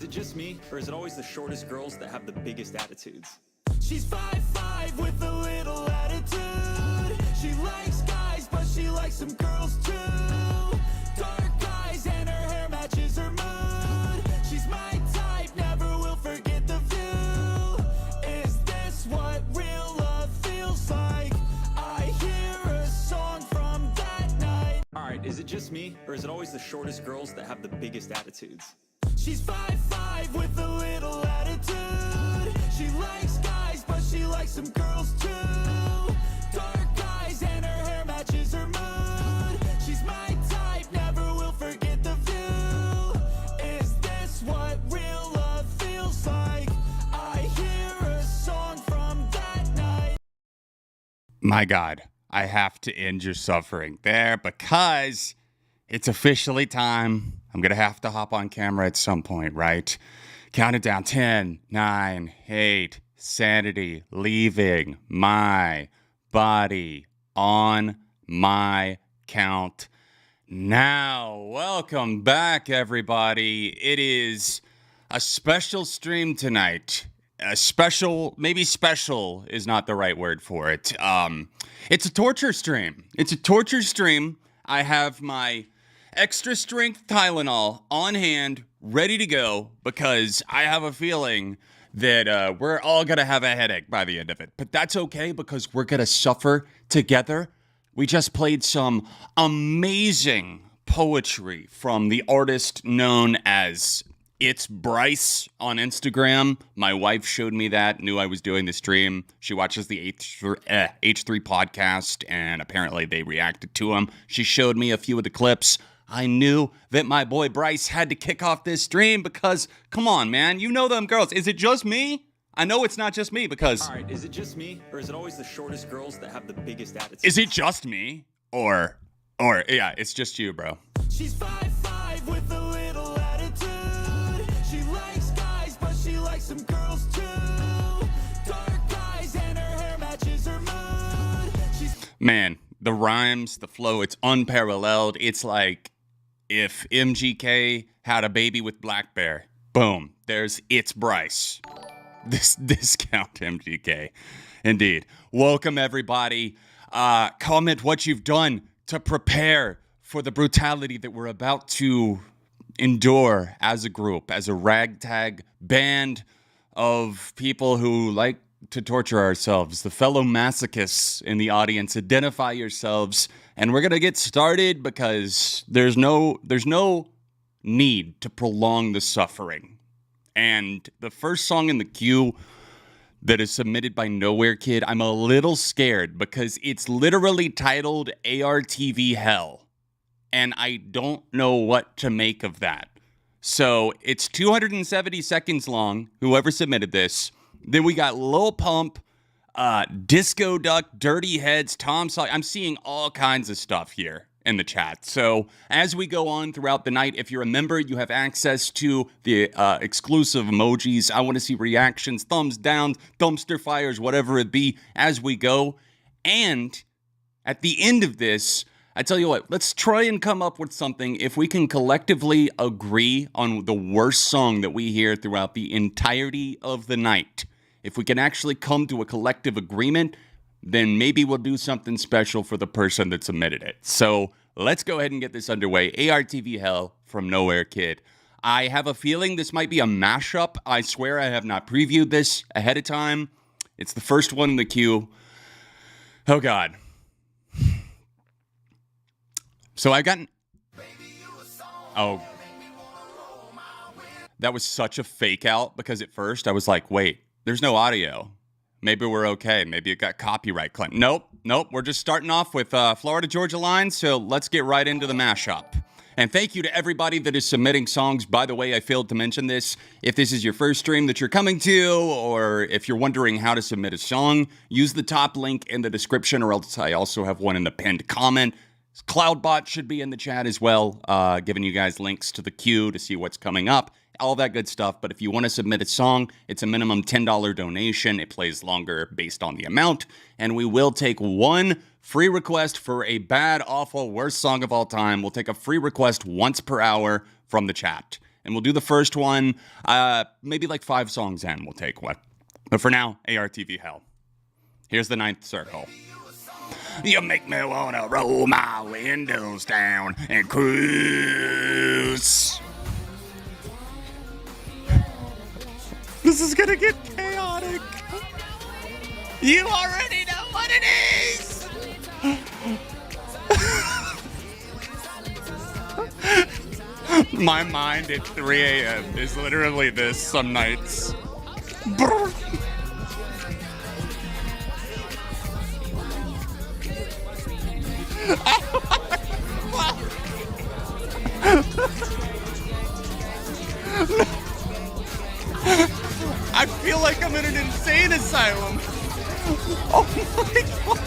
it just me, or is it always the shortest girls that have the biggest attitudes? She's 5'5" with a little attitude. She likes guys, but she likes some girls too. Dark eyes and her hair matches her mood. She's my type, never will forget the view. Is this what real love feels like? I hear a song from that night. Alright, is it just me, or is it always the shortest girls that have the biggest attitudes? She's 5'5" with a little attitude. She likes guys, but she likes some girls too. Dark eyes and her hair matches her mood. She's my type, never will forget the view. Is this what real love feels like? I hear a song from that night. My God, I have to end your suffering there because it's officially time. I'm going to have to hop on camera at some point, right? Count it down. 10, 9, 8, sanity, leaving my body on my count now. Welcome back, everybody. It is a special stream tonight. Maybe special is not the right word for it. It's a torture stream. I have my extra strength Tylenol on hand, ready to go, because I have a feeling that we're all going to have a headache by the end of it. But that's okay, because we're going to suffer together. We just played some amazing poetry from the artist known as It's Bryce on Instagram. My wife showed me that, knew I was doing the stream. She watches the H3 podcast, and apparently they reacted to him. She showed me a few of the clips. I knew that my boy Bryce had to kick off this stream because, come on, man, you know them girls. Is it just me? I know it's not just me because... Alright, is it just me, or is it always the shortest girls that have the biggest attitudes? Is it just me? Or, yeah, it's just you, bro. She's 5'5" with a little attitude. She likes guys, but she likes some girls too. Dark eyes and her hair matches her mood. Man, the rhymes, the flow, it's unparalleled. It's like if MGK had a baby with Black Bear. Boom, there's It's Bryce. This discount MGK. Indeed. Welcome, everybody. Comment what you've done to prepare for the brutality that we're about to endure as a group, as a ragtag band of people who like to torture ourselves. The fellow masochists in the audience, identify yourselves. And we're going to get started because there's no need to prolong the suffering. And the first song in the queue that is submitted by Nowhere Kid, I'm a little scared because it's literally titled ARTV Hell. And I don't know what to make of that. So it's 270 seconds long, whoever submitted this. Then we got Lil Pump, Disco Duck, Dirty Heads, Tom Sawyer. I'm seeing all kinds of stuff here in the chat. So as we go on throughout the night, if you're a member, you have access to the exclusive emojis. I want to see reactions, thumbs down, dumpster fires, whatever it be as we go. And at the end of this, I tell you what, let's try and come up with something. If we can collectively agree on the worst song that we hear throughout the entirety of the night, if we can actually come to a collective agreement, then maybe we'll do something special for the person that submitted it. So let's go ahead and get this underway. ARTV Hell from Nowhere Kid. I have a feeling this might be a mashup. I swear I have not previewed this ahead of time. It's the first one in the queue. Oh, God. So I got... Oh. That was such a fake out because at first I was like, wait, there's no audio. Maybe we're okay. Maybe it got copyright claim. Nope. We're just starting off with Florida Georgia Line, so let's get right into the mashup. And thank you to everybody that is submitting songs. By the way, I failed to mention this. If this is your first stream that you're coming to, or if you're wondering how to submit a song, use the top link in the description, or else I also have one in the pinned comment. Cloudbot should be in the chat as well, giving you guys links to the queue to see what's coming up. All that good stuff. But if you want to submit a song, it's a minimum $10 donation. It plays longer based on the amount. And we will take one free request for a bad, awful, worst song of all time. We'll take a free request once per hour from the chat. And we'll do the first one, maybe like 5 songs in, we'll take one. But for now, ARTV hell. Here's the 9th circle. You make me wanna roll my windows down and cruise. This is gonna get chaotic. You already know what it is. My mind at 3 a.m. is literally this some nights. Brr. I feel like I'm in an insane asylum. Oh my god.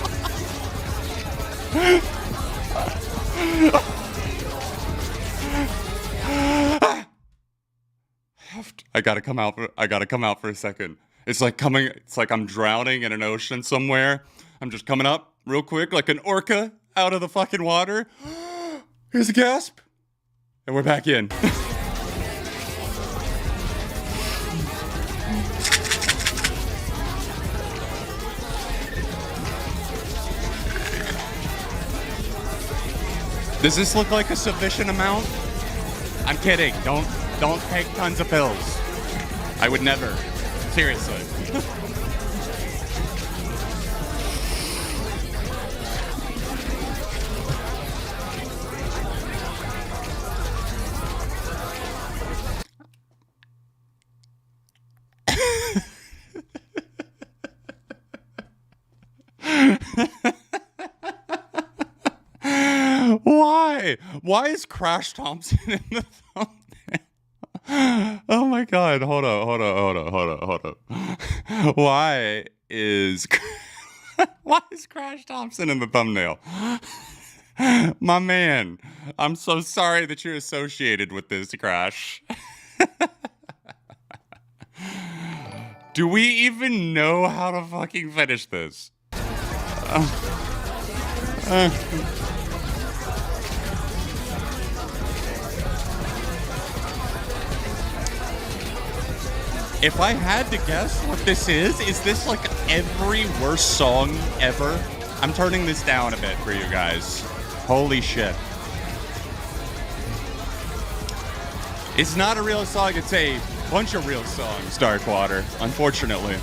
I gotta come out for a second. It's like I'm drowning in an ocean somewhere. I'm just coming up real quick like an orca out of the fucking water. Here's a gasp. And we're back in. Does this look like a sufficient amount? I'm kidding. Don't take tons of pills. I would never. Seriously. Why is Crash Thompson in the thumbnail? Oh my god, hold up. Why is Crash Thompson in the thumbnail? My man, I'm so sorry that you're associated with this, Crash. Do we even know how to fucking finish this? If I had to guess what this is this like every worst song ever? I'm turning this down a bit for you guys. Holy shit. It's not a real song, it's a bunch of real songs, Darkwater, unfortunately.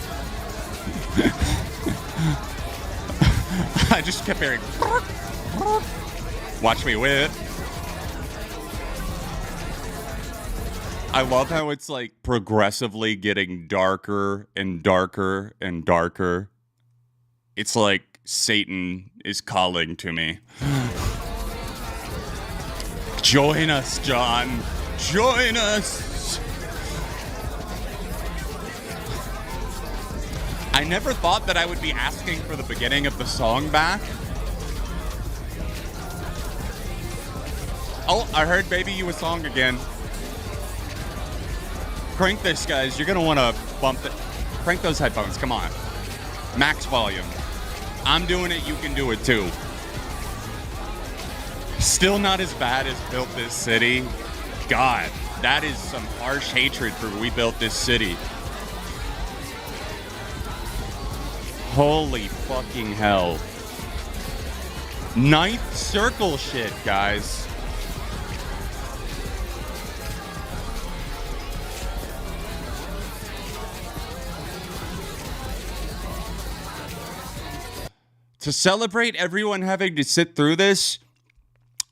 I just kept hearing. Watch me with it. I love how it's like progressively getting darker and darker and darker. It's like Satan is calling to me. Join us, John. Join us. I never thought that I would be asking for the beginning of the song back. Oh, I heard Baby You a Song again. Crank this, guys. You're going to want to bump it. Crank those headphones. Come on. Max volume. I'm doing it. You can do it, too. Still not as bad as Built This City. God, that is some harsh hatred for We Built This City. Holy fucking hell. 9th circle shit, guys. To celebrate everyone having to sit through this,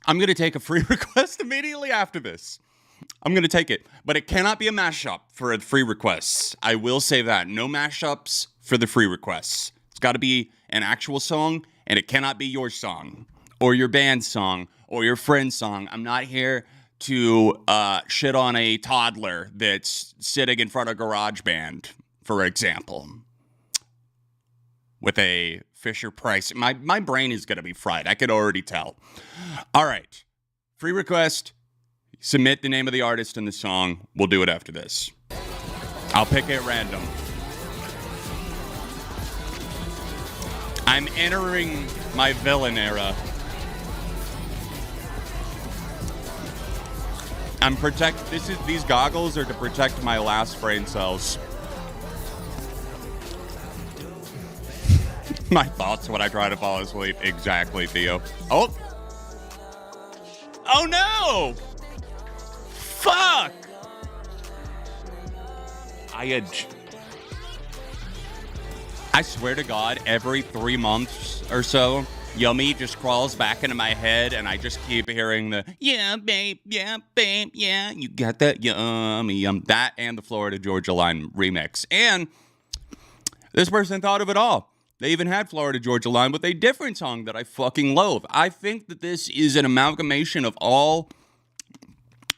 I'm going to take a free request immediately after this. I'm going to take it. But it cannot be a mashup for free requests. I will say that. No mashups for the free requests. It's got to be an actual song, and it cannot be your song, or your band's song, or your friend's song. I'm not here to shit on a toddler that's sitting in front of GarageBand, for example, with a Fisher Price. My brain is going to be fried. I could already tell. All right. Free request. Submit the name of the artist and the song. We'll do it after this. I'll pick it at random. I'm entering my villain era. These goggles are to protect my last brain cells. My thoughts when I try to fall asleep. Exactly, Theo. Oh. Oh no! Fuck! I swear to God, every 3 months or so, Yummy just crawls back into my head, and I just keep hearing the, yeah, babe, yeah, you got that, yummy, that and the Florida Georgia Line remix. And this person thought of it all. They even had Florida Georgia Line with a different song that I fucking loathe. I think that this is an amalgamation of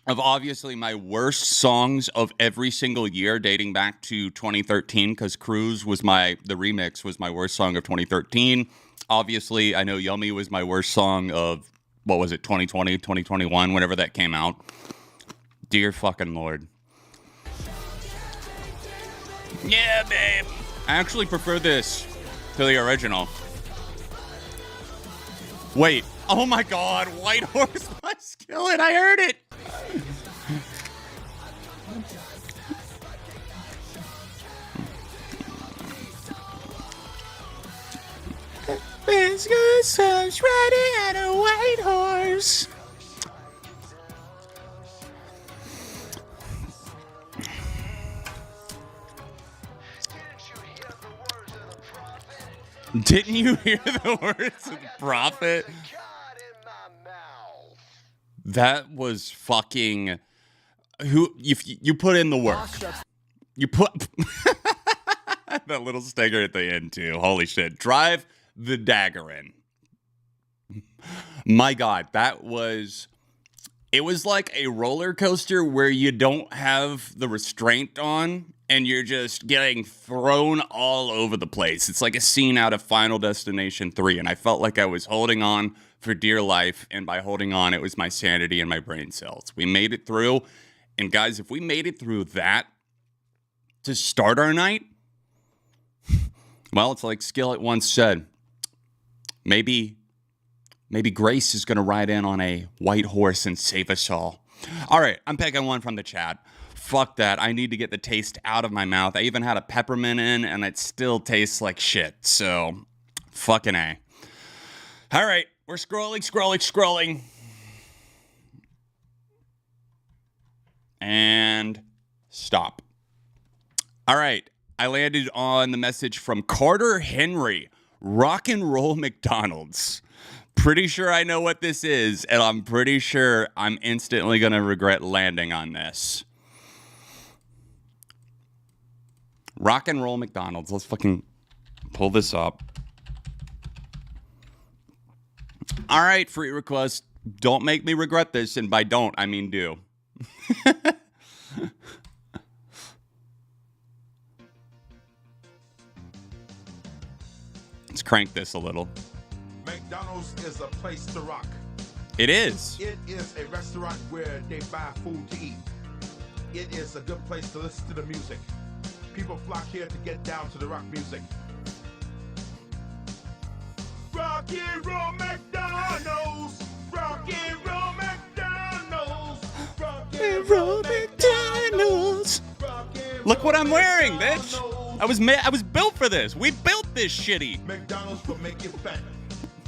obviously my worst songs of every single year dating back to 2013, because Cruise was the remix was my worst song of 2013. Obviously, I know Yummy was my worst song of, 2020, 2021, whenever that came out. Dear fucking Lord. Yeah, babe. I actually prefer this to the original. Wait. Oh my God. White Horse by Skillet. I heard it. Biscuits riding on a white horse. Didn't you hear the words of the prophet? That was fucking... If you put in the work. You put... that little stinger at the end, too. Holy shit. Drive the dagger in. My God, it was like a roller coaster where you don't have the restraint on and you're just getting thrown all over the place. It's like a scene out of Final Destination 3, and I felt like I was holding on for dear life, and by holding on, it was my sanity and my brain cells. We made it through, and guys, if we made it through that to start our night, well, it's like Skillet once said, maybe Grace is going to ride in on a white horse and save us all. All right, I'm picking one from the chat. Fuck that. I need to get the taste out of my mouth. I even had a peppermint in, and it still tastes like shit. So, fucking A. All right, we're scrolling. And stop. All right, I landed on the message from Carter Henry. Rock and Roll McDonald's. Pretty sure I know what this is, and I'm pretty sure I'm instantly going to regret landing on this. Rock and Roll McDonald's. Let's fucking pull this up. All right, free request. Don't make me regret this, and by don't, I mean do. Let's crank this a little. McDonald's is a place to rock. It is. It is a restaurant where they buy food to eat. It is a good place to listen to the music. People flock here to get down to the rock music. Rock and roll McDonald's. Rock and roll McDonald's. Rock and roll McDonald's. Look what I'm wearing, bitch. I was built for this. We built this shitty. McDonald's will make you fat.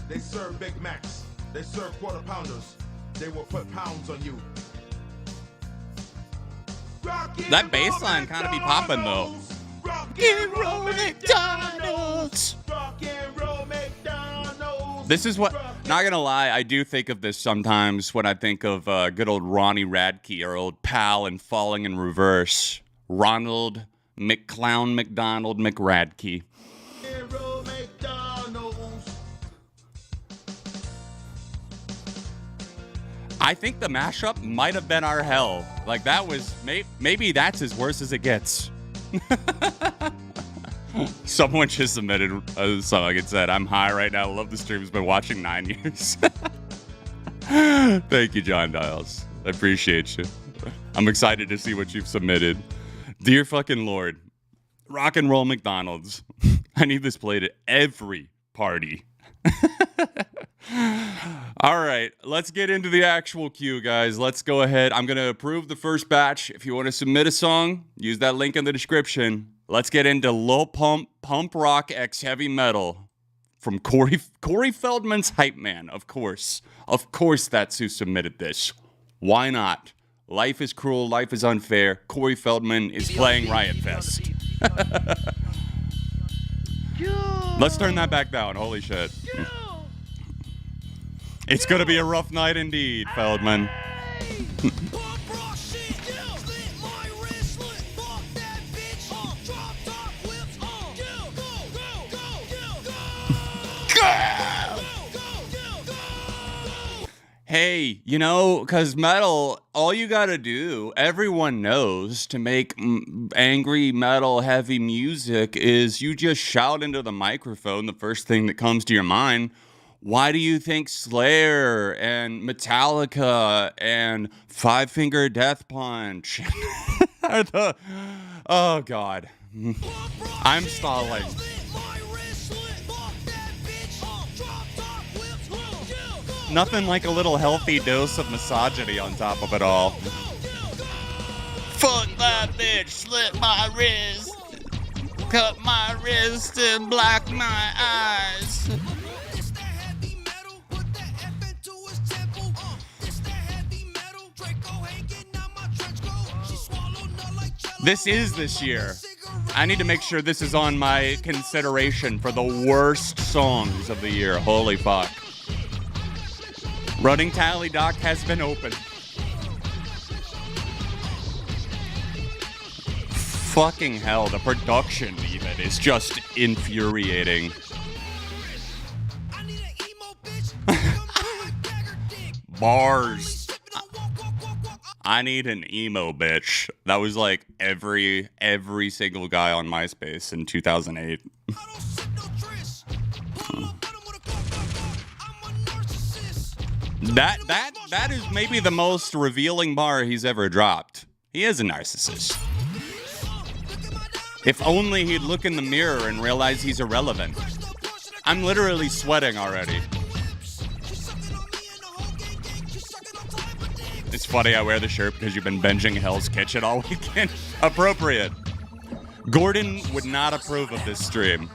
They serve Big Macs. They serve quarter pounders. They will put pounds on you. That bass line kind of be popping though. Rock and roll McDonald's. Rock and roll McDonald's. This is what, not gonna lie, I do think of this sometimes when I think of good old Ronnie Radke, our old pal in Falling in Reverse. Ronald McClown McDonald McRadke. I think the mashup might have been our hell. Like that was, maybe that's as worse as it gets. Someone just submitted a song and said, I'm high right now. Love the stream. Has been watching 9 years. Thank you, John Dials. I appreciate you. I'm excited to see what you've submitted. Dear fucking Lord, Rock and Roll McDonald's. I need this played at every party. All right, let's get into the actual queue, guys. Let's go ahead. I'm going to approve the first batch. If you want to submit a song, use that link in the description. Let's get into Lil Pump, Pump Rock X Heavy Metal from Corey Feldman's Hype Man, of course. Of course that's who submitted this. Why not? Life is cruel, life is unfair. Corey Feldman is playing Riot Fest. Let's turn that back down. Holy shit. It's gonna be a rough night indeed, Feldman. Hey, you know, because metal, all you gotta do, everyone knows, to make angry metal heavy music is you just shout into the microphone the first thing that comes to your mind. Why do you think Slayer and Metallica and Five Finger Death Punch are the... Oh, God. I'm stalling. Nothing like a little healthy dose of misogyny on top of it all. Fuck that bitch, slit my wrist, cut my wrist and block my eyes. This is this year. I need to make sure this is on my consideration for the worst songs of the year. Holy fuck. Running tally doc has been opened. Fucking hell, the production even is just infuriating. Bars. I need an emo bitch. That was like every single guy on MySpace in 2008. That is maybe the most revealing bar he's ever dropped. He is a narcissist. If only he'd look in the mirror and realize he's irrelevant. I'm literally sweating already. It's funny I wear the shirt because you've been binging Hell's Kitchen all weekend. Appropriate. Gordon would not approve of this stream.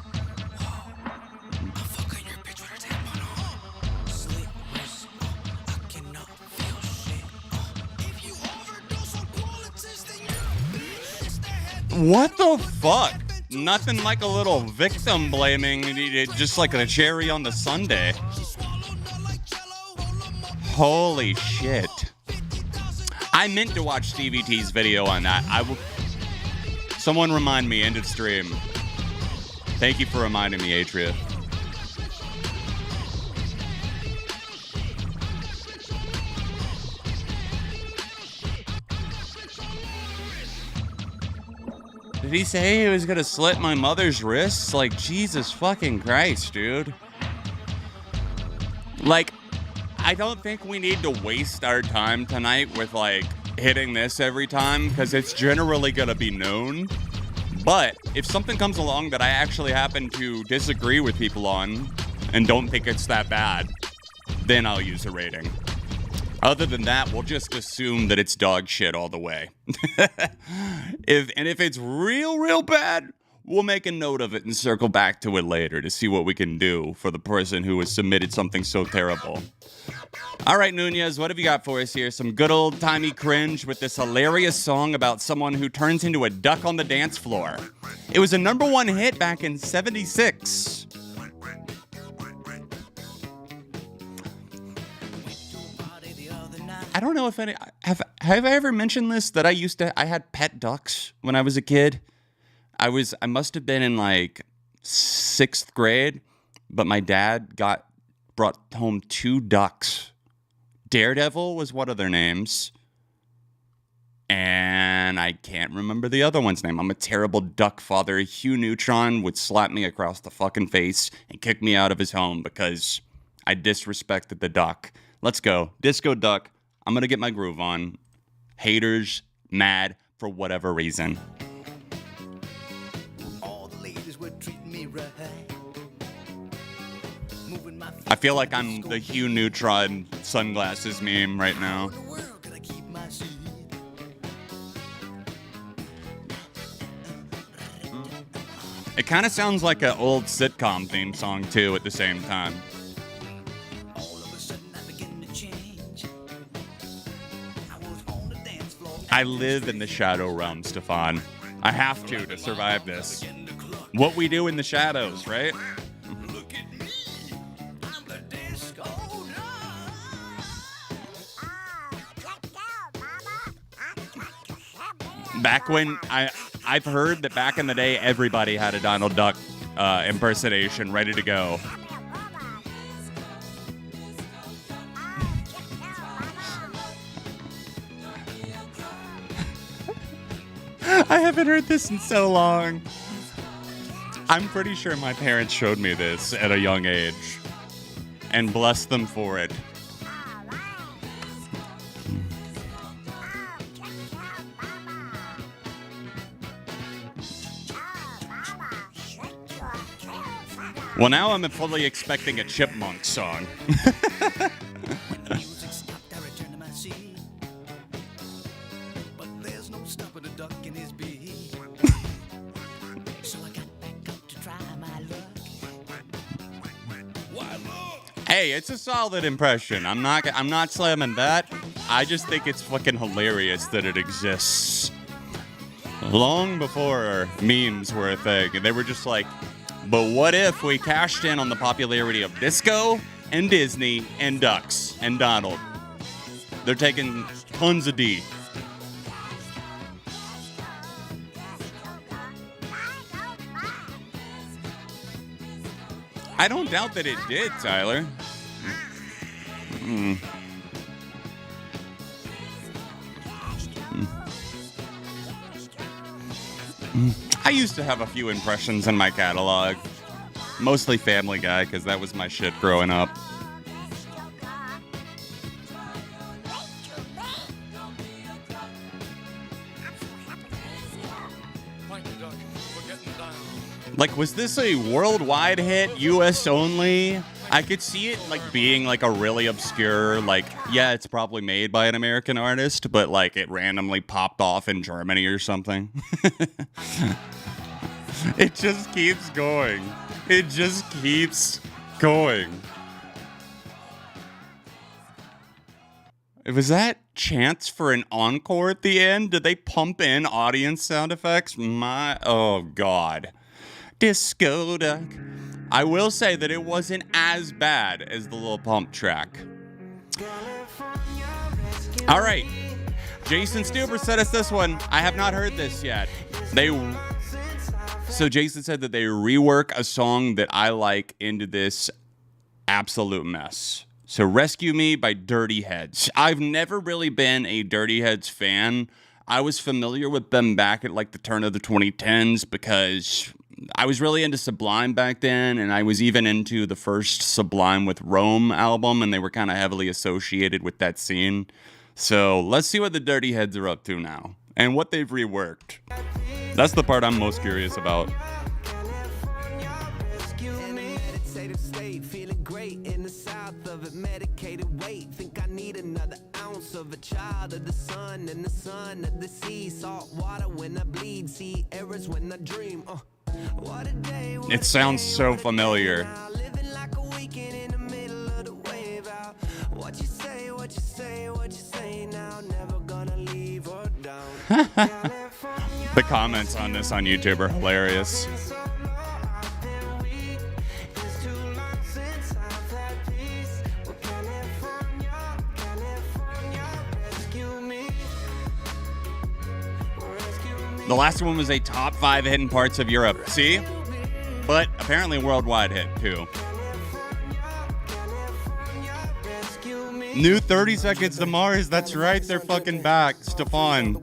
What the fuck? Nothing like a little victim blaming, just like a cherry on the sundae. Holy shit. I meant to watch Stevie T's video on that. Someone remind me, end of stream. Thank you for reminding me, Atria. Did he say he was gonna slit my mother's wrists? Like, Jesus fucking Christ, dude. Like, I don't think we need to waste our time tonight with, like, hitting this every time, because it's generally gonna be known. But if something comes along that I actually happen to disagree with people on, and don't think it's that bad, then I'll use a rating. Other than that, we'll just assume that it's dog shit all the way. If it's real bad, we'll make a note of it and circle back to it later to see what we can do for the person who has submitted something so terrible. All right, Nunez, what have you got for us here? Some good old-timey cringe with this hilarious song about someone who turns into a duck on the dance floor. It was a #1 hit back in '76. I don't know if any have I ever mentioned this, that I had pet ducks when I was a kid. I must have been in like 6th grade, but my dad brought home 2 ducks. Daredevil was one of their names, and I can't remember the other one's name. I'm a terrible duck father. Hugh Neutron would slap me across the fucking face and kick me out of his home because I disrespected the duck. Let's go. Disco Duck. I'm going to get my groove on. Haters mad for whatever reason. All the ladies were treating me right. I feel like I'm the Hugh Neutron sunglasses meme right now. It kind of sounds like an old sitcom theme song, too, at the same time. I live in the shadow realm, Stefan. I have to survive this. What we do in the shadows, right? Back when I've heard that back in the day, everybody had a Donald Duck impersonation ready to go. I haven't heard this in so long. I'm pretty sure my parents showed me this at a young age. And bless them for it. Well, now I'm fully expecting a Chipmunk song. Hey, it's a solid impression. I'm not slamming that. I just think it's fucking hilarious that it exists. Long before memes were a thing, and they were just like, but what if we cashed in on the popularity of disco and Disney and ducks and Donald? They're taking tons of D. I don't doubt that it did, Tyler. I used to have a few impressions in my catalog. Mostly Family Guy, because that was my shit growing up. Like, was this a worldwide hit, US only? I could see it, like, being, like, a really obscure, like, yeah, it's probably made by an American artist, but, like, it randomly popped off in Germany or something. It just keeps going. It just keeps going. Was that chance for an encore at the end? Did they pump in audience sound effects? Oh, God. Disco Duck. I will say that it wasn't as bad as the Lil Pump track. All right. Jason Stuber sent us this one. I have not heard this yet. So Jason said that they rework a song that I like into this absolute mess. So Rescue Me by Dirty Heads. I've never really been a Dirty Heads fan. I was familiar with them back at like the turn of the 2010s because I was really into Sublime back then, and I was even into the first Sublime with Rome album, and they were kind of heavily associated with that scene. So let's see what the Dirty Heads are up to now, and what they've reworked. That's the part I'm most curious about. Of a child of the sun and the son of the sea, salt water when I bleed, see errors when I dream. What a day, what It sounds so familiar. living like a weekend in the middle of the wave out. What you say, what you say, what you say now, never gonna leave her down. The comments on this on YouTube are hilarious. The last one was a top 5 hit in parts of Europe. See? But apparently worldwide hit, too. New 30 Seconds to Mars. That's right. They're fucking back. Stefan.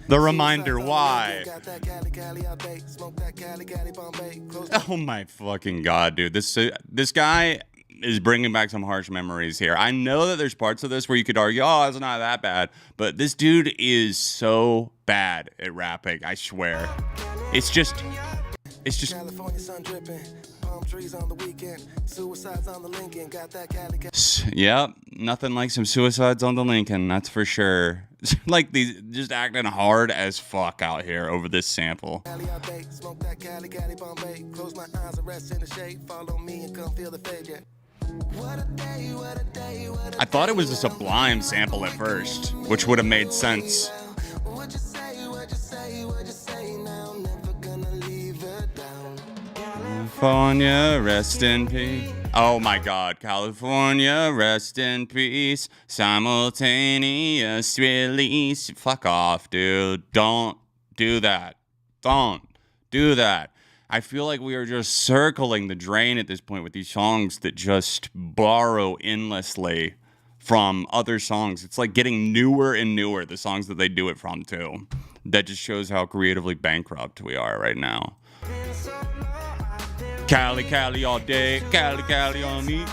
The reminder. Why? Oh my fucking God, dude. This guy is bringing back some harsh memories here. I know that there's parts of this where you could argue, oh, it's not that bad. But this dude is so bad at rapping, I swear. It's just... It's just California sun dripping, palm trees on the weekend, suicides on the Lincoln, got that Cali. Yep, nothing like some suicides on the Lincoln, that's for sure. Like these just acting hard as fuck out here over this sample. Cali I bake, smoke that Cali, Cali Bombay. Close my eyes and rest in the shade. Follow me and come feel the fade. Yeah. What a day, what a day, what a I thought it was a Sublime sample at first, which would have made sense. What you say, what you say, what you say now? Never gonna leave her down. California, rest in peace. Oh my God, California, rest in peace. Simultaneous release. Fuck off, dude. Don't do that. Don't do that. I feel like we are just circling the drain at this point with these songs that just borrow endlessly from other songs. It's like getting newer and newer, the songs that they do it from, too. That just shows how creatively bankrupt we are right now. Cali, Cali all day, Cali, Cali on me.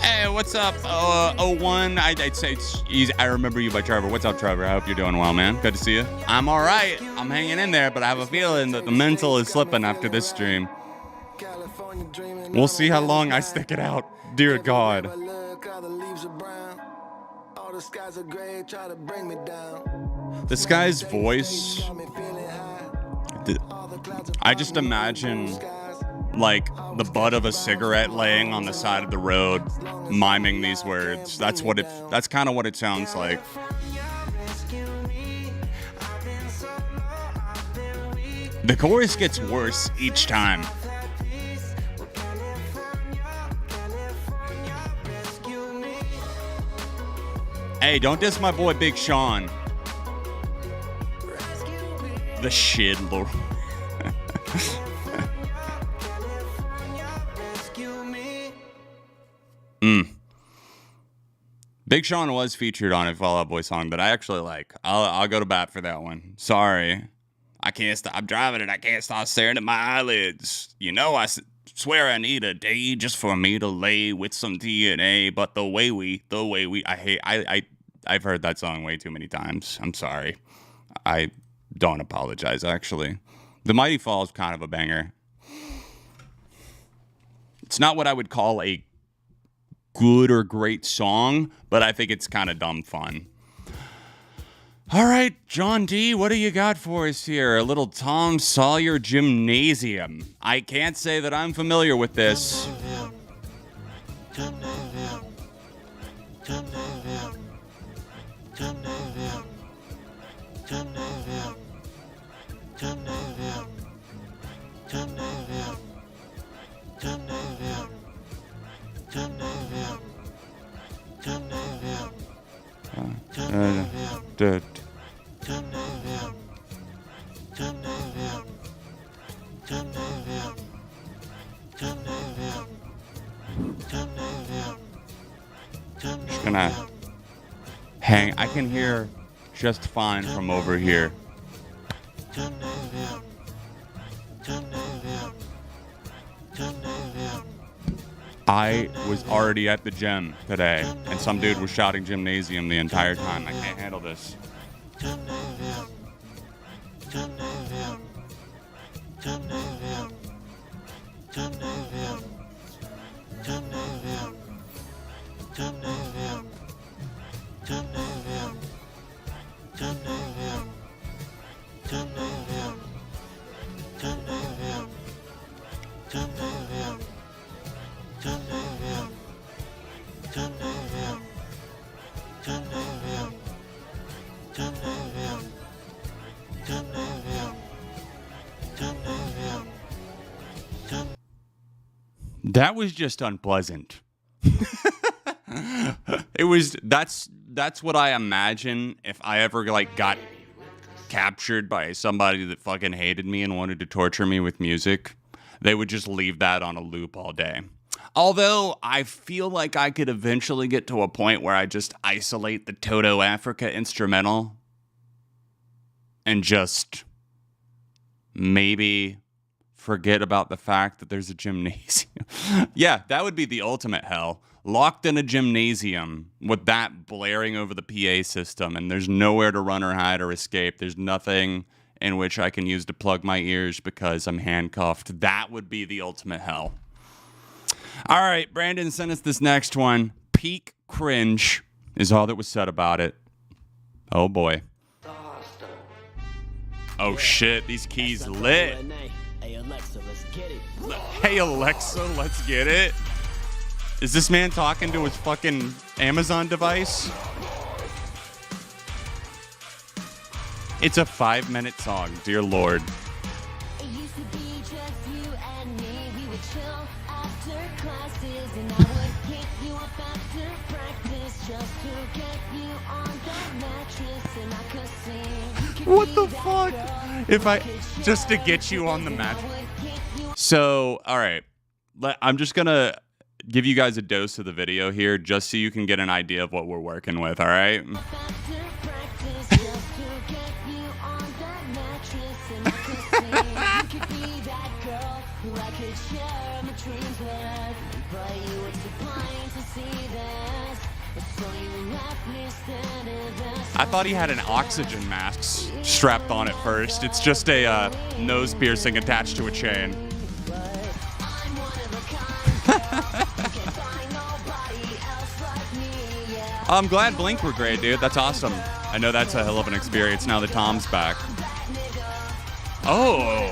Hey, what's up, 01? I'd say it's easy. I remember you by Trevor. What's up, Trevor? I hope you're doing well, man. Good to see you. I'm all right. I'm hanging in there, but I have a feeling that the mental is slipping after this stream. We'll see how long I stick it out. Dear God. This guy's voice, I just imagine like the butt of a cigarette laying on the side of the road miming these words. That's kind of what it sounds like. The chorus gets worse each time. Hey, don't diss my boy Big Sean. The shit, Lord. Big Sean was featured on a Fall Out Boy song that I actually like. I'll go to bat for that one. Sorry. I can't stop. I'm driving and I can't stop staring at my eyelids. You know, I swear I need a day just for me to lay with some DNA. But the way we, I've heard that song way too many times. I'm sorry. I don't apologize, actually. The Mighty Fall is kind of a banger. It's not what I would call a good or great song, but I think it's kind of dumb fun. All right, John D., what do you got for us here? A little Tom Sawyer Gymnasium. I can't say that I'm familiar with this. Just gonna hang. I can hear just fine from over here. I was already at the gym today, and some dude was shouting gymnasium the entire time. I can't handle this. That was just unpleasant. That's what I imagine if I ever got captured by somebody that fucking hated me and wanted to torture me with music. They would just leave that on a loop all day. Although I feel like I could eventually get to a point where I just isolate the Toto Africa instrumental and just maybe forget about the fact that there's a gymnasium. Yeah, that would be the ultimate hell. locked in a gymnasium with that blaring over the PA system, and there's nowhere to run or hide or escape. There's nothing in which I can use to plug my ears because I'm handcuffed. That would be the ultimate hell. All right, Brandon sent us this next one. Peak cringe is all that was said about it. Oh boy. Oh shit, these keys lit. Hey Alexa, let's get it. Hey Alexa, let's get it. Is this man talking to his fucking Amazon device? It's a 5-minute song, dear Lord. It used to be just you and me. We would chill after classes, and I would pick you up after practice just to get you on the mattress, and I could sing. What the fuck? If I just to get you on the match. So, all right. I'm just going to give you guys a dose of the video here just so you can get an idea of what we're working with, all right? I thought he had an oxygen mask strapped on at first. It's just a nose piercing attached to a chain. I'm glad Blink were great, dude. That's awesome. I know that's a hell of an experience now that Tom's back. Oh.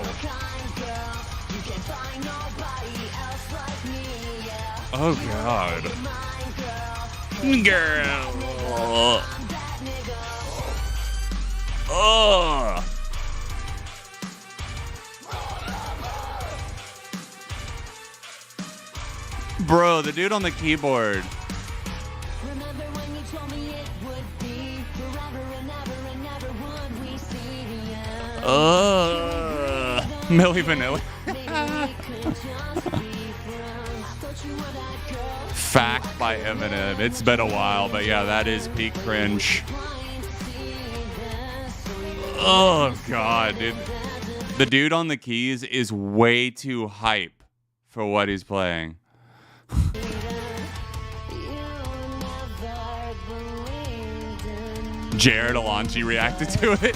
Oh, God. Girl. Oh. Bro, the dude on the keyboard. Remember when you told me it would be forever and ever and never would we see the end? Milli Vanilli. Fact by Eminem. It's been a while, but yeah, that is peak cringe. Oh, God, dude. The dude on the keys is way too hype for what he's playing. Jared Alonji reacted to it.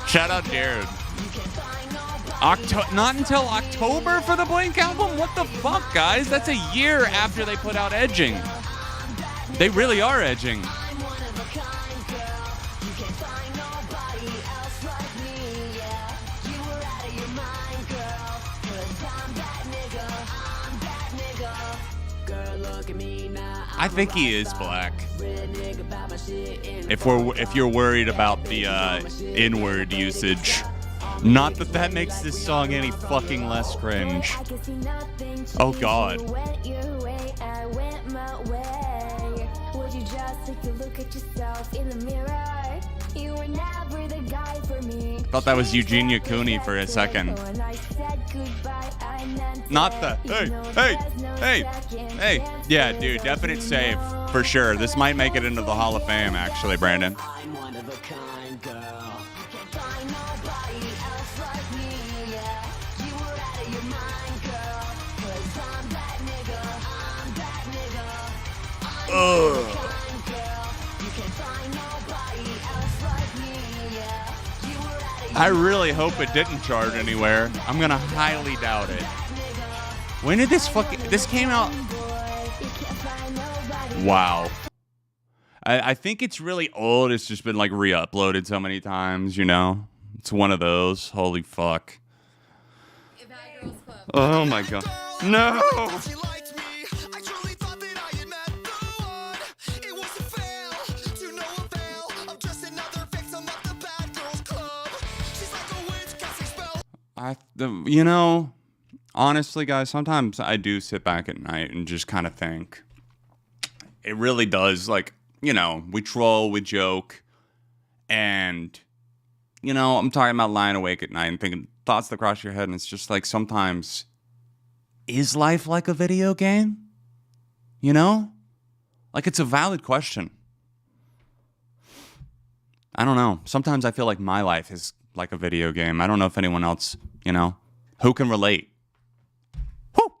Shout out Jared. Not until October for the Blink album? What the fuck, guys? That's a year after they put out Edging. They really are edging. I think he is black. If you're worried about the N-word usage, not that that makes this song any fucking less cringe. Oh God. Would you just take a look at yourself in the mirror? You were never the guy for me. Thought that was Eugenia Cooney for a second. Not the hey. Yeah, dude, definite save for sure. This might make it into the Hall of Fame, actually, Brandon. I'm one of a kind girl. You can't find nobody else like me, yeah. You were out of your mind, girl. 'Cause I'm that nigga. Ugh. I really hope it didn't chart anywhere. I'm gonna highly doubt it. When did this came out? Wow. I think it's really old. It's just been like re-uploaded so many times, you know? It's one of those. Holy fuck. Oh my God. No! You know, honestly, guys, sometimes I do sit back at night and just kind of think. It really does, like, you know, we troll, we joke, and, you know, I'm talking about lying awake at night and thinking thoughts that cross your head, and it's just like sometimes, is life like a video game? You know? Like, it's a valid question. I don't know. Sometimes I feel like my life is like a video game. I don't know if anyone else, you know, who can relate. Woo!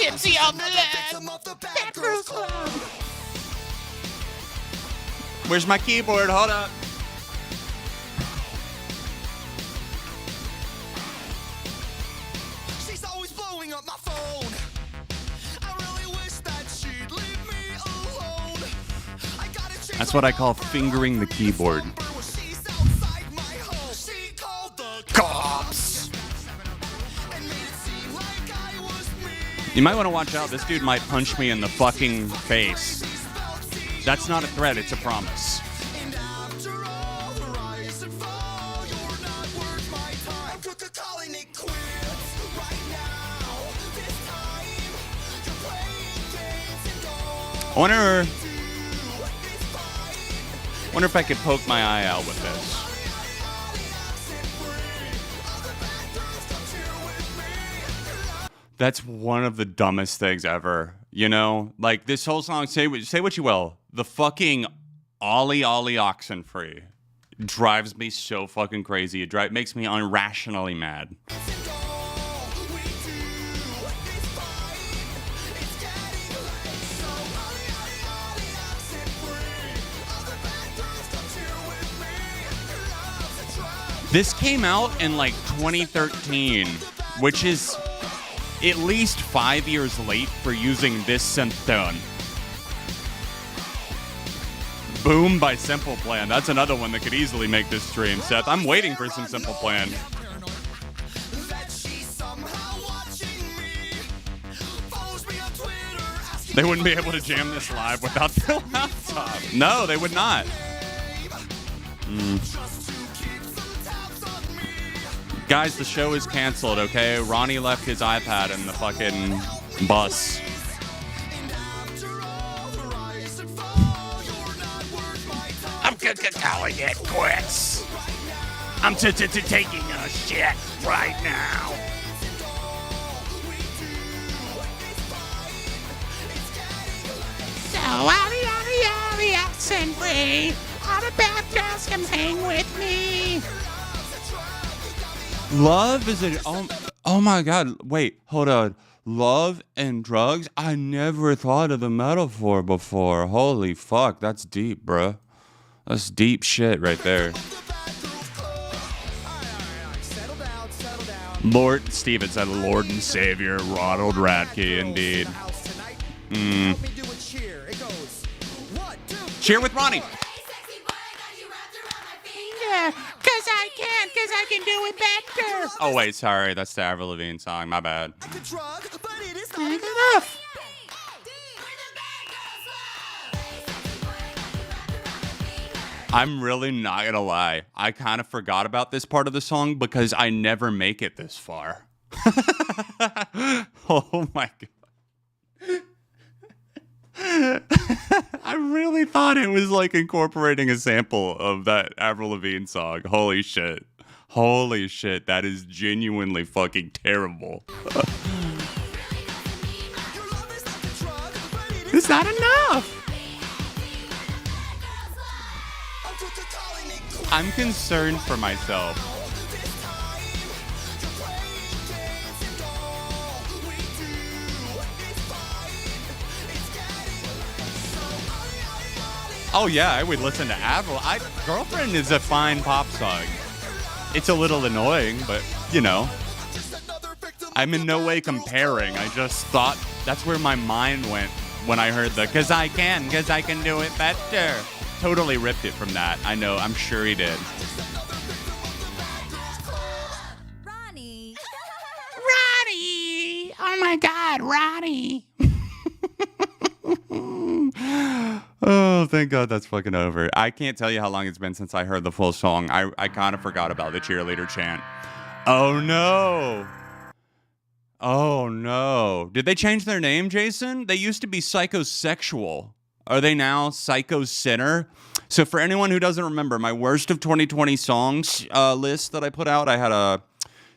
tipsy on the left. Bad Girls Club. Where's my keyboard? Hold up. She's always blowing up my phone. I really wish that she'd leave me alone. I gotta change That's what I call fingering the keyboard. She's outside my home. She called the cops and made it seem like I was me. You might want to watch out. This dude might punch me in the fucking face. That's not a threat, it's a promise. And after all the rise and fall, you're not worth my time. I'm calling it quits right now. This time you're playing games and all. Wonder if I could poke my eye out with this. That's one of the dumbest things ever. You know, like this whole song. Say what you will. The fucking Ollie Ollie Oxenfree drives me so fucking crazy. It makes me irrationally mad. This came out in like 2013, which is at least 5 years late for using this synth tone. Boom by Simple Plan. That's another one that could easily make this stream, Seth. I'm waiting for some Simple Plan. They wouldn't be able to jam this live without their laptop. No, they would not. Guys, the show is canceled, okay? Ronnie left his iPad in the fucking bus. I'm calling it quits. I'm taking a shit right now. So, Ollie, accent free. All the bad girls come hang with me. Love is a oh my god, wait, hold on. Love and drugs? I never thought of the metaphor before. Holy fuck, that's deep, bruh. That's deep shit right there. Lord Steven said Lord and Savior Ronald Radke, indeed. Cheer with Ronnie. Yeah, cause I can do it better. Oh wait, sorry, that's the Avril Lavigne song. My bad. Enough. I'm really not gonna lie. I kind of forgot about this part of the song because I never make it this far. Oh my god. I really thought it was like incorporating a sample of that Avril Lavigne song. Holy shit. Holy shit. That is genuinely fucking terrible. It's not enough. I'm concerned for myself. Oh yeah, I would listen to Avril. Girlfriend is a fine pop song. It's a little annoying, but you know. I'm in no way comparing. I just thought that's where my mind went when I heard the cause I can do it better. Totally ripped it from that. I know, I'm sure he did. Ronnie. Ronnie! Oh my god, Ronnie! Oh, thank God that's fucking over. I can't tell you how long it's been since I heard the full song. I kind of forgot about the cheerleader chant. Oh no! Oh no. Did they change their name, Jason? They used to be Psychosexual. Are they now Psycho Sinner? So for anyone who doesn't remember, my worst of 2020 songs list that I put out, I had a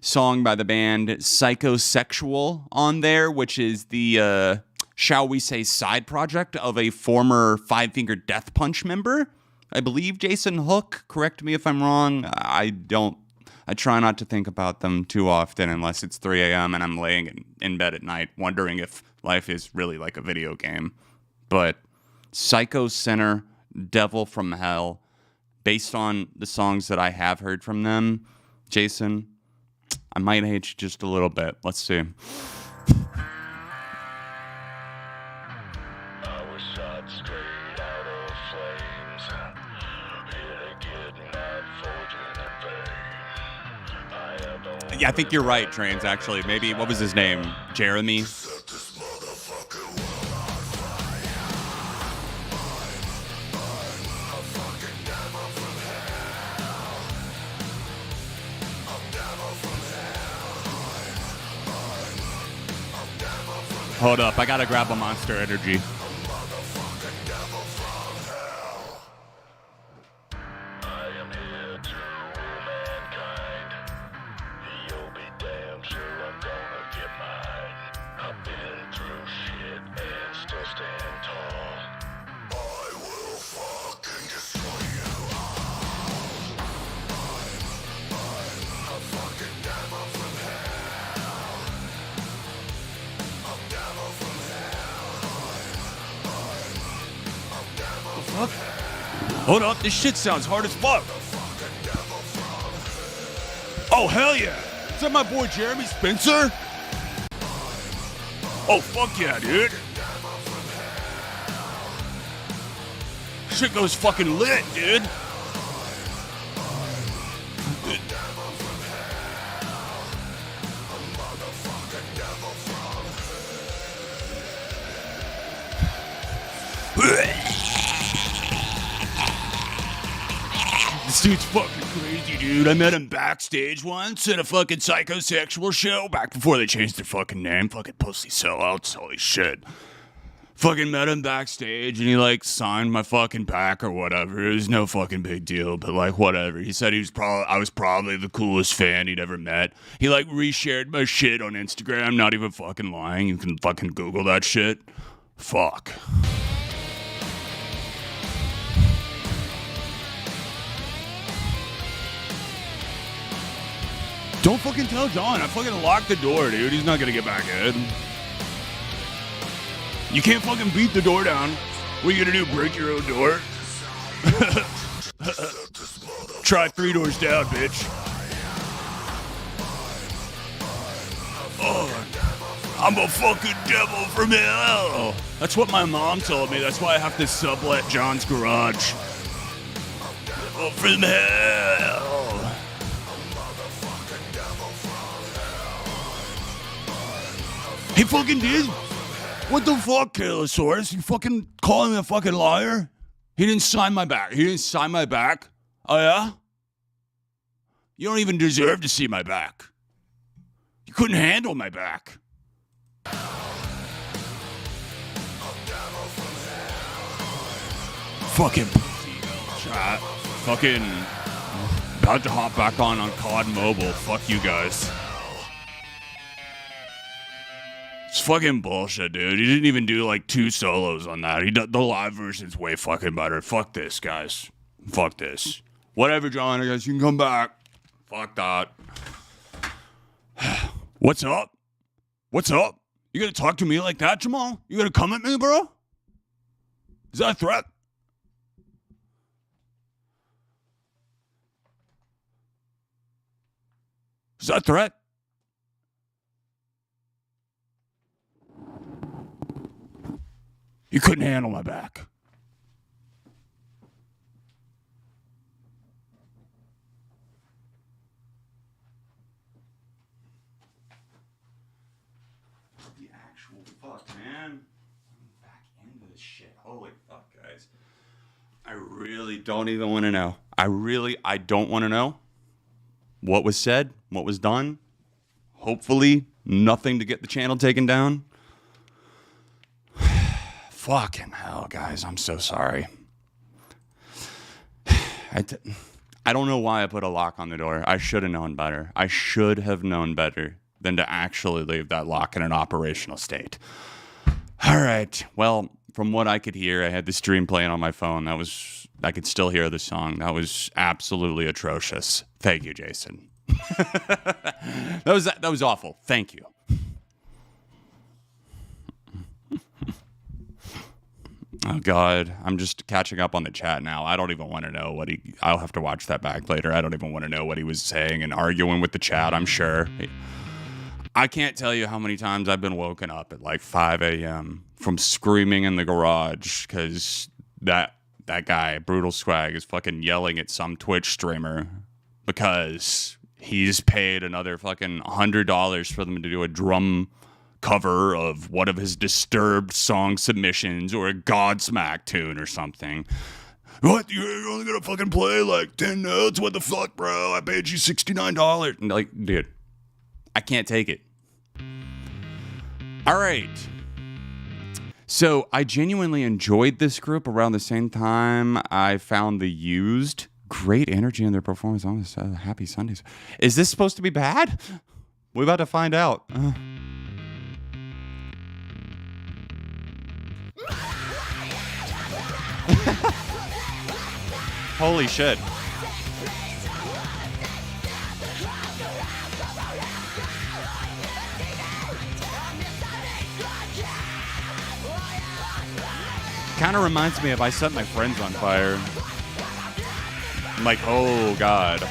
song by the band Psychosexual on there, which is the, shall we say, side project of a former Five Finger Death Punch member. I believe Jason Hook. Correct me if I'm wrong. I don't I try not to think about them too often unless it's 3 a.m. and I'm laying in bed at night wondering if life is really like a video game. But Psycho Sinner, Devil from Hell, based on the songs that I have heard from them, Jason, I might hate you just a little bit. Let's see. Yeah, I think you're right, Trains, actually. Maybe, what was his name? Jeremy? Hold up, I gotta grab a Monster Energy. Hold up, this shit sounds hard as fuck. Oh, hell yeah. Is that my boy Jeremy Spencer? Oh, fuck yeah, dude. Shit goes fucking lit, dude. This dude's fucking crazy, dude. I met him backstage once at a fucking psychosexual show back before they changed their fucking name. Fucking pussy sellouts. Holy shit. Fucking met him backstage and he like signed my fucking pack or whatever. It was no fucking big deal, but like whatever. He said I was probably the coolest fan he'd ever met. He like reshared my shit on Instagram. Not even fucking lying. You can fucking Google that shit. Fuck. Don't fucking tell John. I fucking locked the door, dude. He's not gonna get back in. You can't fucking beat the door down. What are you gonna do? Break your own door? Try 3 doors down, bitch. Oh, I'm a fucking devil from hell. That's what my mom told me. That's why I have to sublet John's garage. Devil from hell. He fucking did? What the fuck, Kaylosaurus? You fucking calling me a fucking liar? He didn't sign my back. He didn't sign my back? Oh, yeah? You don't even deserve to see my back. You couldn't handle my back. Fucking pussy. Chat. Fucking about to hop back on COD Mobile. Fuck you guys. It's fucking bullshit, dude. He didn't even do like 2 solos on that. The live version's way fucking better. Fuck this, guys. Fuck this. Whatever, John. I guess you can come back. Fuck that. What's up? What's up? You gonna talk to me like that, Jamal? You gonna come at me, bro? Is that a threat? Is that a threat? You couldn't handle my back. The actual fuck, man. I'm back into this shit. Holy fuck, guys. I really don't even want to know. I don't want to know what was said, what was done. Hopefully, nothing to get the channel taken down. Fucking hell, guys. I'm so sorry. I don't know why I put a lock on the door. I should have known better. I should have known better than to actually leave that lock in an operational state. All right. Well, from what I could hear, I had the stream playing on my phone. I could still hear the song. That was absolutely atrocious. Thank you, Jason. That was awful. Thank you. Oh God, I'm just catching up on the chat now. I don't even want to know what I'll have to watch that back later. I don't even want to know what he was saying and arguing with the chat. I'm sure. I can't tell you how many times I've been woken up at like 5 a.m. from screaming in the garage because that guy, Brutal Swag, is fucking yelling at some Twitch streamer because he's paid another fucking $100 for them to do a drum cover of one of his Disturbed song submissions or a Godsmack tune or something. What? You're only gonna fucking play like 10 notes? What the fuck, bro? I paid you $69. And like, dude, I can't take it. All right. So I genuinely enjoyed this group around the same time I found The Used. Great energy in their performance on this Happy Sundays. Is this supposed to be bad? We're about to find out. Holy shit. Kind of reminds me of I Set My Friends on Fire. I'm like, oh God.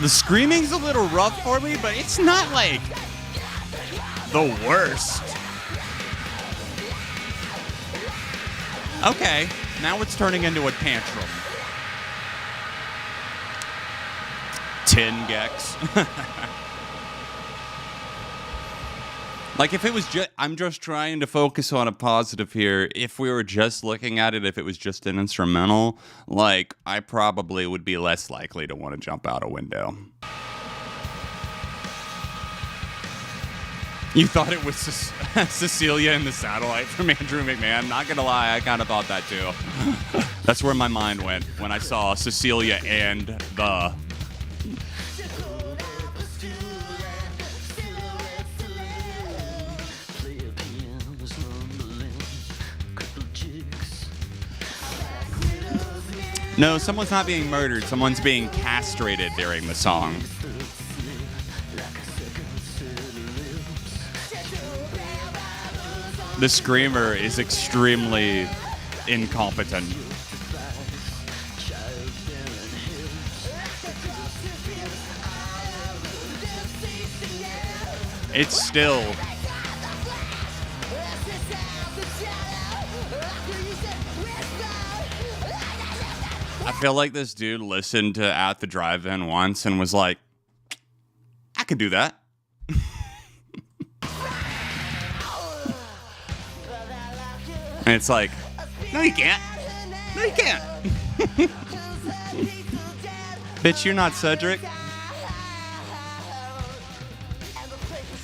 The screaming's a little rough for me, but it's not like the worst. Okay, now it's turning into a tantrum. 10 Gex. Like if it was just, I'm just trying to focus on a positive here. If we were just looking at it, if it was just an instrumental, like I probably would be less likely to want to jump out a window. You thought it was Cecilia in the Satellite from Andrew McMahon? Not gonna lie, I kind of thought that too. That's where my mind went when I saw Cecilia and the... No, someone's not being murdered. Someone's being castrated during the song. The screamer is extremely incompetent. It's still... I feel like this dude listened to At the Drive-In once and was like, I could do that. And it's like, no, you can't. No, you can't. Bitch, you're not Cedric.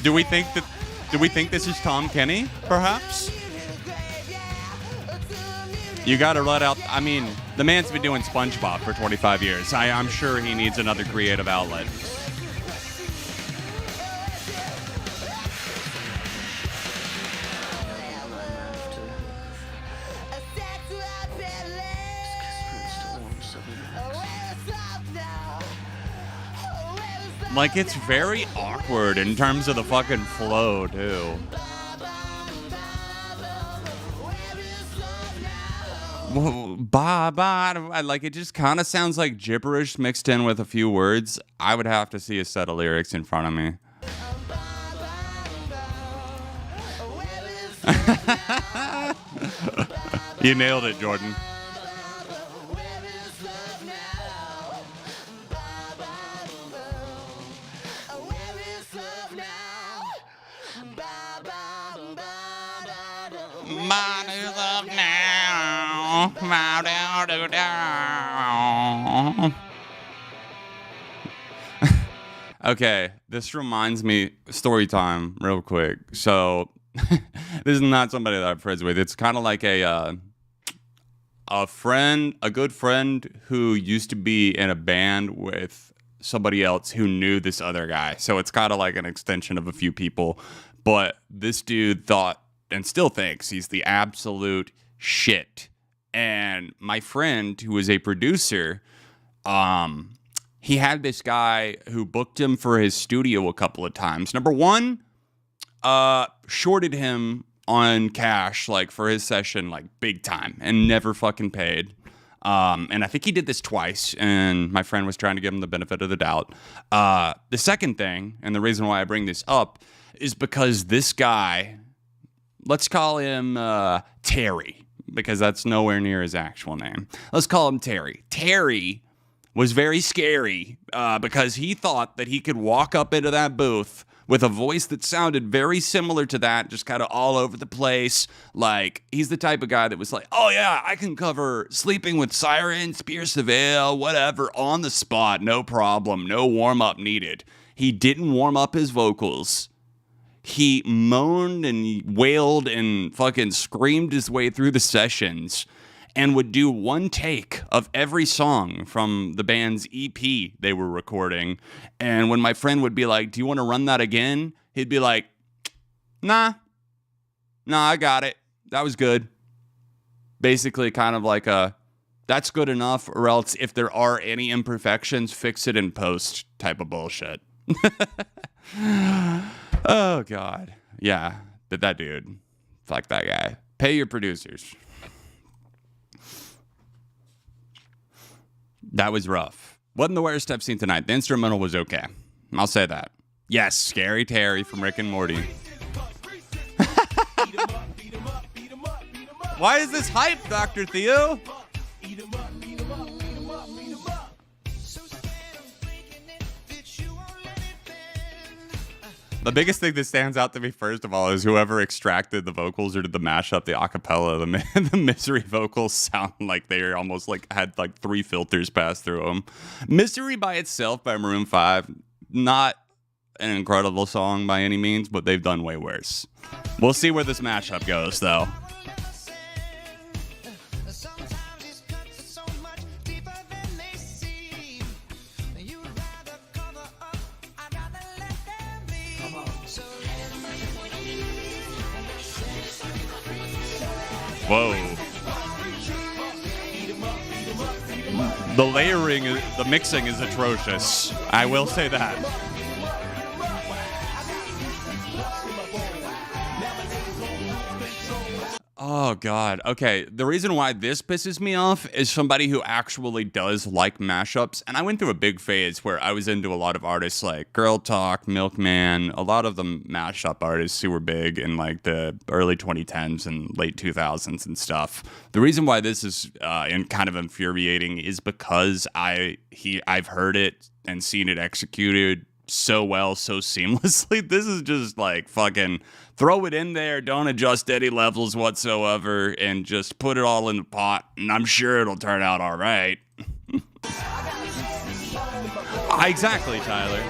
Do we think this is Tom Kenny, perhaps? You gotta let out, I mean, the man's been doing SpongeBob for 25 years. I'm sure he needs another creative outlet. Like, it's very awkward in terms of the fucking flow, too. Like, it just kind of sounds like gibberish mixed in with a few words. I would have to see a set of lyrics in front of me. You nailed it, Jordan. Okay, this reminds me, story time, real quick. So, this is not somebody that I'm friends with. It's kind of like a friend, a good friend who used to be in a band with somebody else who knew this other guy. So it's kind of like an extension of a few people. But this dude thought and still thinks he's the absolute shit. And my friend, who was a producer, he had this guy who booked him for his studio a couple of times. Number one, shorted him on cash, like, for his session, like, big time, and never fucking paid. And I think he did this twice, and my friend was trying to give him the benefit of the doubt. The second thing, and the reason why I bring this up, is because this guy, let's call him Terry, because that's nowhere near his actual name. Let's call him Terry. Terry was very scary because he thought that he could walk up into that booth with a voice that sounded very similar to that, just kind of all over the place. Like, he's the type of guy that was like, oh yeah, I can cover Sleeping with Sirens, Pierce the Veil, whatever, on the spot, no problem, no warm-up needed. He didn't warm up his vocals. He moaned and wailed and fucking screamed his way through the sessions and would do one take of every song from the band's EP they were recording. And when my friend would be like, do you want to run that again? He'd be like, nah, I got it. That was good. Basically kind of like a, that's good enough, or else if there are any imperfections, fix it in post type of bullshit. Oh, God. Yeah, that dude. Fuck that guy. Pay your producers. That was rough. Wasn't the worst I've seen tonight. The instrumental was okay. I'll say that. Yes, Scary Terry from Rick and Morty. Why is this hype, Dr. Theo? The biggest thing that stands out to me, first of all, is whoever extracted the vocals or did the mashup, the acapella, the Misery vocals sound like they are almost like had like 3 filters passed through them. Misery by itself by Maroon 5, not an incredible song by any means, but they've done way worse. We'll see where this mashup goes, though. Whoa. The layering, the mixing is atrocious. I will say that. Oh, God. Okay, the reason why this pisses me off is somebody who actually does like mashups. And I went through a big phase where I was into a lot of artists like Girl Talk, Milkman, a lot of the mashup artists who were big in like the early 2010s and late 2000s and stuff. The reason why this is kind of infuriating is because I've heard it and seen it executed so well, so seamlessly. This is just like fucking throw it in there, don't adjust any levels whatsoever, and just put it all in the pot, and I'm sure it'll turn out all right. Exactly, Tyler.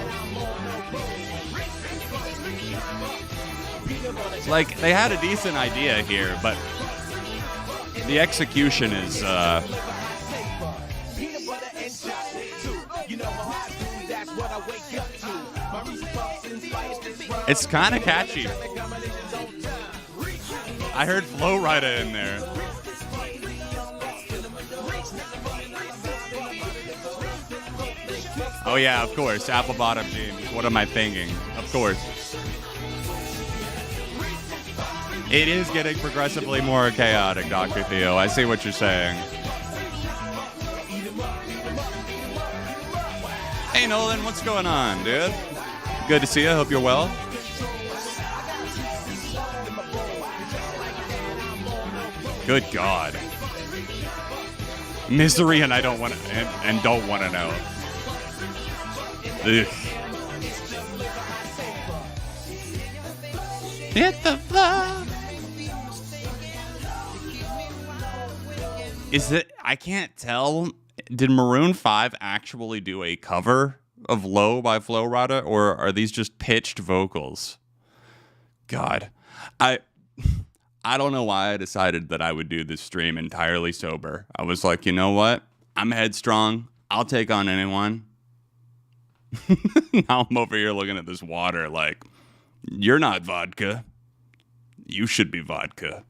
Like, they had a decent idea here, but the execution is it's kind of catchy. I heard Flo Rida in there. Oh yeah, of course, apple bottom jeans. What am I thinking? Of course. It is getting progressively more chaotic, Dr. Theo. I see what you're saying. Hey Nolan, what's going on, dude? Good to see you. Hope you're well. Good God. Misery and I don't want to and don't want to know. Ugh. Hit the floor. Is it? I can't tell. Did Maroon 5 actually do a cover of Low by Flo Rida, or are these just pitched vocals? God, I don't know why I decided that I would do this stream entirely sober. I was like, you know what? I'm headstrong. I'll take on anyone. Now I'm over here looking at this water like, You're not vodka. You should be vodka.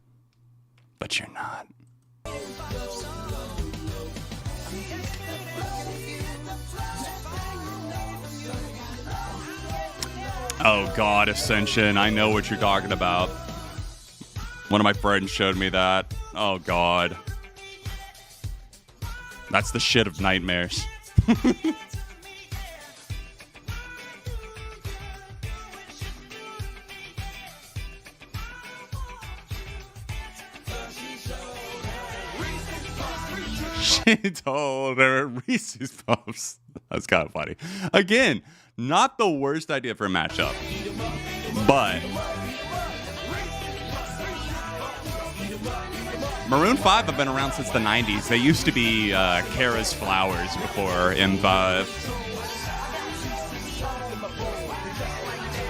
But you're not. Oh God, Ascension. I know what you're talking about. One of my friends showed me that. Oh God. That's the shit of nightmares. She told her Reese's Puffs. That's kind of funny. Again, not the worst idea for a matchup. But Maroon 5 have been around since the 90s. They used to be Kara's Flowers before M5.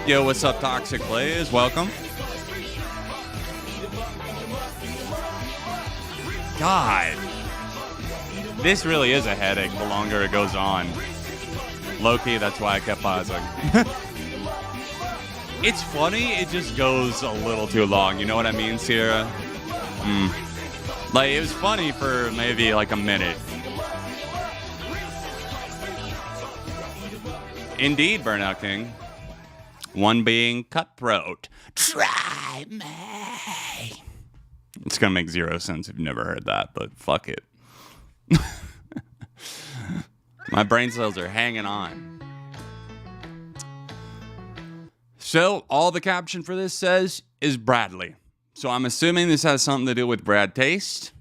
Yo, what's up, Toxic Blaze? Welcome. God. This really is a headache the longer it goes on. Low-key, that's why I kept pausing. It's funny, it just goes a little too long. You know what I mean, Sierra? Like, it was funny for maybe like a minute. Indeed, Burnout King. One being Cutthroat. Try me. It's gonna make zero sense if you've never heard that, but fuck it. My brain cells are hanging on. So, all the caption for this says is Bradley. So, I'm assuming this has something to do with Brad Taste.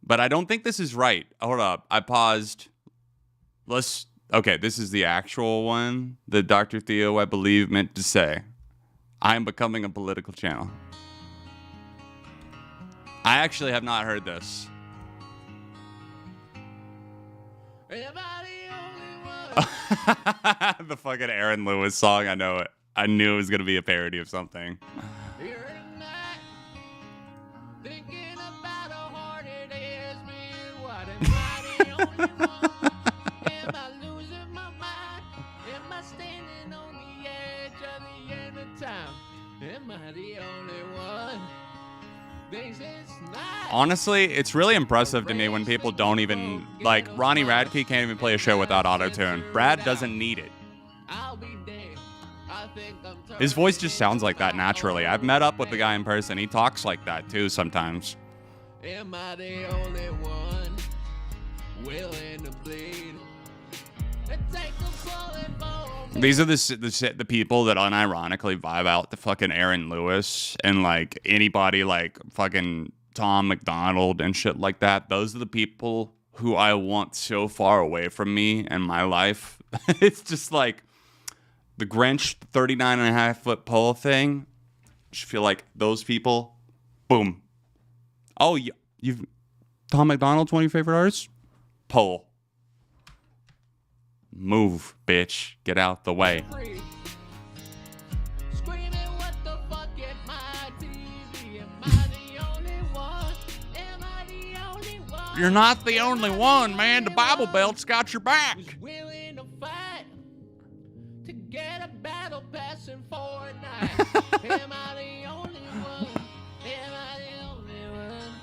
But I don't think this is right. Hold up. I paused. Okay, this is the actual one that Dr. Theo, I believe, meant to say. I am becoming a political channel. I actually have not heard this. The fucking Aaron Lewis song, I know it. I knew it was going to be a parody of something. Honestly, it's really impressive to me when people don't even, like, Ronnie Radke can't even play a show without autotune. Brad doesn't need it. His voice just sounds like that naturally. I've met up with the guy in person. He talks like that too sometimes. Am I the only one willing to bleed? These are the people that unironically vibe out to fucking Aaron Lewis and like anybody like fucking Tom McDonald and shit like that. Those are the people who I want so far away from me and my life. It's just like the Grinch 39.5-foot pole thing. I just feel like those people, boom. Oh, you've Tom McDonald's one of your favorite artists? Pole. Move, bitch. Get out the way. You're not the only one, man. The Bible Belt's got your back. Willing to fight to get a battle passing for a night. Am I the only one? Am I the only one?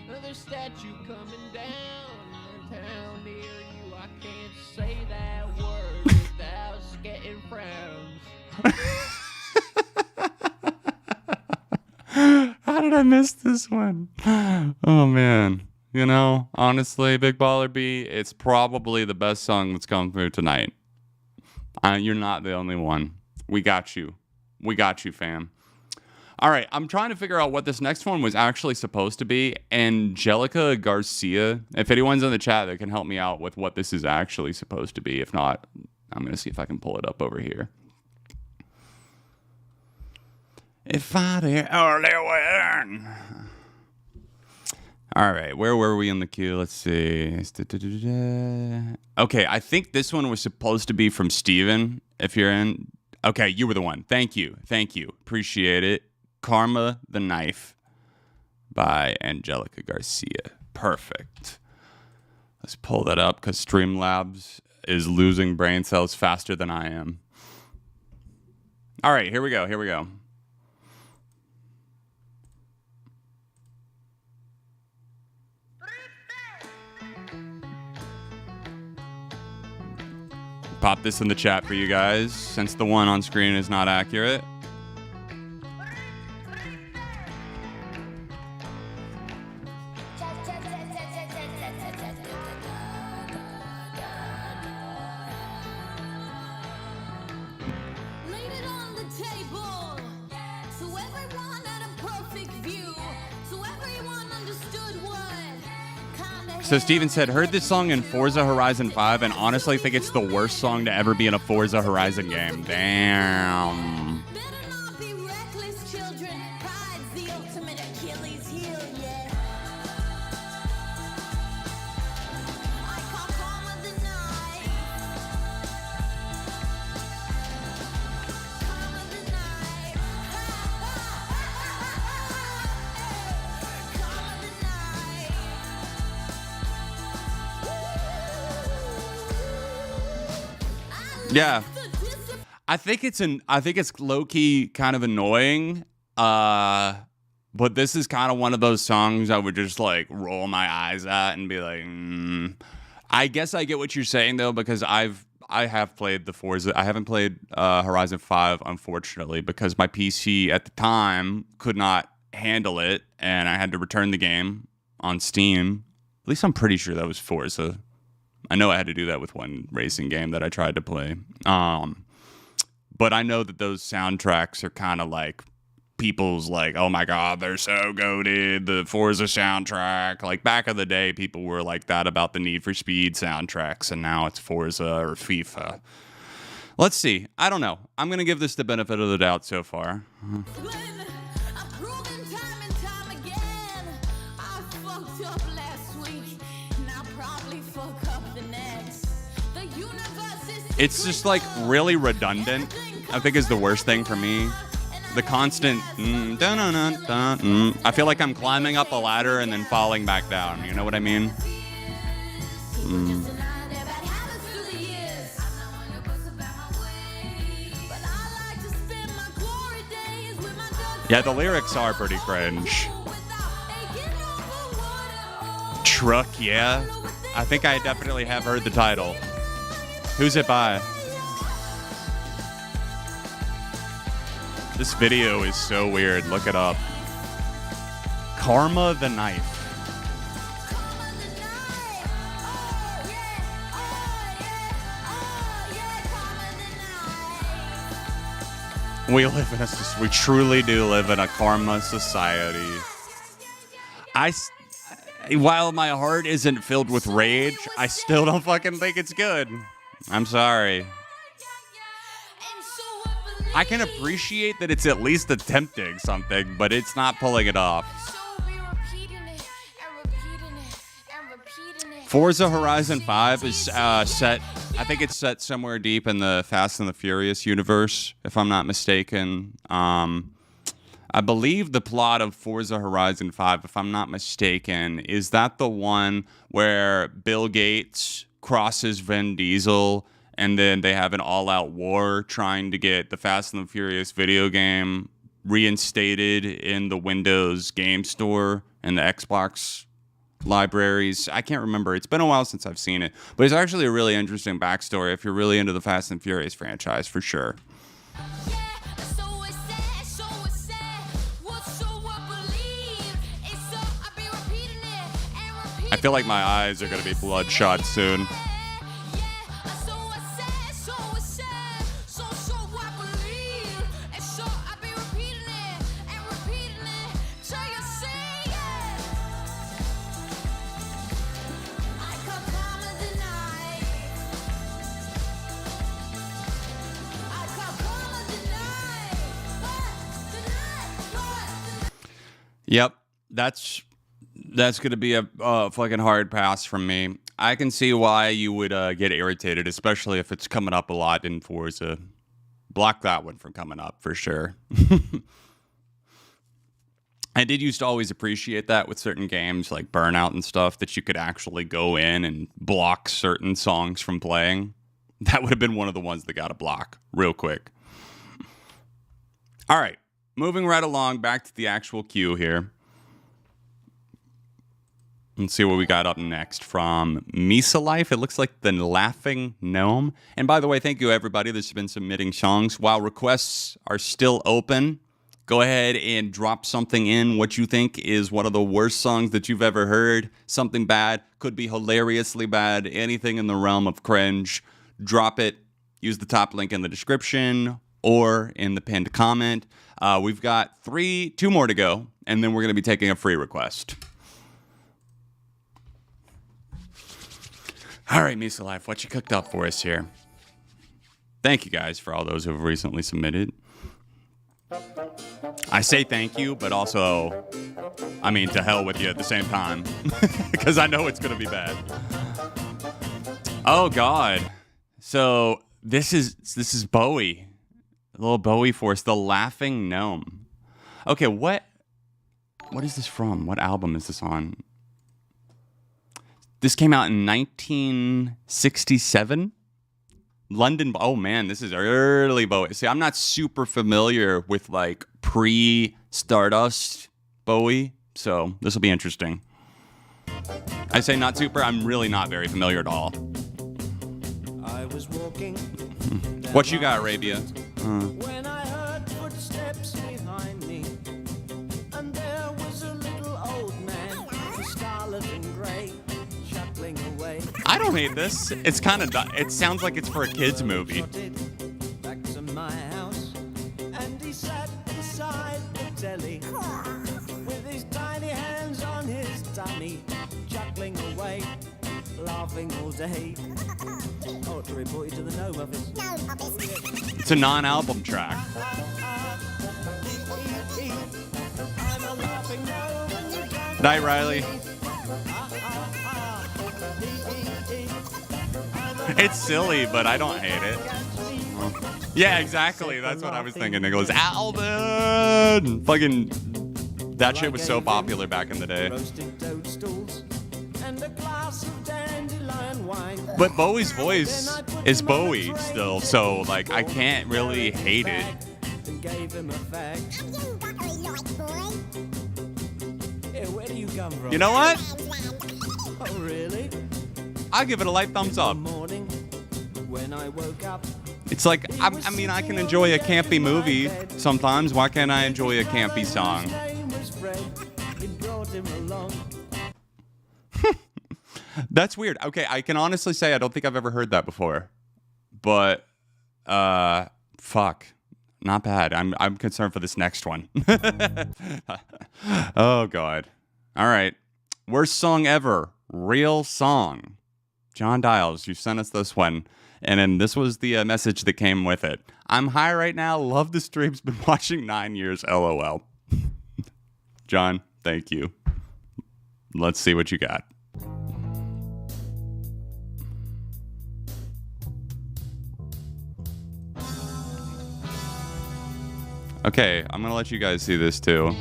Another statue coming down in town near you. I can't say that word without getting frowns. How did I miss this one? Oh, man. You know, honestly, Big Baller B, it's probably the best song that's come through tonight. You're not the only one. We got you. We got you, fam. All right, I'm trying to figure out what this next one was actually supposed to be. Angelica Garcia. If anyone's in the chat that can help me out with what this is actually supposed to be. If not, I'm going to see if I can pull it up over here. If I the only one. All right, where were we in the queue? Let's see. Okay, I think this one was supposed to be from Steven, if you're in. Okay, you were the one. Thank you. Thank you. Appreciate it. Karma the Knife by Angelica Garcia. Perfect. Let's pull that up because Streamlabs is losing brain cells faster than I am. All right, here we go. Here we go. Pop this in the chat for you guys, since the one on screen is not accurate. Laid it on the table, so everyone had a perfect view, so everyone understood what kind So Steven said, heard this song in Forza Horizon 5 and honestly think it's the worst song to ever be in a Forza Horizon game. Damn. Better not be reckless, children. Pride's the ultimate Achilles heel, yeah. I call karma the night. Karma the night. Karma the night. Yeah. I think it's low key kind of annoying. But this is kind of one of those songs I would just like roll my eyes at and be like, I guess I get what you're saying though, because I have played the Forza. I haven't played Horizon 5, unfortunately, because my PC at the time could not handle it, and I had to return the game on Steam. At least I'm pretty sure that was Forza. I know I had to do that with one racing game that I tried to play. But I know that those soundtracks are kind of like people's like, oh my God, they're so goated, the Forza soundtrack. Like back in the day, people were like that about the Need for Speed soundtracks, and now it's Forza or FIFA. Let's see. I don't know. I'm going to give this the benefit of the doubt so far. When I've proven time and time again, I fucked up last week, and I'll probably fuck up the next. The universe is It's just like really redundant, I think is the worst thing for me. The constant I feel like I'm climbing up a ladder and then falling back down. You know what I mean? Yeah, the lyrics are pretty cringe. Truck, yeah. I think I definitely have heard the title. Who's it by? This video is so weird. Look it up. Karma the Knife. We truly do live in a karma society. While my heart isn't filled with rage, I still don't fucking think it's good. I'm sorry. I can appreciate that it's at least attempting something, but it's not pulling it off. Forza Horizon 5 is set, I think it's set somewhere deep in the Fast and the Furious universe, if I'm not mistaken. I believe the plot of Forza Horizon 5, if I'm not mistaken, is that the one where Bill Gates crosses Vin Diesel and then they have an all-out war trying to get the Fast and the Furious video game reinstated in the Windows Game Store and the Xbox libraries. I can't remember. It's been a while since I've seen it. But it's actually a really interesting backstory if you're really into the Fast and Furious franchise, for sure. I feel like my eyes are going to be bloodshot soon. Yep, that's going to be a fucking hard pass from me. I can see why you would get irritated, especially if it's coming up a lot in Forza. Block that one from coming up for sure. I did used to always appreciate that with certain games like Burnout and stuff, that you could actually go in and block certain songs from playing. That would have been one of the ones that got a block real quick. All right, moving right along back to the actual queue here. Let's see what we got up next from Misa Life. It looks like the Laughing Gnome. And by the way, thank you everybody that's been submitting songs. While requests are still open, go ahead and drop something in what you think is one of the worst songs that you've ever heard. Something bad, could be hilariously bad, anything in the realm of cringe. Drop it. Use the top link in the description or in the pinned comment. We've got two more to go, and then we're going to be taking a free request. All right, Misa Life, what you cooked up for us here? Thank you guys for all those who have recently submitted. I say thank you, but also, I mean, to hell with you at the same time, because I know it's going to be bad. Oh God! So this is Bowie, a little Bowie for us, the Laughing Gnome. Okay, what is this from? What album is this on? This came out in 1967. London. Oh man, this is early Bowie. See, I'm not super familiar with like pre-Stardust Bowie, so this will be interesting. I say not super. I'm really not very familiar at all. I was walking. What you got, Arabia? When I heard footsteps behind me, and there was a little old man, scarlet and grey, chuckling away. I don't hate this. It's kind of. It sounds like it's for a kids movie. Back to my house, and he sat beside the telly, with his tiny hands on his tummy, chuckling away, laughing all day. Oh, to report you to the gnome office. It's a non-album track. I'm a laughing gnome, and you can't Night, Riley. It's silly, but I don't hate it. Yeah, exactly. That's what I was thinking. It goes, Alvin! Fucking, that shit was so popular back in the day. roasted toadstools and a glass of dandelion wine. But Bowie's voice is Bowie still, so like I can't really hate it. And gave him a fag. Hey, where do you come from? You know what? Oh, really? I'll give it a light thumbs up. Morning, when I woke up, It's like, I mean, I can enjoy a campy movie sometimes. Why can't I enjoy a campy song? his name was Fred. He brought him along. That's weird. Okay, I can honestly say I don't think I've ever heard that before. But, fuck. Not bad. I'm concerned for this next one. Oh, God. All right. Worst song ever. Real song. John Dials, you sent us this one. And then this was the message that came with it. I'm high right now. Love the streams. Been watching 9 years. LOL. John, thank you. Let's see what you got. Okay, I'm gonna let you guys see this too.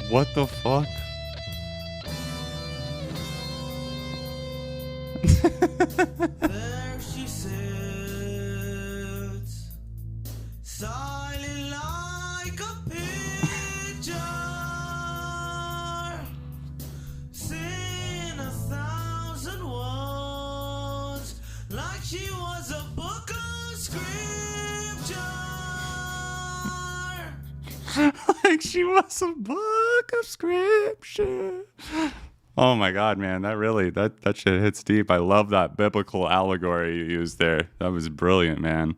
What the fuck? There she sits, silent like a picture, saying 1,000 words, like she was a book of scripture. Like she was a book of scripture. Oh my God, man, that shit hits deep. I love that biblical allegory you used there. That was brilliant, man.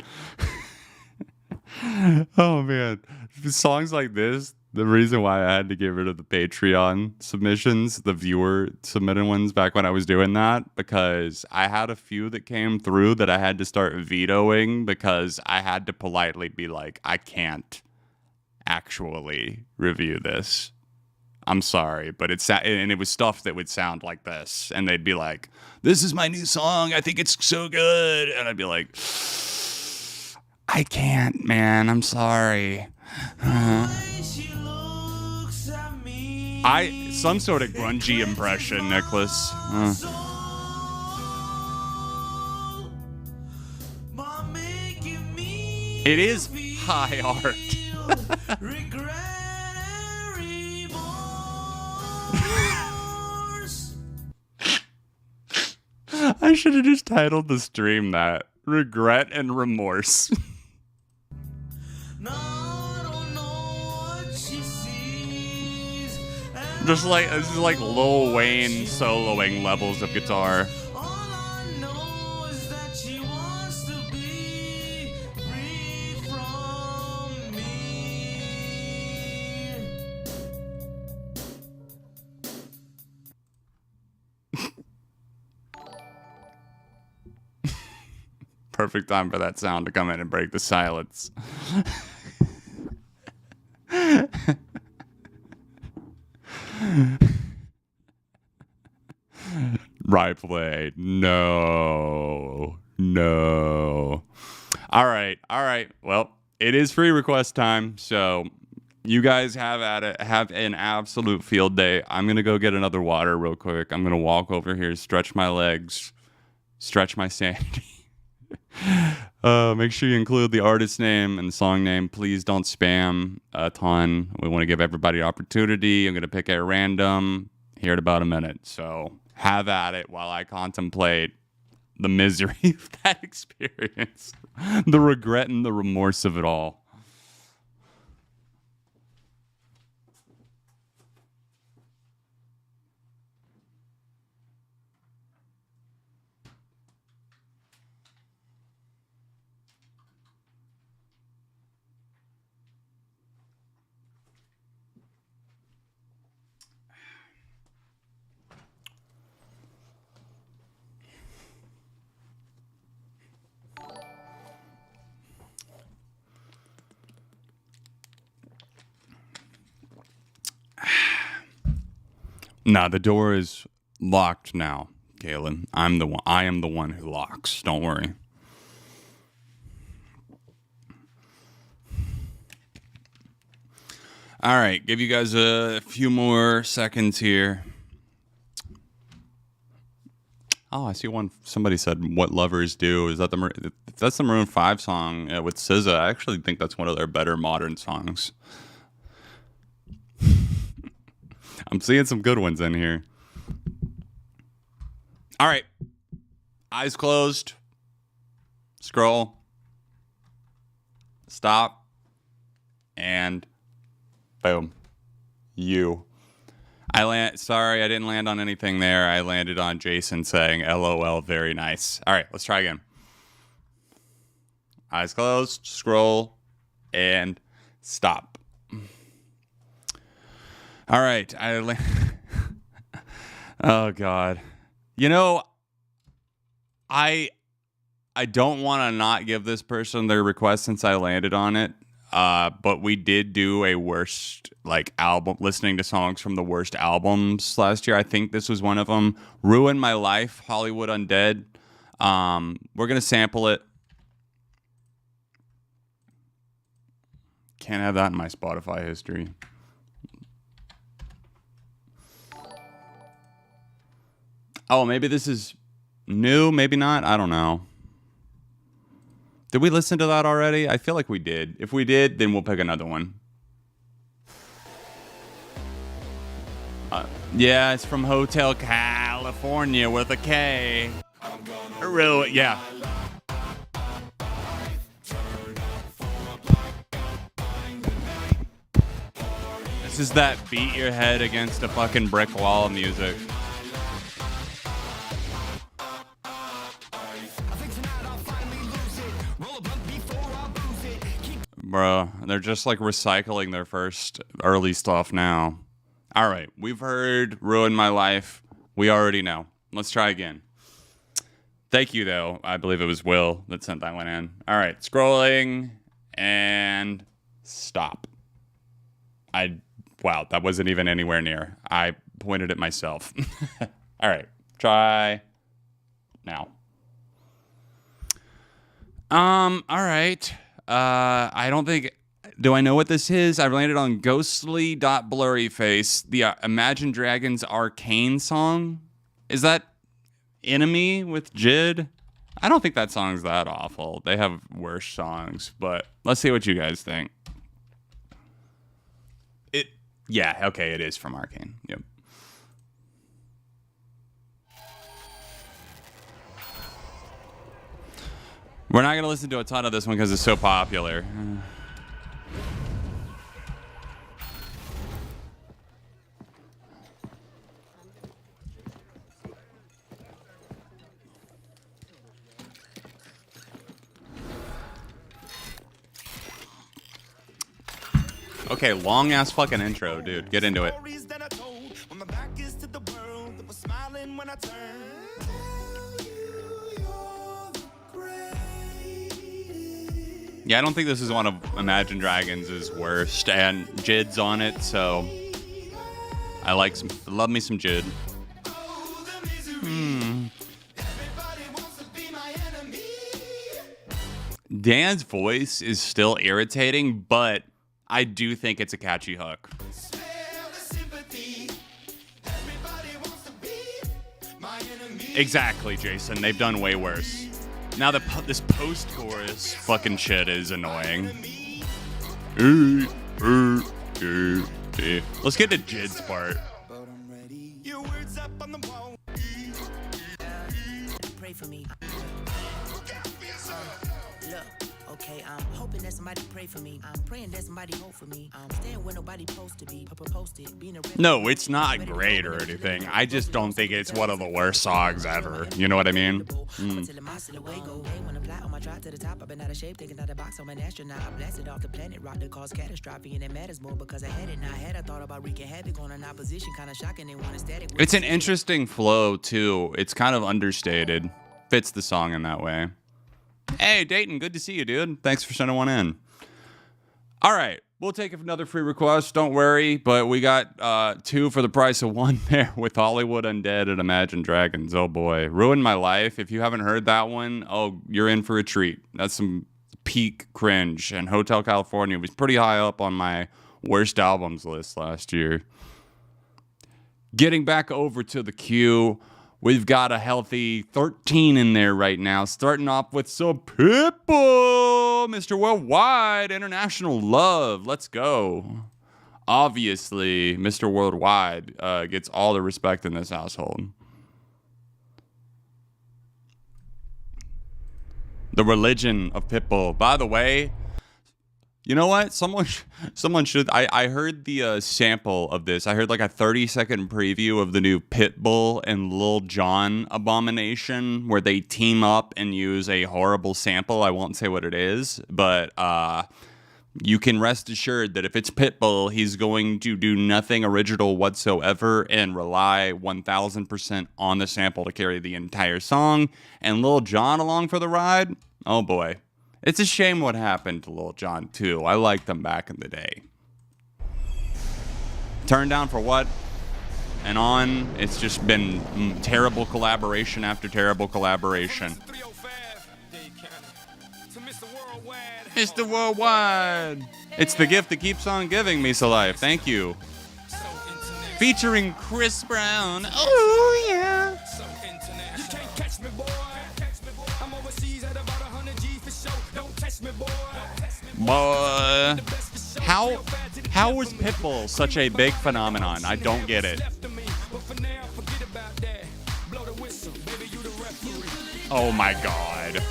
Oh man, songs like this. The reason why I had to get rid of the Patreon submissions, the viewer submitted ones back when I was doing that, because I had a few that came through that I had to start vetoing because I had to politely be like, I can't actually review this. I'm sorry, but and it was stuff that would sound like this, and they'd be like, "This is my new song. I think it's so good," and I'd be like, "I can't, man. I'm sorry." Some sort of grungy impression, Nicholas. It is high art. I should have just titled the stream that. Regret and remorse. Just like, this is like Lil Wayne soloing levels of guitar. Perfect time for that sound to come in and break the silence. Right play. No. All right. Well, it is free request time, so you guys have at it. Have an absolute field day. I'm gonna go get another water real quick. I'm gonna walk over here, stretch my legs, stretch my sanity. Make sure you include the artist name and the song name. Please don't spam a ton. We want to give everybody opportunity. I'm going to pick a random here in about a minute. So have at it while I contemplate the misery of that experience, the regret and the remorse of it all. Nah, the door is locked now, Galen. I am the one who locks. Don't worry. All right, give you guys a few more seconds here. Oh, I see one. Somebody said, "What lovers do." Is that that's the Maroon 5 song with SZA? I actually think that's one of their better modern songs. I'm seeing some good ones in here. All right. Eyes closed. Scroll. Stop. And boom. Sorry, I didn't land on anything there. I landed on Jason saying, LOL, very nice. All right, let's try again. Eyes closed. Scroll. And stop. All right. Oh, God. You know, I don't want to not give this person their request since I landed on it. But we did do a worst album, listening to songs from the worst albums last year. I think this was one of them. Ruin My Life, Hollywood Undead. We're going to sample it. Can't have that in my Spotify history. Oh, maybe this is new, maybe not. I don't know. Did we listen to that already? I feel like we did. If we did, then we'll pick another one. Yeah, it's from Hotel California with a K. Yeah. This is that beat your head against a fucking brick wall music. Bro, they're just recycling their first early stuff now. All right, we've heard Ruin My Life. We already know. Let's try again. Thank you, though. I believe it was Will that sent that one in. All right, scrolling and stop. Wow, that wasn't even anywhere near. I pointed at myself. All right, try now. All right. I don't think Do I know what this is? I've landed on ghostly.blurryface, the Imagine Dragons Arcane song. Is that Enemy with Jid? I don't think that song's that awful. They have worse songs, but let's see what you guys think. Yeah, okay, it is from Arcane. Yep. We're not going to listen to a ton of this one because it's so popular. Okay, long ass fucking intro, dude. Get into it. Stories that I told when my back is to the world that was smiling when I turned. Yeah, I don't think this is one of Imagine Dragons' worst, and Jid's on it, so I love me some Jid. Dan's voice is still irritating, but I do think it's a catchy hook. Exactly, Jason. They've done way worse. Now this post-chorus fucking shit is annoying. Let's get to Jid's part. Your words up on the wall. Pray for me. Look, okay, I'm hoping that somebody pray for me. I'm praying that somebody hope for me. I'm staying where nobody supposed to be. Posted, being a No, it's not great or anything. I just don't think it's one of the worst songs ever. You know what I mean? It's an interesting flow, too. It's kind of understated. Fits the song in that way. Hey, Dayton, good to see you, dude. Thanks for sending one in. All right, we'll take another free request. Don't worry, but we got 2 for the price of 1 there with Hollywood Undead and Imagine Dragons. Oh, boy. Ruined My Life. If you haven't heard that one, oh, you're in for a treat. That's some peak cringe. And Hotel California was pretty high up on my worst albums list last year. Getting back over to the queue. We've got a healthy 13 in there right now. Starting off with some Pitbull, Mr. Worldwide, International Love. Let's go. Obviously, Mr. Worldwide gets all the respect in this household. The religion of Pitbull. By the way, you know what? Someone should. I heard the sample of this. I heard like a 30-second preview of the new Pitbull and Lil Jon abomination where they team up and use a horrible sample. I won't say what it is, but you can rest assured that if it's Pitbull, he's going to do nothing original whatsoever and rely 1,000% on the sample to carry the entire song. And Lil Jon along for the ride? Oh boy. It's a shame what happened to Lil Jon, too. I liked them back in the day. Turned down for what? And on, it's just been terrible collaboration after terrible collaboration. Mr. Worldwide. It's the gift that keeps on giving, Misa Life. Thank you. Featuring Chris Brown. Oh, yeah. Boy, how was Pitbull such a big phenomenon? I don't get it. Oh my God.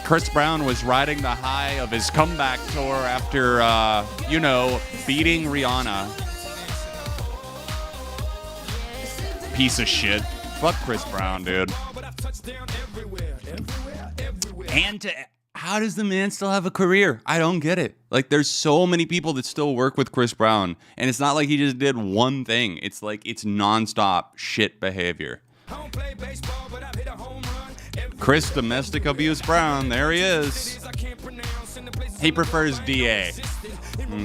Chris Brown was riding the high of his comeback tour after, beating Rihanna. Piece of shit. Fuck Chris Brown, dude. And how does the man still have a career? I don't get it. Like, there's so many people that still work with Chris Brown, and it's not like he just did one thing. It's like it's nonstop shit behavior. Chris Domestic Abuse Brown, there he is. He prefers DA.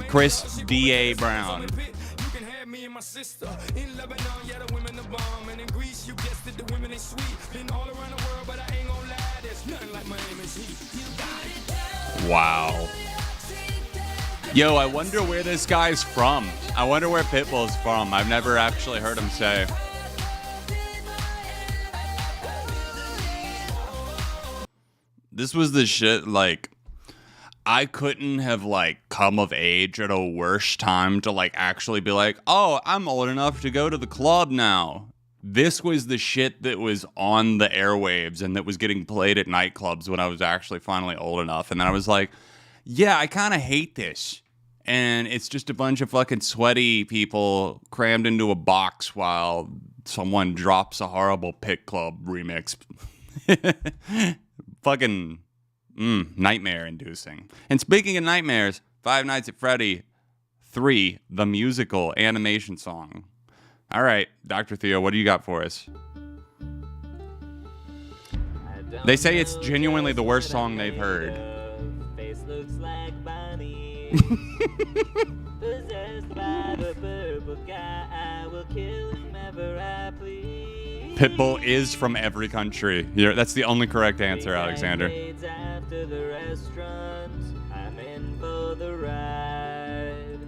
Chris D.A. Brown. and my sister. In Lebanon, yeah, the women are bomb. And in Greece, you guessed it, the women ain't sweet. Been all around the world, but I ain't gonna lie. There's nothing like my name is Heat. You got it. Wow. Yo, I wonder where this guy's from. I wonder where Pitbull's from. I've never actually heard him say. This was the shit, like, I couldn't have, like, come of age at a worse time to, like, actually be like, oh, I'm old enough to go to the club now. This was the shit that was on the airwaves and that was getting played at nightclubs when I was actually finally old enough. And then I was like, yeah, I kind of hate this. And it's just a bunch of fucking sweaty people crammed into a box while someone drops a horrible Pit Club remix. Fucking nightmare inducing. And speaking of nightmares, Five Nights at Freddy 3, the musical animation song. All right, Dr. Theo, what do you got for us? They say it's genuinely the worst song they've heard. Face looks like Bonnie. Possessed by the purple guy, I will kill him ever I please. Pitbull is from every country. That's the only correct answer, Alexander. After the restaurant, I'm in for the ride.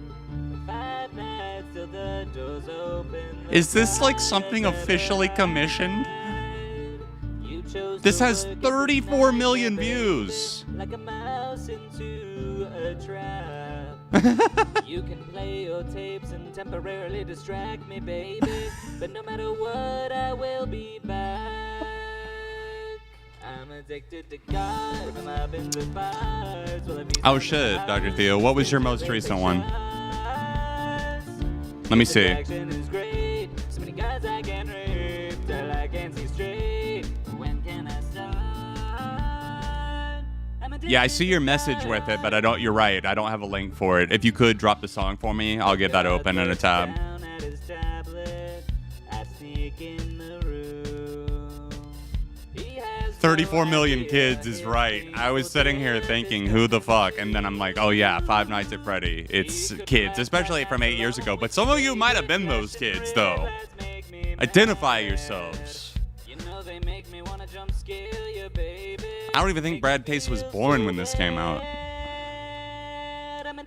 5 nights till the doors open. Is this like something officially commissioned? This has 34 million views. Like a mouse into a trap. You can play your tapes and temporarily distract me, baby. But no matter what, I will be back. I'm addicted to God. I'm up in the bars. Oh shit, Dr. Theo, what was your most recent one? Let me see. So many guys I can rape till I can't see straight. When can I start? Yeah, I see your message with it, but I don't. You're right. I don't have a link for it. If you could drop the song for me, I'll get that open in a tab. 34 million kids is right. I was sitting here thinking, who the fuck? And then I'm like, oh yeah, Five Nights at Freddy. It's kids, especially from 8 years ago. But some of you might have been those kids, though. Identify yourselves. I don't even think Brad Pace was born when this came out. I'm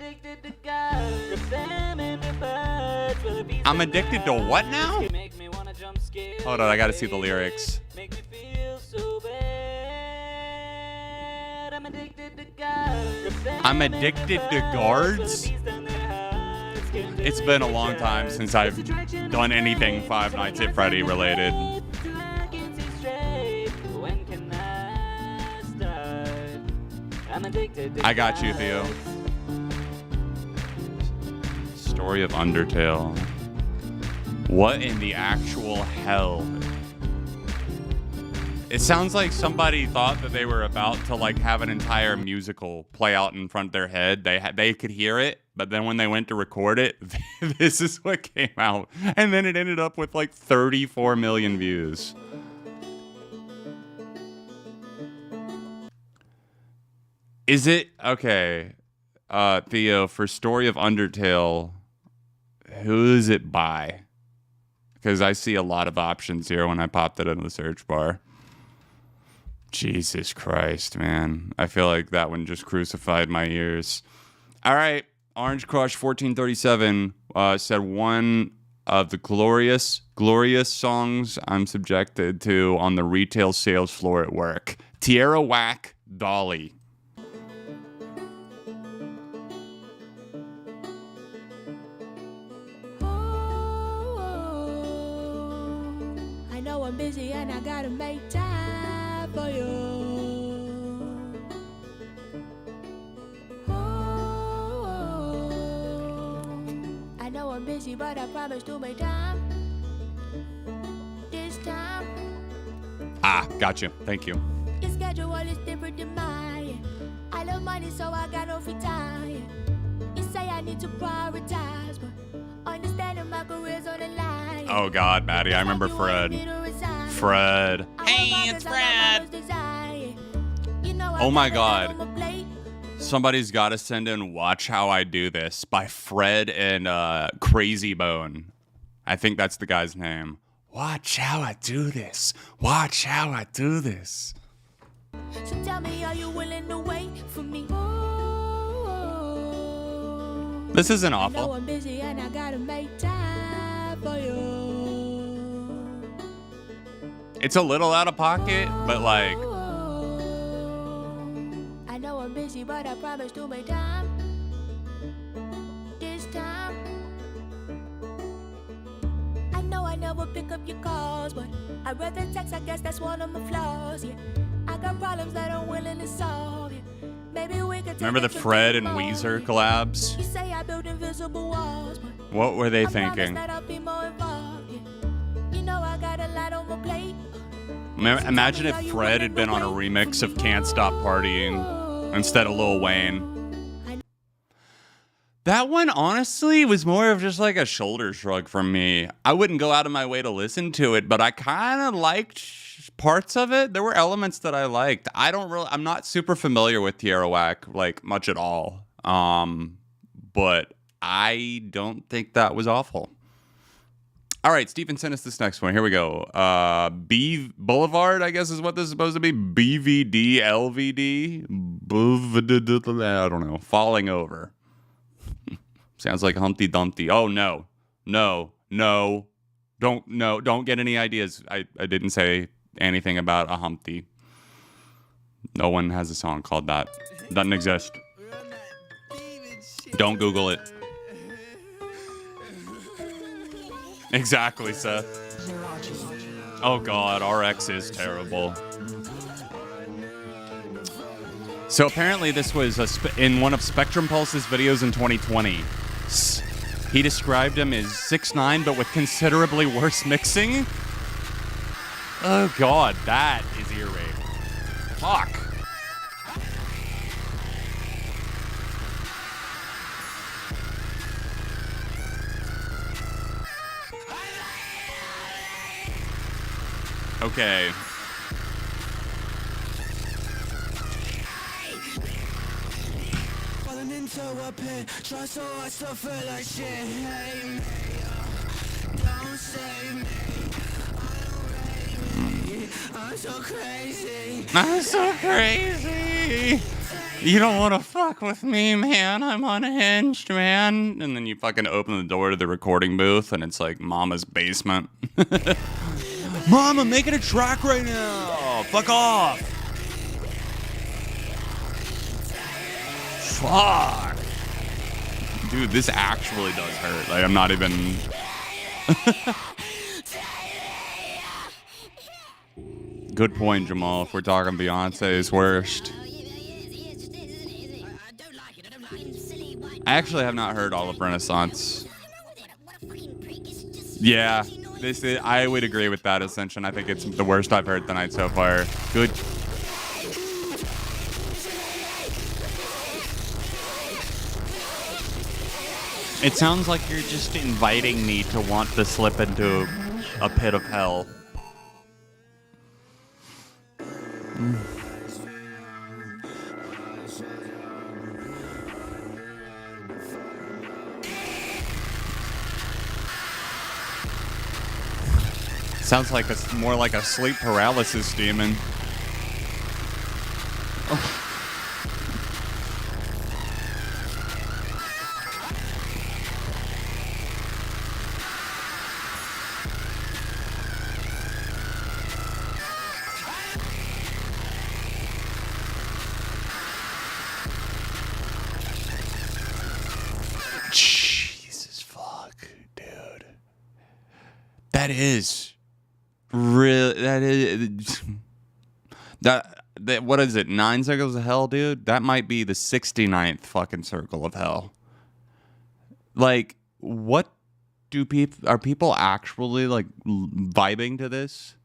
addicted to what now? Hold on, I gotta see the lyrics. I'm addicted to guards? It's been a long time since I've done anything Five Nights at Freddy related. I got you, Theo. Story of Undertale. What in the actual hell? It sounds like somebody thought that they were about to like have an entire musical play out in front of their head. They could hear it, but then when they went to record it, this is what came out. And then it ended up with like 34 million views. Is it okay, Theo, for Story of Undertale, who is it by? Because I see a lot of options here when I popped it in the search bar. Jesus Christ, man. I feel like that one just crucified my ears. All right. Orange Crush 1437 said one of the glorious songs I'm subjected to on the retail sales floor at work. Tierra Whack, Dolly. I know I'm busy and I gotta make time for you. I know I'm busy, but I promise to make time. This time. Ah, got you. Thank you. Your schedule is different than mine. I love money, so I got no free time. You say I need to prioritize, but understanding my career's on the line. Oh God, Maddie, I remember Fred. Fred. Hey, it's Fred. Oh my God. Somebody's got to send in Watch How I Do This by Fred and Crazy Bone. I think that's the guy's name. Watch how I do this. Watch how I do this. So tell me, are you willing to wait for me? This isn't I know awful. I'm busy and I gotta make time for you. It's a little out of pocket, but like, I know I'm busy, but I promise to make time. This time. I know I never pick up your calls, but I'd rather text, I guess that's one of my flaws, yeah. I got problems that I'm willing to solve, yeah. Maybe we could remember the Fred and Weezer collabs? You say I built invisible walls, but What were they I promise thinking? that I'll be more involved, yeah. You know I got a lot on my plate. Imagine if Fred had been on a remix of Can't Stop Partying instead of Lil Wayne. That one, honestly, was more of just like a shoulder shrug from me. I wouldn't go out of my way to listen to it, but I kind of liked parts of it. There were elements that I liked. I'm not super familiar with Tierra Whack, like, much at all. But I don't think that was awful. All right, Stephen, send us this next one. Here we go. B Boulevard, I guess is what this is supposed to be. BVD, LVD. I don't know. Falling Over. Sounds like Humpty Dumpty. Oh, no. Don't get any ideas. I didn't say anything about a Humpty. No one has a song called that. Doesn't exist. Don't Google it. Exactly, Seth. Oh God, RX is terrible. So apparently this was in one of Spectrum Pulse's videos in 2020. He described him as 6'9", but with considerably worse mixing. Oh God, that is ear rape. Fuck. Okay. Falling into a pit, try so I still feel like shit. Hey, don't save me. I don't rate me. I'm so crazy. I'm so crazy. You don't want to fuck with me, man. I'm unhinged, man. And then you fucking open the door to the recording booth and it's like Mama's basement. Mom, I'm making a track right now. Fuck off. Fuck. Dude, this actually does hurt. Like, I'm not even... Good point, Jamal. If we're talking Beyonce's worst. I actually have not heard all of Renaissance. Yeah, I would agree with that, Ascension. I think it's the worst I've heard tonight so far. Good. It sounds like you're just inviting me to want to slip into a pit of hell. Sounds like more like a sleep paralysis demon. Oh. Jesus fuck, dude. That is real. That is that. What is it? 9 circles of hell, dude. That might be the 69th fucking circle of hell. Like, what do are people actually like vibing to this?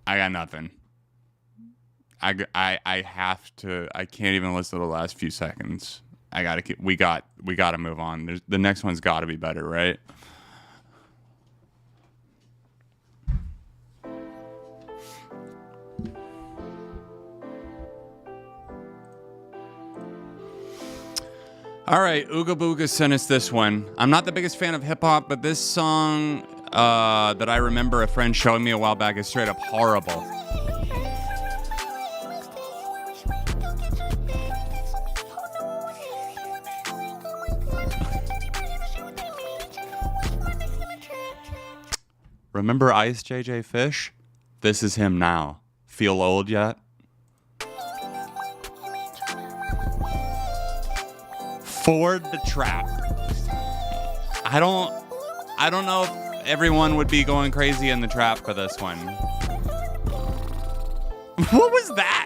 I got nothing. I have to. I can't even listen to the last few seconds. I gotta keep. We gotta move on. The next one's got to be better, right? All right, Ooga Booga sent us this one. I'm not the biggest fan of hip hop, but this song that I remember a friend showing me a while back is straight up horrible. Remember Ice JJ Fish? This is him now. Feel old yet? Ford the Trap. I don't know if everyone would be going crazy in the trap for this one. What was that?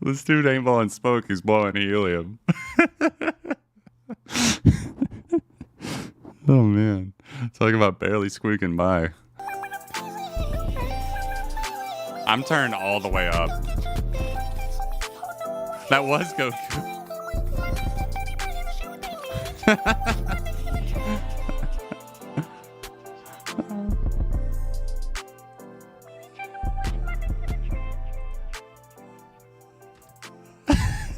This dude ain't blowing smoke, he's blowing helium. Oh man. Talking about barely squeaking by. I'm turned all the way up. That was Goku.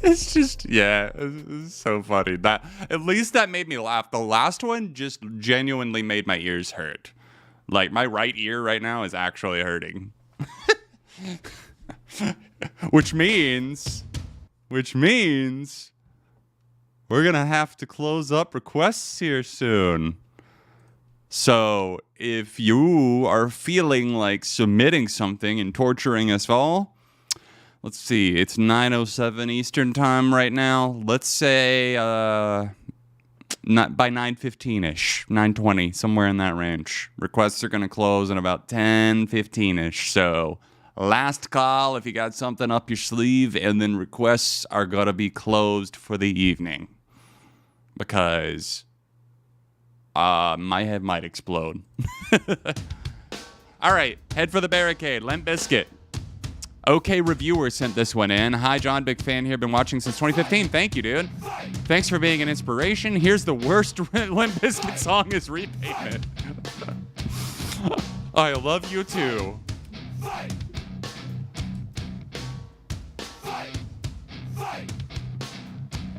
It's just, yeah, it's so funny. That at least that made me laugh. The last one just genuinely made my ears hurt. Like, my right ear right now is actually hurting. Which means we're gonna have to close up requests here soon. So if you are feeling like submitting something and torturing us all, let's see, it's 9:07 Eastern time right now. Let's say not by 9:15-ish, 9:20, somewhere in that range. Requests are going to close in about 10:15-ish. So last call if you got something up your sleeve, and then requests are going to be closed for the evening. Because my head might explode. All right, head for the barricade. Limp Bizkit. Okay Reviewer sent this one in. Hi, John. Big fan here. Been watching since 2015. Thank you, dude. Thanks for being an inspiration. Here's the worst Limp Bizkit song is Repayment. I love you too.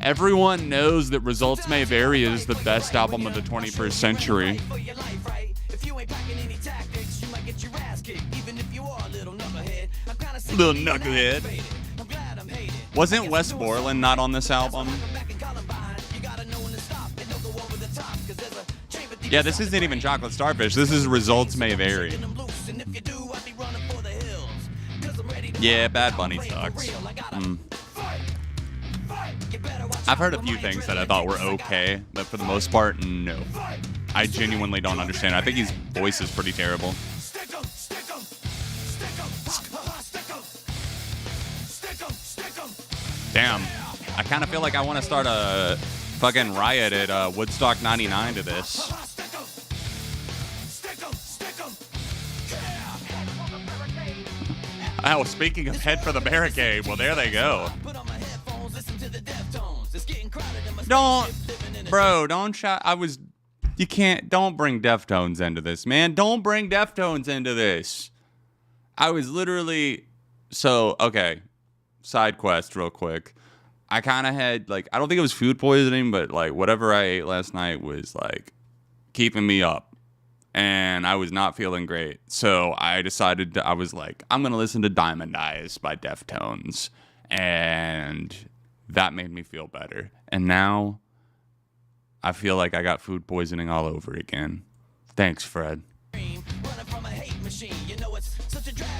Everyone knows that Results May Vary is the best album of the 21st century. Little knucklehead. Wasn't Wes Borland not on this album? Yeah, this isn't even Chocolate Starfish. This is Results May Vary. Yeah, Bad Bunny sucks. I've heard a few things that I thought were okay, but for the most part, no. I genuinely don't understand. I think his voice is pretty terrible. Damn, I kind of feel like I want to start a fucking riot at Woodstock 99 to this. Oh, speaking of head for the barricade, well, there they go. Don't shout. Don't bring Deftones into this, man. Don't bring Deftones into this. I was literally, okay. Side quest real quick. I kind of had I don't think it was food poisoning, but whatever I ate last night was keeping me up, and I was not feeling great. So I decided I'm gonna listen to Diamond Eyes by Deftones, and that made me feel better. And now I feel like I got food poisoning all over again. Thanks, Fred.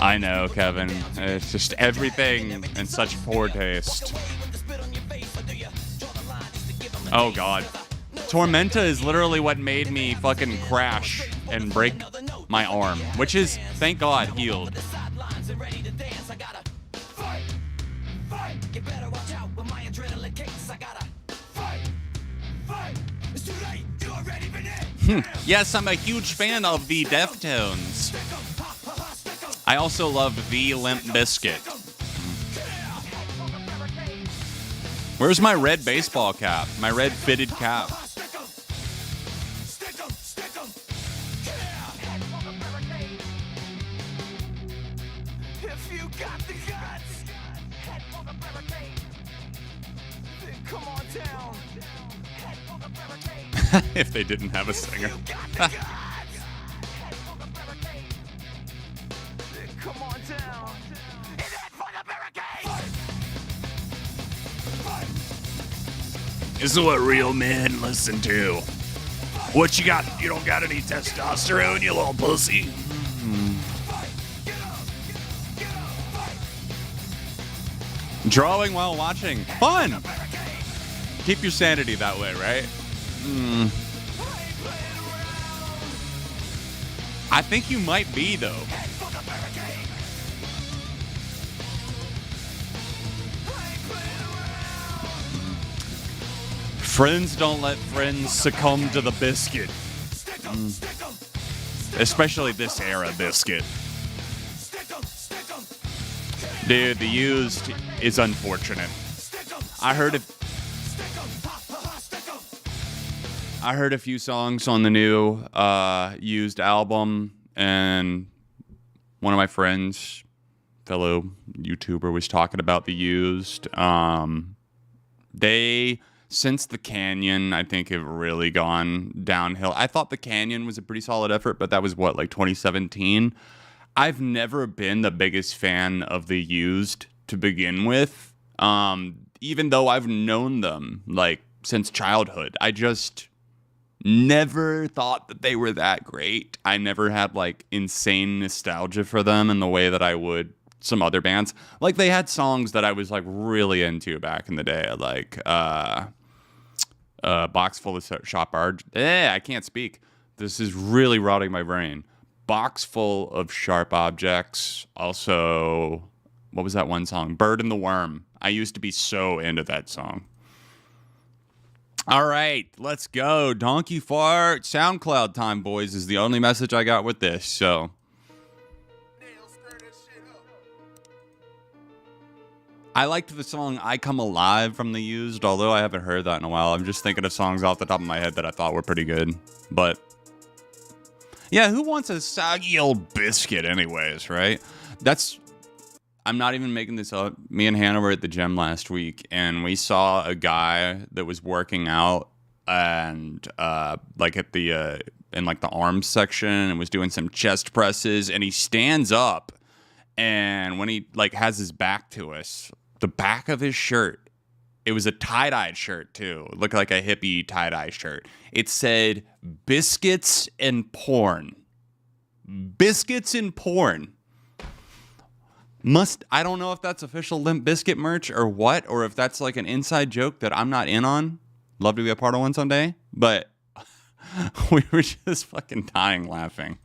I know, Kevin. It's just everything in such poor taste. Oh, God. Tormenta is literally what made me fucking crash and break my arm, which is, thank God, healed. Yes, I'm a huge fan of the Deftones. I also love the Limp Bizkit. Where's my red baseball cap? My red fitted cap. If you got the guts, head for the barricade. Then come on down. Head for the barricade. If they didn't have a singer. You got the guts, head for the barricade. Then come on down. And head for the barricade. This is what real men listen to. What you got? You don't got any testosterone, you little pussy. Drawing while watching. Fun! Keep your sanity that way, right? I think you might be, though. Friends don't let friends succumb to the biscuit. Especially this era biscuit. Dude, the Used is unfortunate. I heard a few songs on the new Used album, and one of my friends, fellow YouTuber, was talking about the Used. They, since The Canyon, I think have really gone downhill. I thought The Canyon was a pretty solid effort, but that was what, like 2017? I've never been the biggest fan of the Used to begin with, even though I've known them like since childhood. I just never thought that they were that great. I never had like insane nostalgia for them in the way that I would some other bands. Like they had songs that I was like really into back in the day, like Box Full of Sharp Objects. I can't speak. This is really rotting my brain. Box Full of Sharp Objects. Also, what was that one song? Bird and the Worm. I used to be so into that song. All right, let's go. Donkey Fart. SoundCloud time, boys, is the only message I got with this. So, I liked the song I Come Alive from the Used, although I haven't heard that in a while. I'm just thinking of songs off the top of my head that I thought were pretty good. But yeah, who wants a soggy old biscuit anyways, right? I'm not even making this up. Me and Hannah were at the gym last week, and we saw a guy that was working out and like at the in like the arms section and was doing some chest presses, and he stands up, and when he like has his back to us, the back of his shirt, it was a tie-dye shirt too. It looked like a hippie tie-dye shirt. It said biscuits and porn. Biscuits and porn. I don't know if that's official Limp Bizkit merch or what, or if that's like an inside joke that I'm not in on. Love to be a part of one someday, but we were just fucking dying laughing.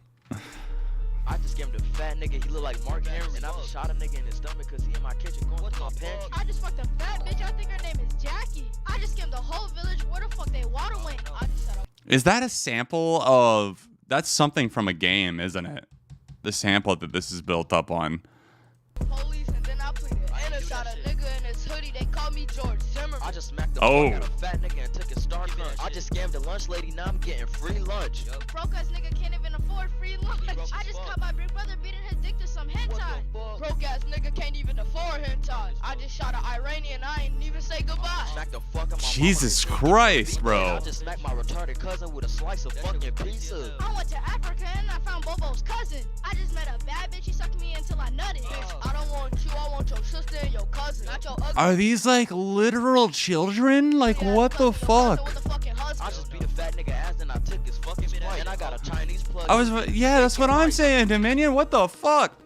I just gave him the fat nigga, he look like Mark Henry, and I just shot a nigga in his stomach because he in my kitchen going through my pantry. I just fucked a fat bitch, I think her name is Jackie. I just scammed the whole village, where the fuck they water went? I just set up. Is that a sample of... That's something from a game, isn't it? The sample that this is built up on. Police, and then I pleaded. And I shot a nigga in his hoodie, they called me George Zimmerman. I just smacked the fuck out of a fat nigga and took his Starbucks. I just scammed the lunch lady, now I'm getting free lunch. Broke ass nigga can't even afford free lunch. I just caught my big brother beating his dick to some hentai. Broke ass nigga can't even afford hentai. I just shot an Iranian, I ain't even say goodbye. Smacked the fuck out my Jesus Christ, bro. I just smacked my retarded cousin with a slice of fucking pizza. I went to Africa and I found Bobo's cousin. I just met a bad bitch, she sucked me until I nutted. Bitch, I don't want you, I want your sister and your cousin, not your ugly. Are these like literal children? Like what the fuck? I just beat a fat nigga ass and I took his fucking spike. And I got a Chinese plug. Yeah, that's what I'm saying, Dominion. What the fuck?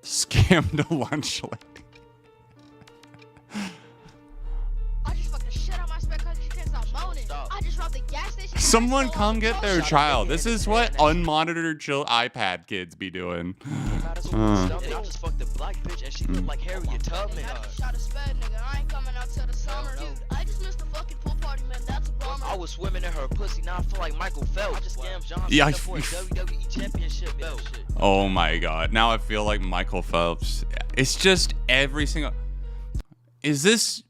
Scammed a lunch lady. I just fucked the shit out my spec cause she can't stop moaning. I just robbed the gas station. Someone come get their child. This is what unmonitored iPad kids be doing. I just fucked a black bitch and she looked like Harriet Tubman. I just shot a sped nigga. I ain't coming out till the summer. Dude, I just missed the fucking pool party. I was swimming in her pussy, now I feel like Michael Phelps. I just scammed John Yeah, Cena for a WWE championship belt. Oh my god. Now I feel like Michael Phelps. It's just every single... Is this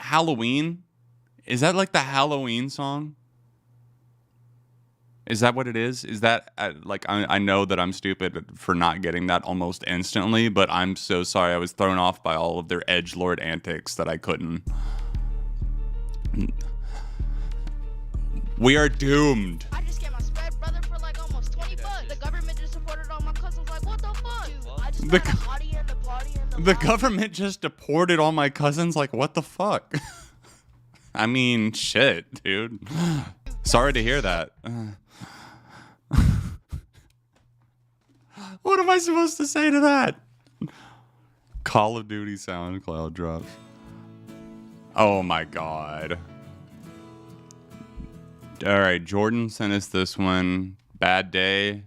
Halloween? Is that like the Halloween song? Is that what it is? Is that like I know that I'm stupid for not getting that almost instantly, but I'm so sorry. I was thrown off by all of their edgelord antics that I couldn't. We are doomed. I just get my spread, brother, for like almost 20 bucks. The government just supported all my cousins. Like, what the fuck? I just got a hottie in the party and The government just deported all my cousins. Like, what the fuck? I mean, shit, dude. Sorry to hear that. What am I supposed to say to that? Call of Duty SoundCloud drops. Oh my god. All right, Jordan sent us this one. Bad Day.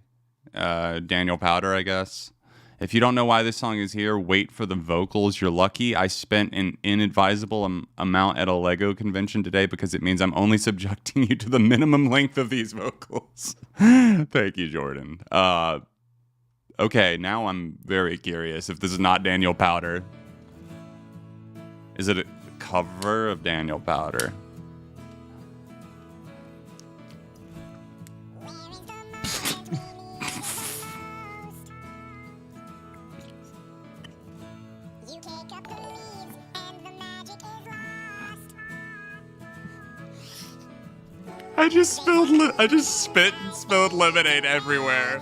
Daniel Powder, I guess. If you don't know why this song is here, wait for the vocals. You're lucky. I spent an inadvisable amount at a Lego convention today because it means I'm only subjecting you to the minimum length of these vocals. Thank you, Jordan. Okay, now I'm very curious if this is not Daniel Powder. Is it a cover of Daniel Powder? I just spit and spilled lemonade everywhere.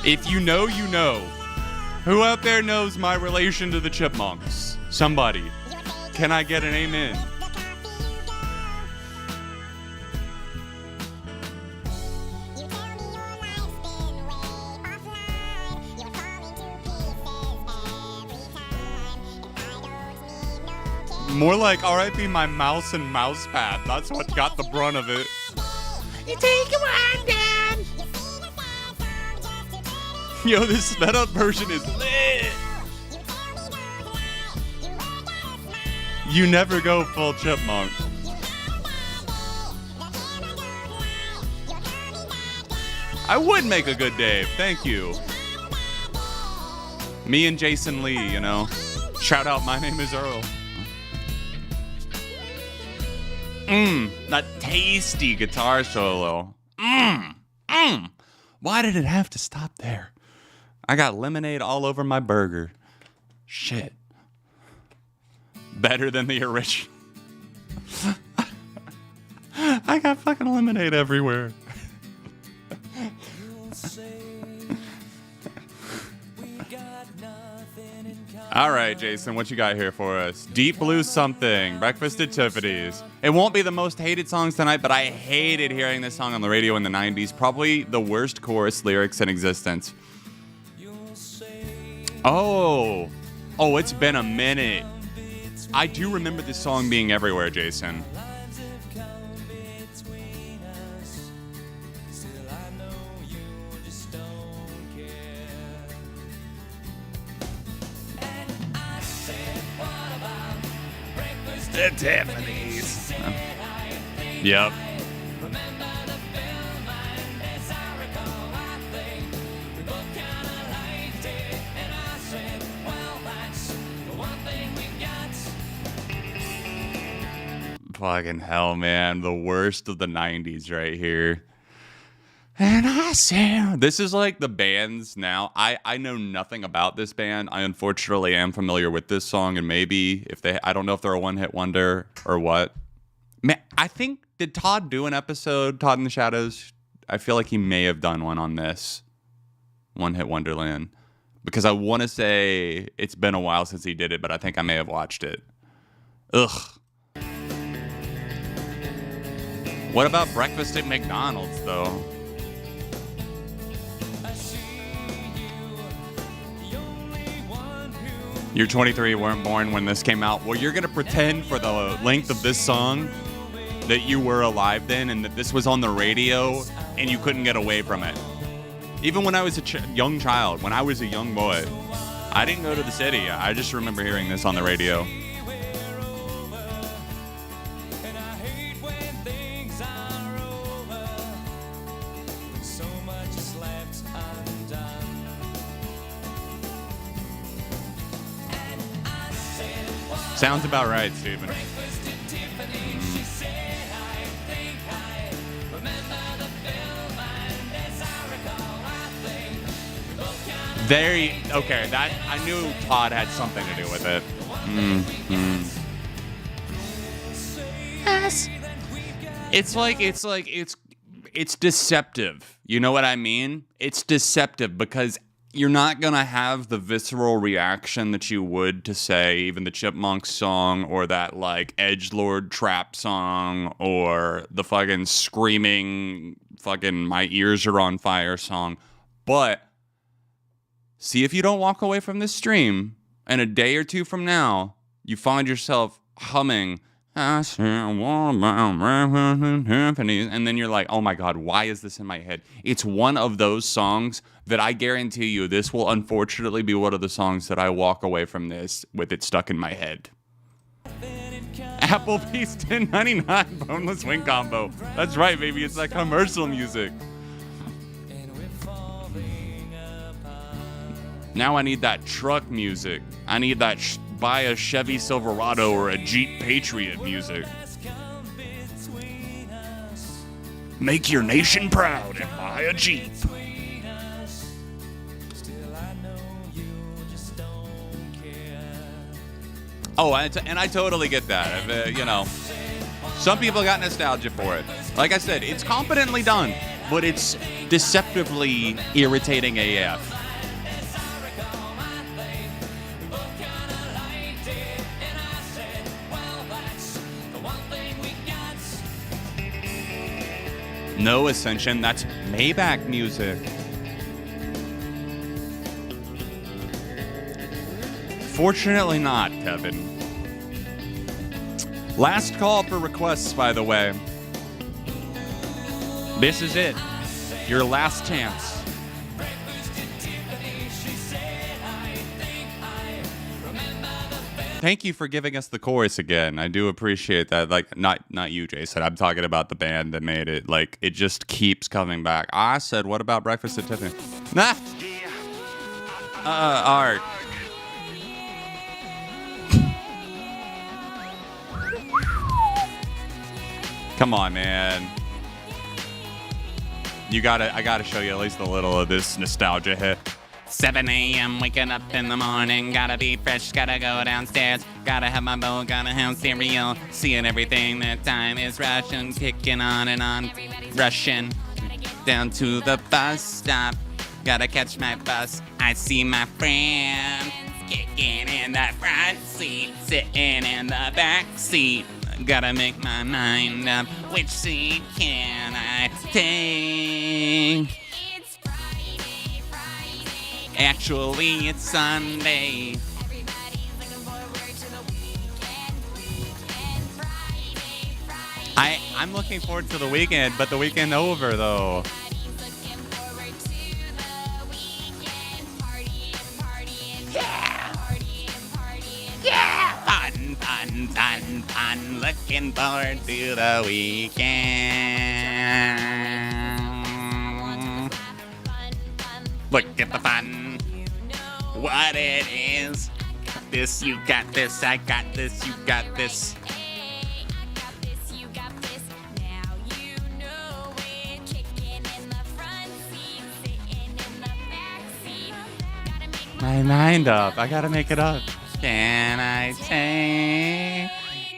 If you know, you know. Who out there knows my relation to the Chipmunks? Somebody. Can I get an amen? More like R.I.P. my mouse and mouse pad. That's what got the brunt of it. You take your hand down. Yo, this sped up version is lit. You never go full chipmunk. I would make a good Dave. Thank you. Me and Jason Lee, you know. Shout out, my name is Earl. That tasty guitar solo. Why did it have to stop there? I got lemonade all over my burger. Shit. Better than the original. I got fucking lemonade everywhere. All right, Jason, what you got here for us? Deep Blue Something, Breakfast at Tiffany's. It won't be the most hated songs tonight, but I hated hearing this song on the radio in the 90s. Probably the worst chorus lyrics in existence. Oh, it's been a minute. I do remember this song being everywhere, Jason. At Tiffany's. Yep. Fucking hell, man. The worst of the 90s right here. And I said, this is like the bands now. I know nothing about this band. I unfortunately am familiar with this song, and maybe I don't know if they're a one-hit wonder or what. Man, I think, did Todd do an episode, Todd in the Shadows? I feel like he may have done one on this. One Hit Wonderland. Because I want to say it's been a while since he did it, but I think I may have watched it. Ugh. What about Breakfast at McDonald's, though? You're 23, you weren't born when this came out. Well, you're going to pretend for the length of this song that you were alive then and that this was on the radio and you couldn't get away from it. Even when I was a young child, when I was a young boy, I didn't go to the city. I just remember hearing this on the radio. Sounds about right, Stephen. Okay, that I knew Todd had something to do with it. Yes. It's deceptive. You know what I mean? It's deceptive because you're not gonna have the visceral reaction that you would to, say, even the Chipmunks song or that like edgelord trap song or the fucking screaming fucking my ears are on fire song. But see if you don't walk away from this stream and a day or two from now you find yourself humming I said what about happening, and then you're like, oh my god, why is this in my head? It's one of those songs that I guarantee you this will unfortunately be one of the songs that I walk away from this with it stuck in my head. Applebee's $10.99 boneless wing combo. That's right, baby. It's like commercial music. Now I need that truck music. I need that buy a Chevy Silverado or a Jeep Patriot music. Make your nation proud and buy a Jeep. Oh, and I totally get that. You know, some people got nostalgia for it. Like I said, it's competently done, but it's deceptively irritating AF. No Ascension, that's Maybach music. Fortunately not, Kevin. Last call for requests, by the way. This is it. Your last chance. Thank you for giving us the chorus again. I do appreciate that. Like, not you, Jason. I'm talking about the band that made it. Like, it just keeps coming back. I said, what about Breakfast at Tiffany? Nah. Art. Come on, man. I gotta show you at least a little of this nostalgia hit. 7 a.m. waking up in the morning, gotta be fresh, gotta go downstairs, gotta have my bowl, gotta have cereal, seeing everything, that time is rushing, kicking on and on, rushing down to the bus stop, gotta catch my bus, I see my friend, kicking in the front seat, sitting in the back seat, gotta make my mind up, which seat can I take? Actually, it's Sunday. I'm looking forward to the weekend, but the weekend over though. Yeah! Yeah! Fun, fun, fun, fun. Looking forward to the weekend. Look at the fun. What it is. This, you got this, I got this, you got this. My mind up. I gotta make it up. Can I say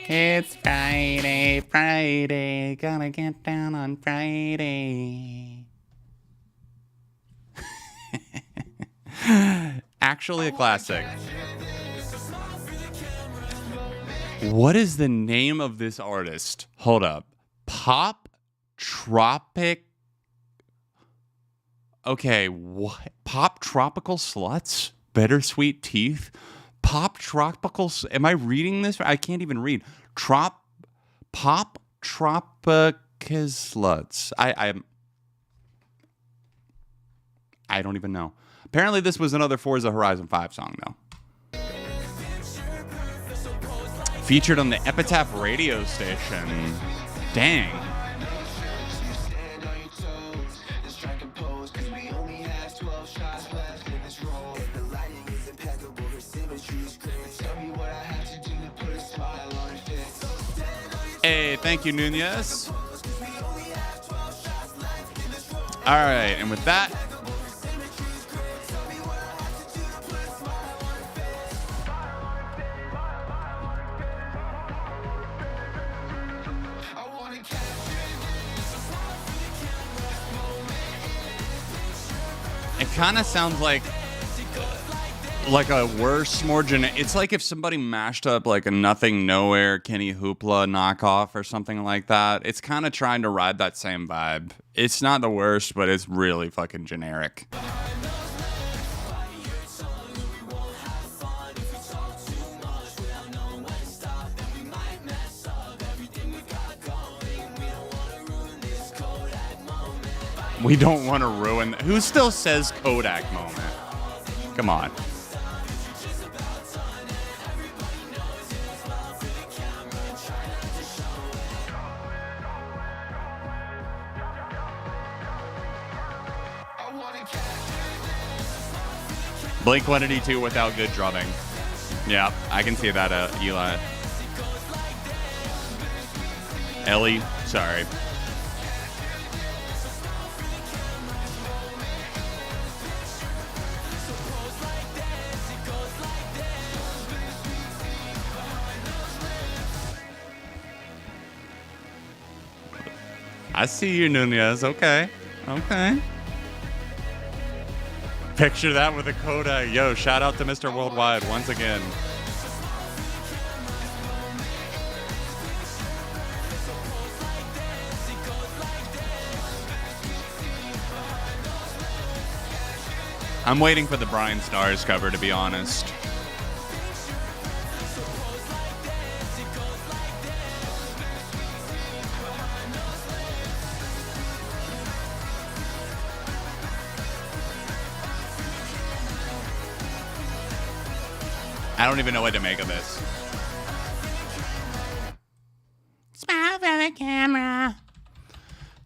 it's Friday, Friday, gonna get down on Friday. Actually a classic. What is the name of this artist? Hold up. Pop Tropic. Okay, what? Pop Tropical Sluts? Bittersweet Teeth? Pop Tropical... Am I reading this? I can't even read. Pop Tropical Sluts. I don't even know. Apparently this was another Forza Horizon 5 song, though. Featured on the Epitaph radio station. Dang. Hey, thank you, Nunez. All right, and with that, it kind of sounds like a worse, more generic. It's like if somebody mashed up like a Nothing Nowhere Kenny Hoopla knockoff or something like that. It's kind of trying to ride that same vibe. It's not the worst, but it's really fucking generic. We don't want to ruin. Who still says Kodak moment? Come on. Blink-182 without good drumming. Yeah, I can see that, Eli. Ellie, sorry. I see you, Nunez. Okay. Okay. Picture that with a Kodak. Yo, shout out to Mr. Worldwide once again. I'm waiting for the Brian Stars cover, to be honest. I don't even know what to make of this. Smile for the camera.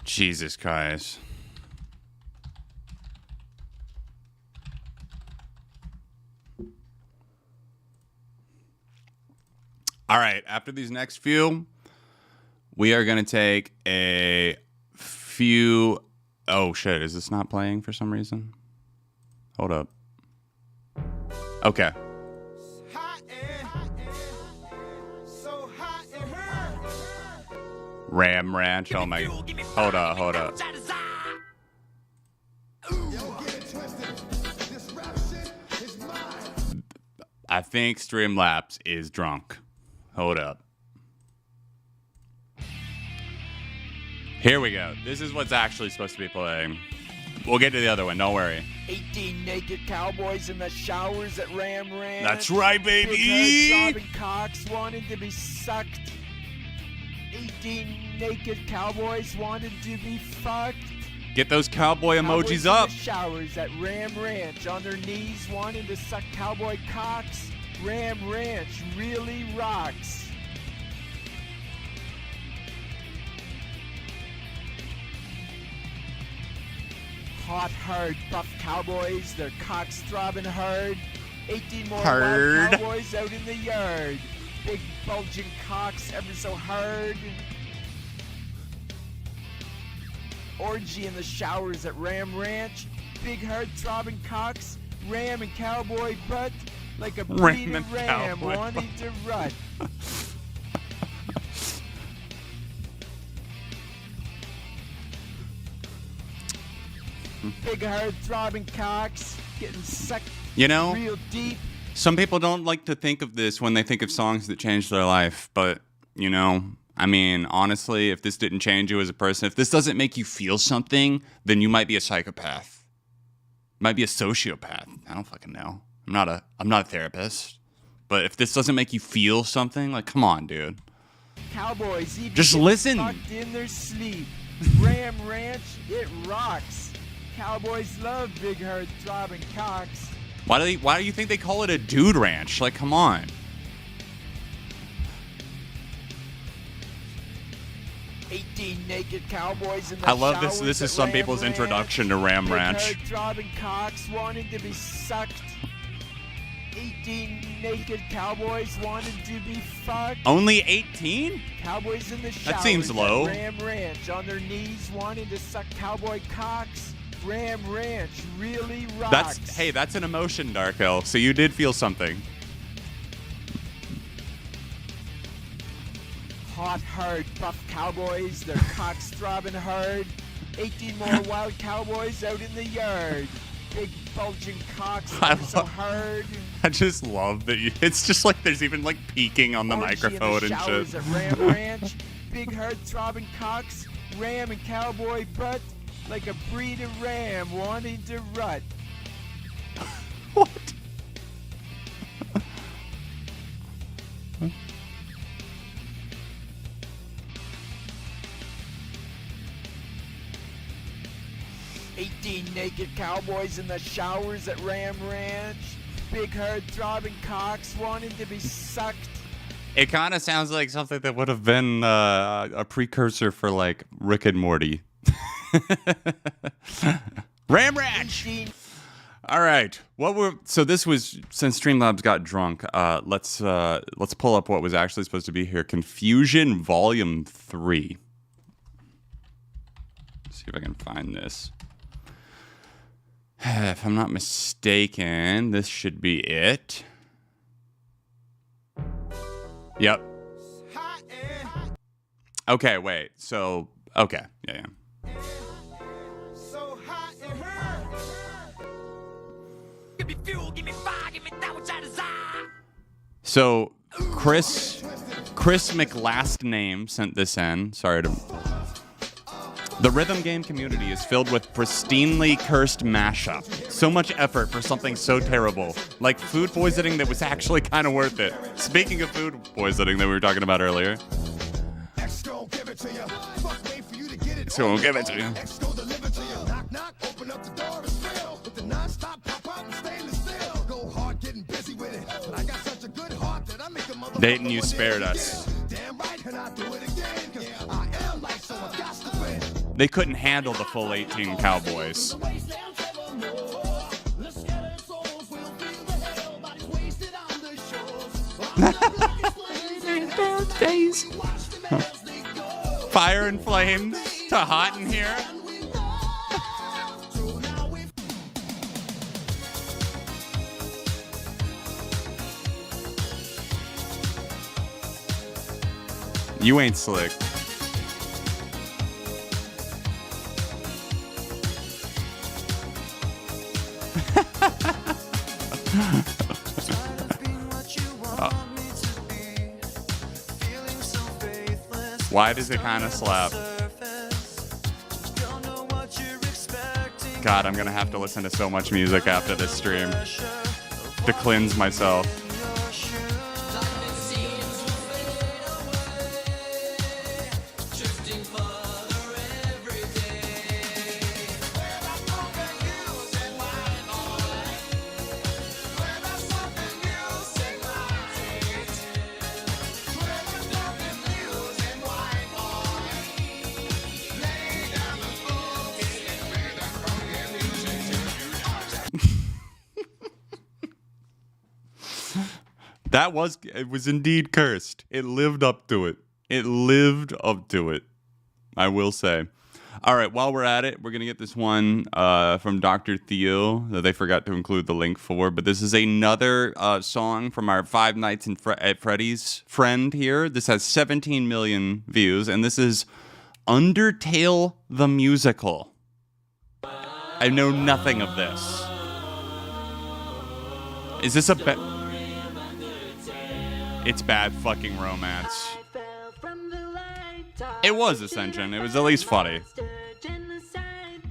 Jesus Christ. All right, after these next few, we are going to take a few... Oh, shit, is this not playing for some reason? Hold up. Okay. Ram Ranch. Oh my. Hold up. I think Streamlabs is drunk. Hold up. Here we go. This is what's actually supposed to be playing. We'll get to the other one. Don't worry. 18 naked cowboys in the showers at Ram Ranch. That's right, baby. Big head cocks wanted to be sucked. 18 naked cowboys wanted to be fucked. Get those cowboy emojis Cowboys up. In the showers at Ram Ranch on their knees wanting to suck cowboy cocks. Ram Ranch really rocks. Hot, hard, buff cowboys, their cocks throbbing hard. 18 more wild cowboys out in the yard. Big bulging cocks ever so hard. Orgy in the showers at Ram Ranch. Big hard throbbing cocks. Ram and cowboy butt. Like a breed of ram wanting to rut. Big hard throbbing cocks getting sucked real deep. Some people don't like to think of this when they think of songs that changed their life, but I mean, honestly, if this didn't change you as a person, if this doesn't make you feel something, then you might be a psychopath. You might be a sociopath. I don't fucking know. I'm not a therapist. But if this doesn't make you feel something, like, come on, dude. Cowboys even just listen. Fucked in their sleep. Ram Ranch, it rocks. cowboys love big herd throbbing cocks. Why do you think they call it a dude ranch? Like, come on. 18 naked cowboys in the I love this. showers This is at some Ram people's Ranch. introduction to Ram Big Ranch. herd throbbing cocks wanting to be sucked. 18 naked cowboys wanted to be fucked. Only 18? Cowboys in the showers That seems low. at Ram Ranch on their knees wanting to suck cowboy cocks. Ram Ranch really rocks. That's an emotion, Darko. So you did feel something. Hot, hard, buff cowboys, their cocks throbbing hard. 18 more wild cowboys out in the yard. Big bulging cocks so hard. I just love that it's just like there's even like peeking on the microphone and shit. At Ram Ranch, big hard throbbing cocks, ram and cowboy butt, like a breed of ram wanting to rut. What? 18 naked cowboys in the showers at Ram Ranch. Big hard throbbing cocks wanting to be sucked. It kind of sounds like something that would have been a precursor for like Rick and Morty. Ram Ranch. All right. So this was, since Streamlabs got drunk, let's pull up what was actually supposed to be here. Confusion Volume 3. Let's see if I can find this. If I'm not mistaken, this should be it. Yep. Okay, wait. So, okay. Yeah. So, Chris McLastname sent this in. Sorry to... The rhythm game community is filled with pristinely cursed mashup. So much effort for something so terrible. Like food poisoning that was actually kind of worth it. Speaking of food poisoning that we were talking about earlier. X gon' give it to you. Dayton, you spared us. They couldn't handle the full 18 cowboys. Fire and flames to hot in here. You ain't slick. Why does it kind of slap? God, I'm gonna have to listen to so much music after this stream to cleanse myself. It was indeed cursed. It lived up to it. It lived up to it, I will say. All right, while we're at it, we're going to get this one from Dr. Theo that they forgot to include the link for. But this is another song from our Five Nights at Freddy's friend here. This has 17 million views, and this is Undertale the Musical. I know nothing of this. Is this a... It's bad fucking romance. It was Ascension. It was at least funny.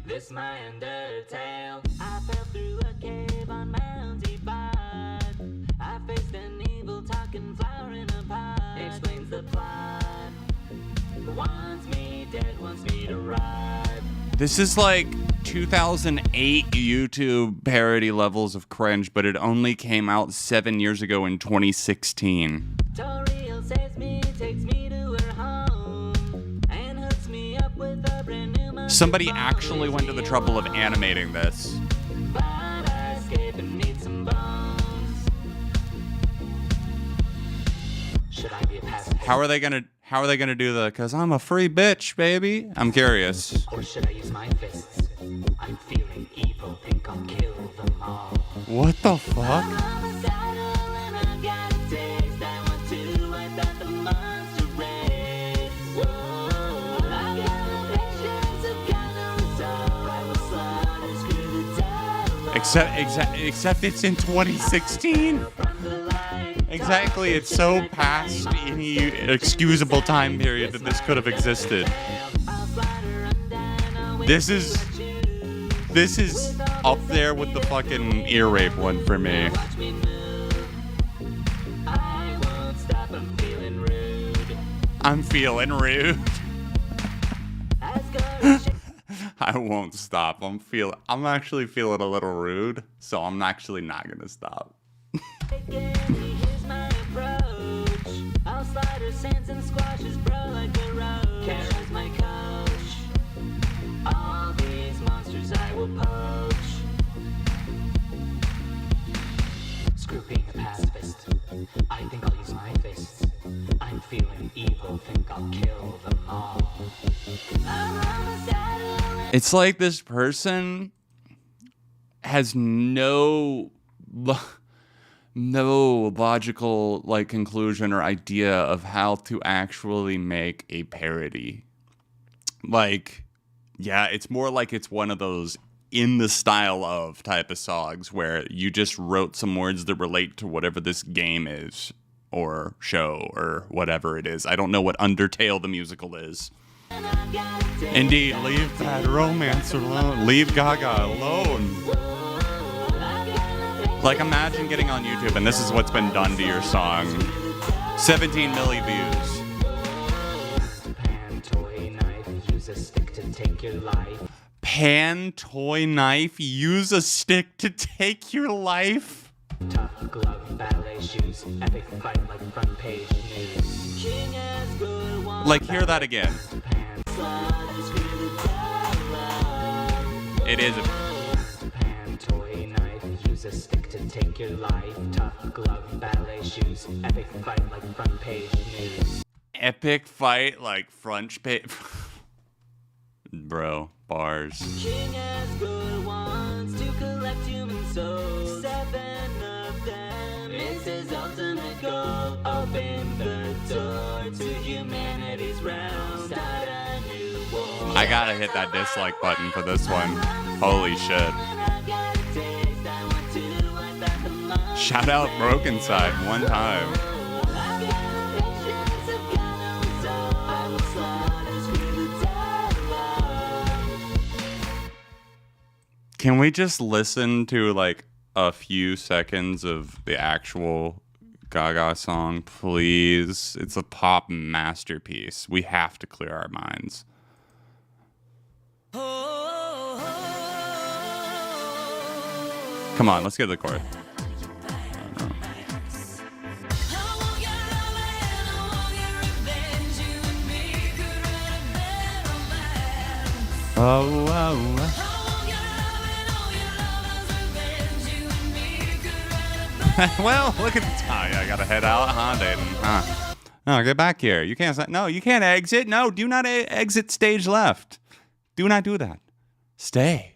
This my Undertale. I fell through a cave on Mount Ebott. I faced an evil talking flower in a pot. Explains the plot. Wants me dead, wants me to ride. This is like 2008 YouTube parody levels of cringe, but it only came out 7 years ago in 2016. Toriel saves me, takes me to her home, and hooks me up with a brand new Somebody actually went to the trouble of animating this. but I escape and need some bones. Should I be a pacifist? How are they gonna do the "'cause I'm a free bitch, baby"? I'm curious. Or should I use my fists? I'm feeling evil, think I'll kill them all. What the fuck? Except it's in 2016. Exactly, it's so past any excusable time period that this could have existed. This is up there with the fucking ear rape one for me. I'm feeling rude. I won't stop. I'm actually feeling a little rude, so I'm actually not gonna stop. Here's my approach. I'll slide her sands and squash his bro like a roach. Kara's my coach. All these monsters I will poach. Screw being a pacifist. I think I'll use my fists. I'm feeling evil, think I'll kill them all. It's like this person has no logical conclusion or idea of how to actually make a parody. It's more like it's one of those in the style of type of songs where you just wrote some words that relate to whatever this game is or show or whatever it is. I don't know what Undertale the musical is. Indeed, leave that romance alone. Leave Gaga alone. Imagine getting on YouTube and this is what's been done to your song. 17 million views. Pan toy knife, use a stick to take your life. Pan toy knife, use a stick to take your life. Tough glove, ballet shoes, epic fight like front page news. King has good one. Hear that again. It is a pan toy knife, use a stick to take your life. Tough glove, ballet shoes, epic fight like front page news. epic fight like front page. Bro, bars. King has good ones to collect human souls. 7 of them is his ultimate goal. Open the door to humanity's realm. Start a new war. I gotta hit that dislike button for this one. Holy shit. Shout out Broken Side one time. Can we just listen to like a few seconds of the actual Gaga song, please? It's a pop masterpiece. We have to clear our minds. Come on, let's get to the chorus. Oh, oh. Well, look at the time. I gotta head out, huh, Dayton? Huh? No, get back here. You can't. No, you can't exit. No, do not exit stage left. Do not do that. Stay.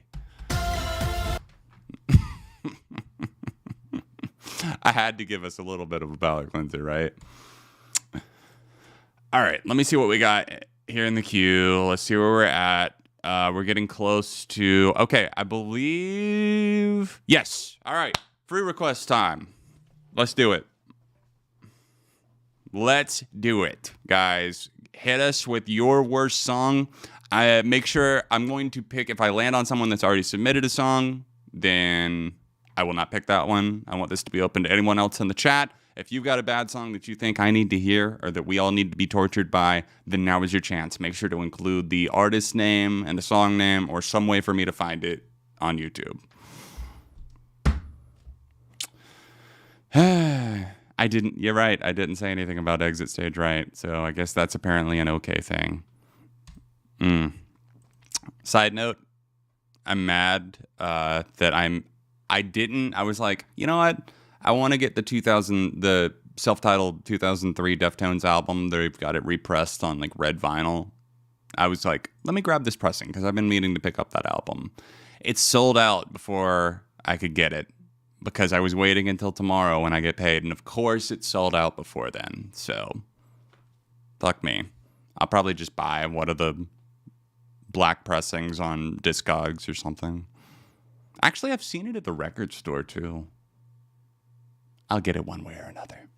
I had to give us a little bit of a palate cleanser, right? All right, let me see what we got here in the queue. Let's see where we're at. We're getting close to... Okay, I believe... Yes. All right. Free request time. Let's do it. Let's do it, guys. Hit us with your worst song. Make sure I'm going to pick... If I land on someone that's already submitted a song, then I will not pick that one. I want this to be open to anyone else in the chat. If you've got a bad song that you think I need to hear or that we all need to be tortured by, then now is your chance. Make sure to include the artist name and the song name or some way for me to find it on YouTube. You're right. I didn't say anything about Exit Stage Right. So I guess that's apparently an okay thing. Side note, I'm mad that I was like, you know what? I want to get the self-titled 2003 Deftones album. They've got it repressed on like red vinyl. I was like, let me grab this pressing because I've been meaning to pick up that album. It's sold out before I could get it because I was waiting until tomorrow when I get paid. And of course it's sold out before then. So fuck me. I'll probably just buy one of the black pressings on Discogs or something. Actually, I've seen it at the record store too. I'll get it one way or another.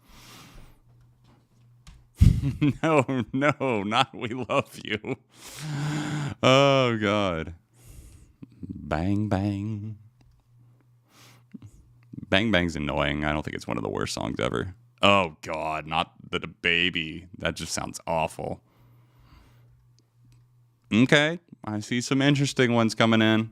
No, not We Love You. Oh, God. Bang, bang. Bang, bang's annoying. I don't think it's one of the worst songs ever. Oh, God, not the baby. That just sounds awful. Okay, I see some interesting ones coming in.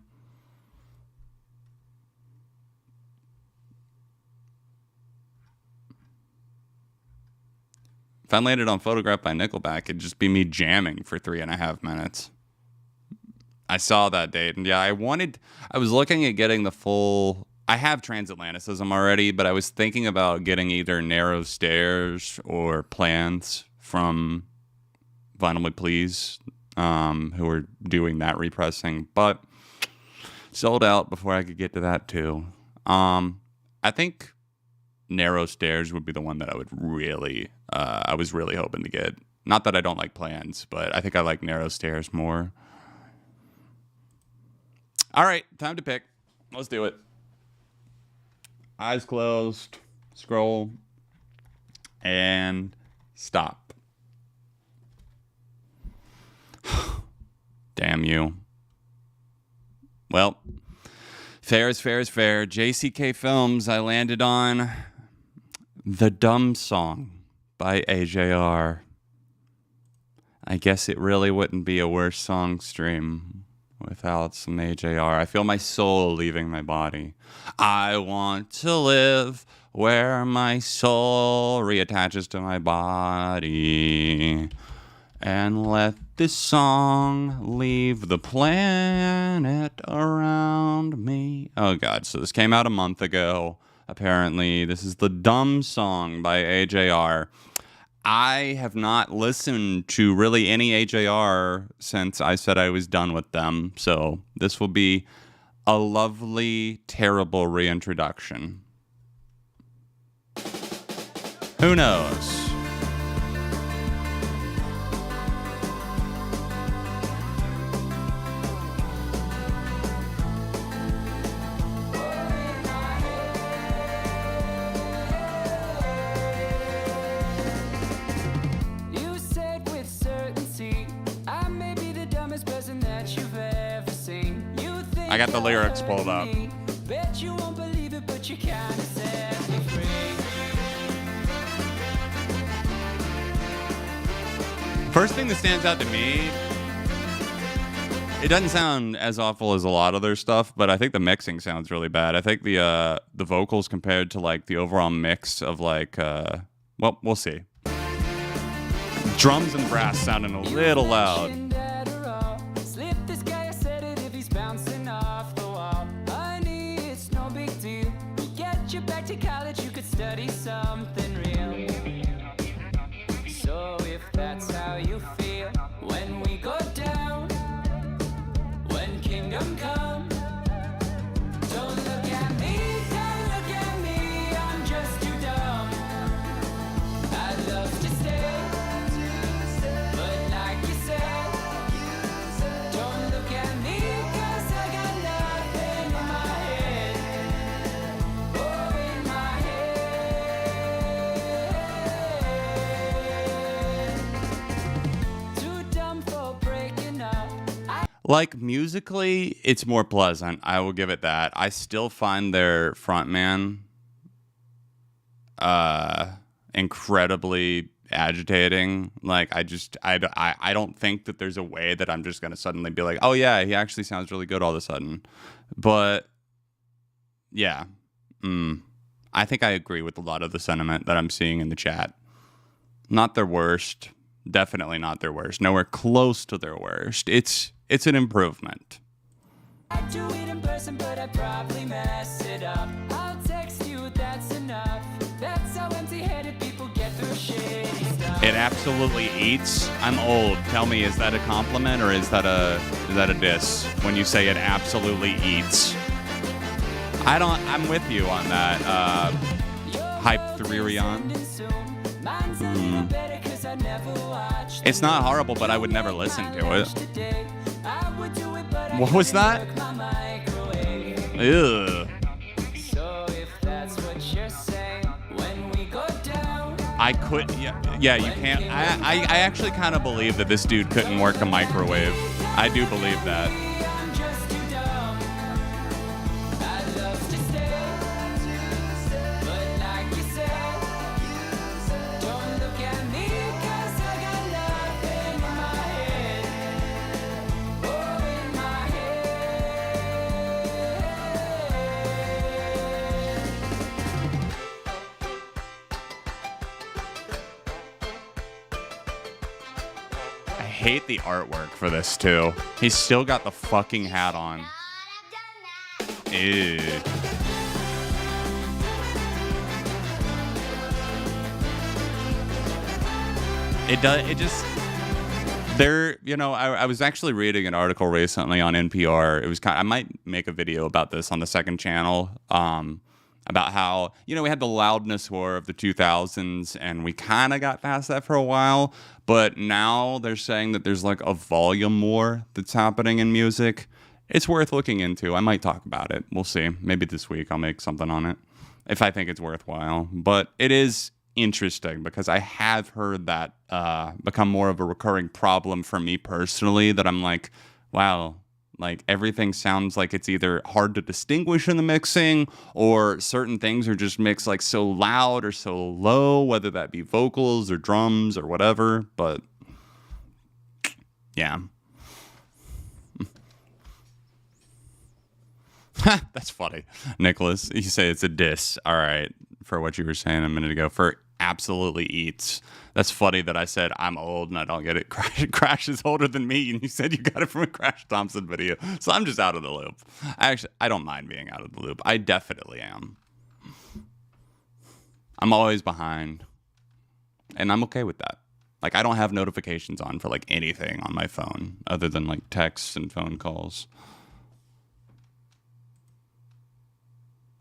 If I landed on Photograph by Nickelback, it'd just be me jamming for 3.5 minutes. I saw that date, and yeah, I was looking at getting the full... I have Transatlanticism already, but I was thinking about getting either Narrow Stairs or Plans from Vinyl Me Please, who are doing that repressing, but sold out before I could get to that too. I think Narrow Stairs would be the one that I would really... I was really hoping to get. Not that I don't like Plans, but I think I like Narrow Stairs more. All right, time to pick. Let's do it. Eyes closed, scroll, and stop. Damn you. Well, fair is fair is fair. JCK Films, I landed on The Dumb Song by AJR. I guess it really wouldn't be a worse song stream without some AJR. I feel my soul leaving my body. I want to live where my soul reattaches to my body. And let this song leave the planet around me. Oh God, so this came out a month ago. Apparently, this is The Dumb Song by AJR. I have not listened to really any AJR since I said I was done with them. So this will be a lovely, terrible reintroduction. Who knows? I got the lyrics pulled up. Bet you won't believe it, but you kinda set me free. First thing that stands out to me, it doesn't sound as awful as a lot of their stuff, but I think the mixing sounds really bad. I think the vocals compared to like the overall mix of like well, we'll see. Drums and brass sounding a little loud. To college, you could study something real. So if that's how you feel, when we go down, when kingdom come, don't look at me, I'm just too dumb. I'd love to stay, but like you said, don't look at me, 'cause I got nothing in my head. Like, musically, it's more pleasant. I will give it that. I still find their frontman incredibly agitating. Like, I don't think that there's a way that I'm just going to suddenly be like, oh yeah, he actually sounds really good all of a sudden. But yeah, I think I agree with a lot of the sentiment that I'm seeing in the chat. Not their worst. Definitely not their worst. Nowhere close to their worst. It's an improvement. I do it in person, but I probably mess it up. I'll text you, that's enough. That's how empty-headed people get through shitty stuff. It absolutely eats. I'm old. Tell me, is that a compliment or is that a diss when you say it absolutely eats? I'm with you on that. Hype Threerion. It's not horrible, but I would never listen to it. What was that? Ew. I could, yeah, you can't. I actually kind of believe that this dude couldn't work a microwave. I do believe that. I hate the artwork for this too. He's still got the fucking hat on. Ew. It just, there, you know, I was actually reading an article recently on NPR. It was I might make a video about this on the second channel, about how, you know, we had the loudness war of the 2000s and we kind of got past that for a while, but now they're saying that there's like a volume war that's happening in music. It's worth looking into. I might talk about it. We'll see. Maybe this week I'll make something on it if I think it's worthwhile. But it is interesting because I have heard that become more of a recurring problem for me personally, that I'm like, wow, like everything sounds like it's either hard to distinguish in the mixing or certain things are just mixed like so loud or so low, whether that be vocals or drums or whatever. But yeah. That's funny. Nicholas, you say it's a diss. All right. For what you were saying a minute ago, for absolutely eats. That's funny that I said I'm old and I don't get it. Crash is older than me, and you said you got it from a Crash Thompson video. So I'm just out of the loop. I don't mind being out of the loop. I definitely am. I'm always behind, and I'm okay with that. Like, I don't have notifications on for like anything on my phone other than like texts and phone calls.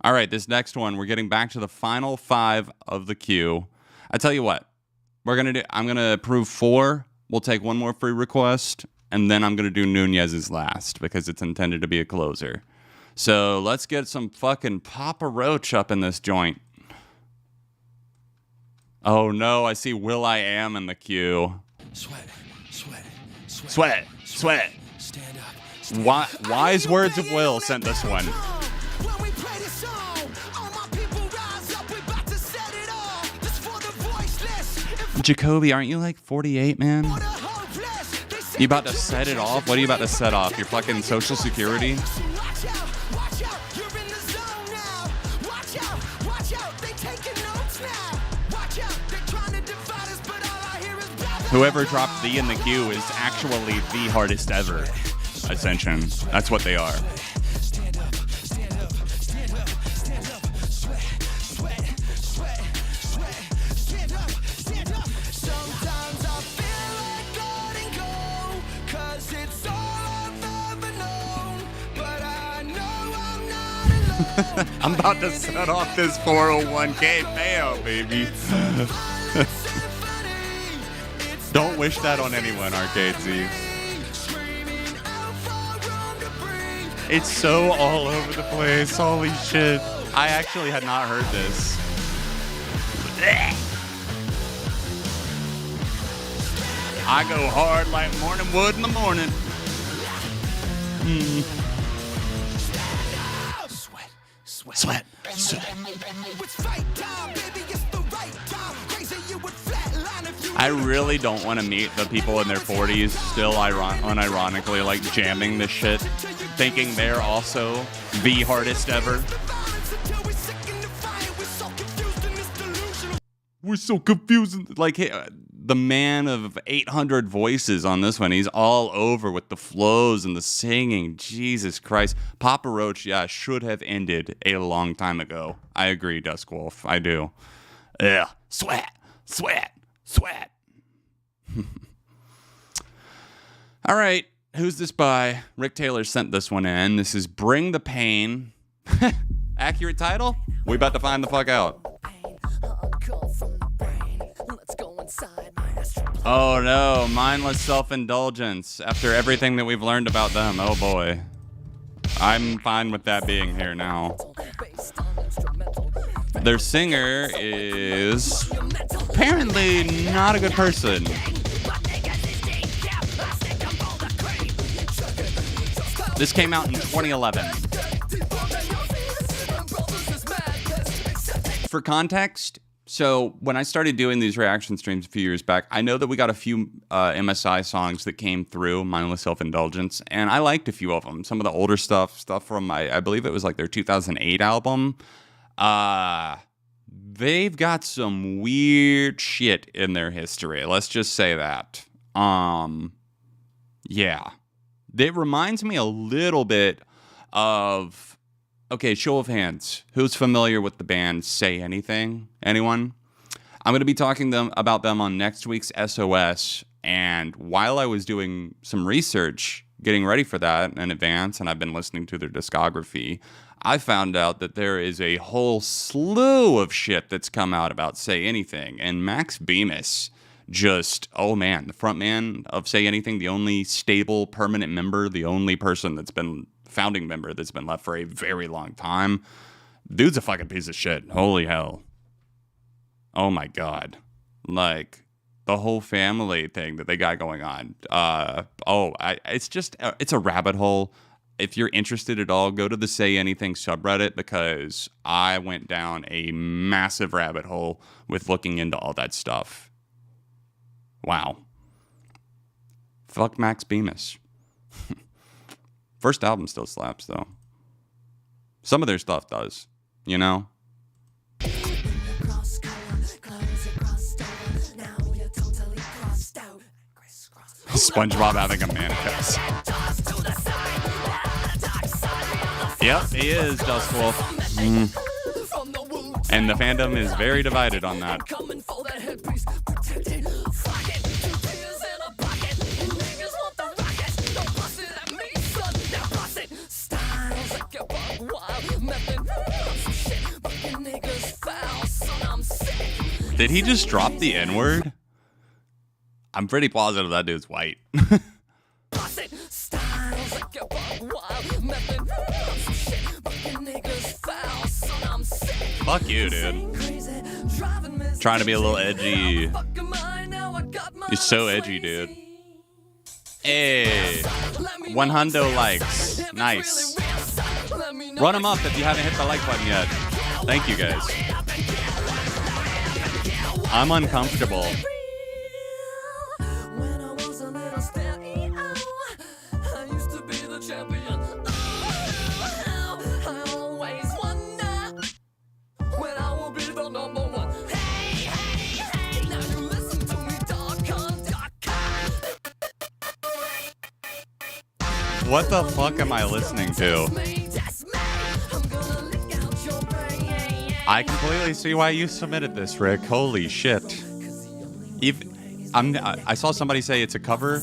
All right, this next one, we're getting back to the final 5 of the queue. I tell you what, I'm gonna approve 4. We'll take one more free request, and then I'm gonna do Nunez's last because it's intended to be a closer. So let's get some fucking Papa Roach up in this joint. Oh no, I see Will.i.am in the queue. Sweat, sweat, sweat, sweat, sweat. Stand up. Wise words of Will sent this one. Jacoby, aren't you like 48, man? You about to set it off? What are you about to set off? Your fucking Social Security? Whoever dropped the in the queue is actually the hardest ever. Ascension. That's what they are. I'm about to set off this 401k payout, baby. Don't wish that on anyone, Arcade Z. It's so all over the place. Holy shit. I actually had not heard this. I go hard like morning wood in the morning. Sweat. Sweat. Sweat. I really don't want to meet the people in their 40s still unironically like jamming this shit, thinking they're also the hardest ever. We're so confused. Like, the man of 800 voices on this one, he's all over with the flows and the singing. Jesus Christ. Papa Roach, yeah, should have ended a long time ago. I agree, Duskwolf. I do. Yeah. Sweat. Sweat. Sweat. All right. Who's this by? Rick Taylor sent this one in. This is Bring the Pain. Accurate title? We about to find the fuck out. Oh no, mindless self-indulgence. After everything that we've learned about them, oh boy. I'm fine with that being here now. Their singer is apparently not a good person. This came out in 2011. For context, so when I started doing these reaction streams a few years back, I know that we got a few MSI songs that came through, Mindless Self-Indulgence, and I liked a few of them. Some of the older stuff from, I believe it was like their 2008 album. They've got some weird shit in their history. Let's just say that. Yeah. It reminds me a little bit of... Okay, show of hands. Who's familiar with the band Say Anything? Anyone? I'm going to be talking about them on next week's SOS. And while I was doing some research, getting ready for that in advance, and I've been listening to their discography, I found out that there is a whole slew of shit that's come out about Say Anything. And Max Bemis just, oh man, the front man of Say Anything, the only stable, permanent member, the only person that's been... founding member that's been left for a very long time. Dude's a fucking piece of shit. Holy hell. Oh my god. Like, the whole family thing that they got going on. It's a rabbit hole. If you're interested at all, go to the Say Anything subreddit, because I went down a massive rabbit hole with looking into all that stuff. Wow. Fuck Max Bemis. First album still slaps, though. Some of their stuff does, you know? SpongeBob having a manifest. Yep, he is, Dustwolf. And the fandom is very divided on that. Did he just drop the N-word? I'm pretty positive that dude's white. Fuck you, dude. Trying to be a little edgy. You're so edgy, dude. Hey, 100 likes. Nice. Run them up if you haven't hit the like button yet. Thank you, guys. I'm uncomfortable. What the fuck am I listening to? I completely see why you submitted this, Rick. Holy shit. I saw somebody say it's a cover.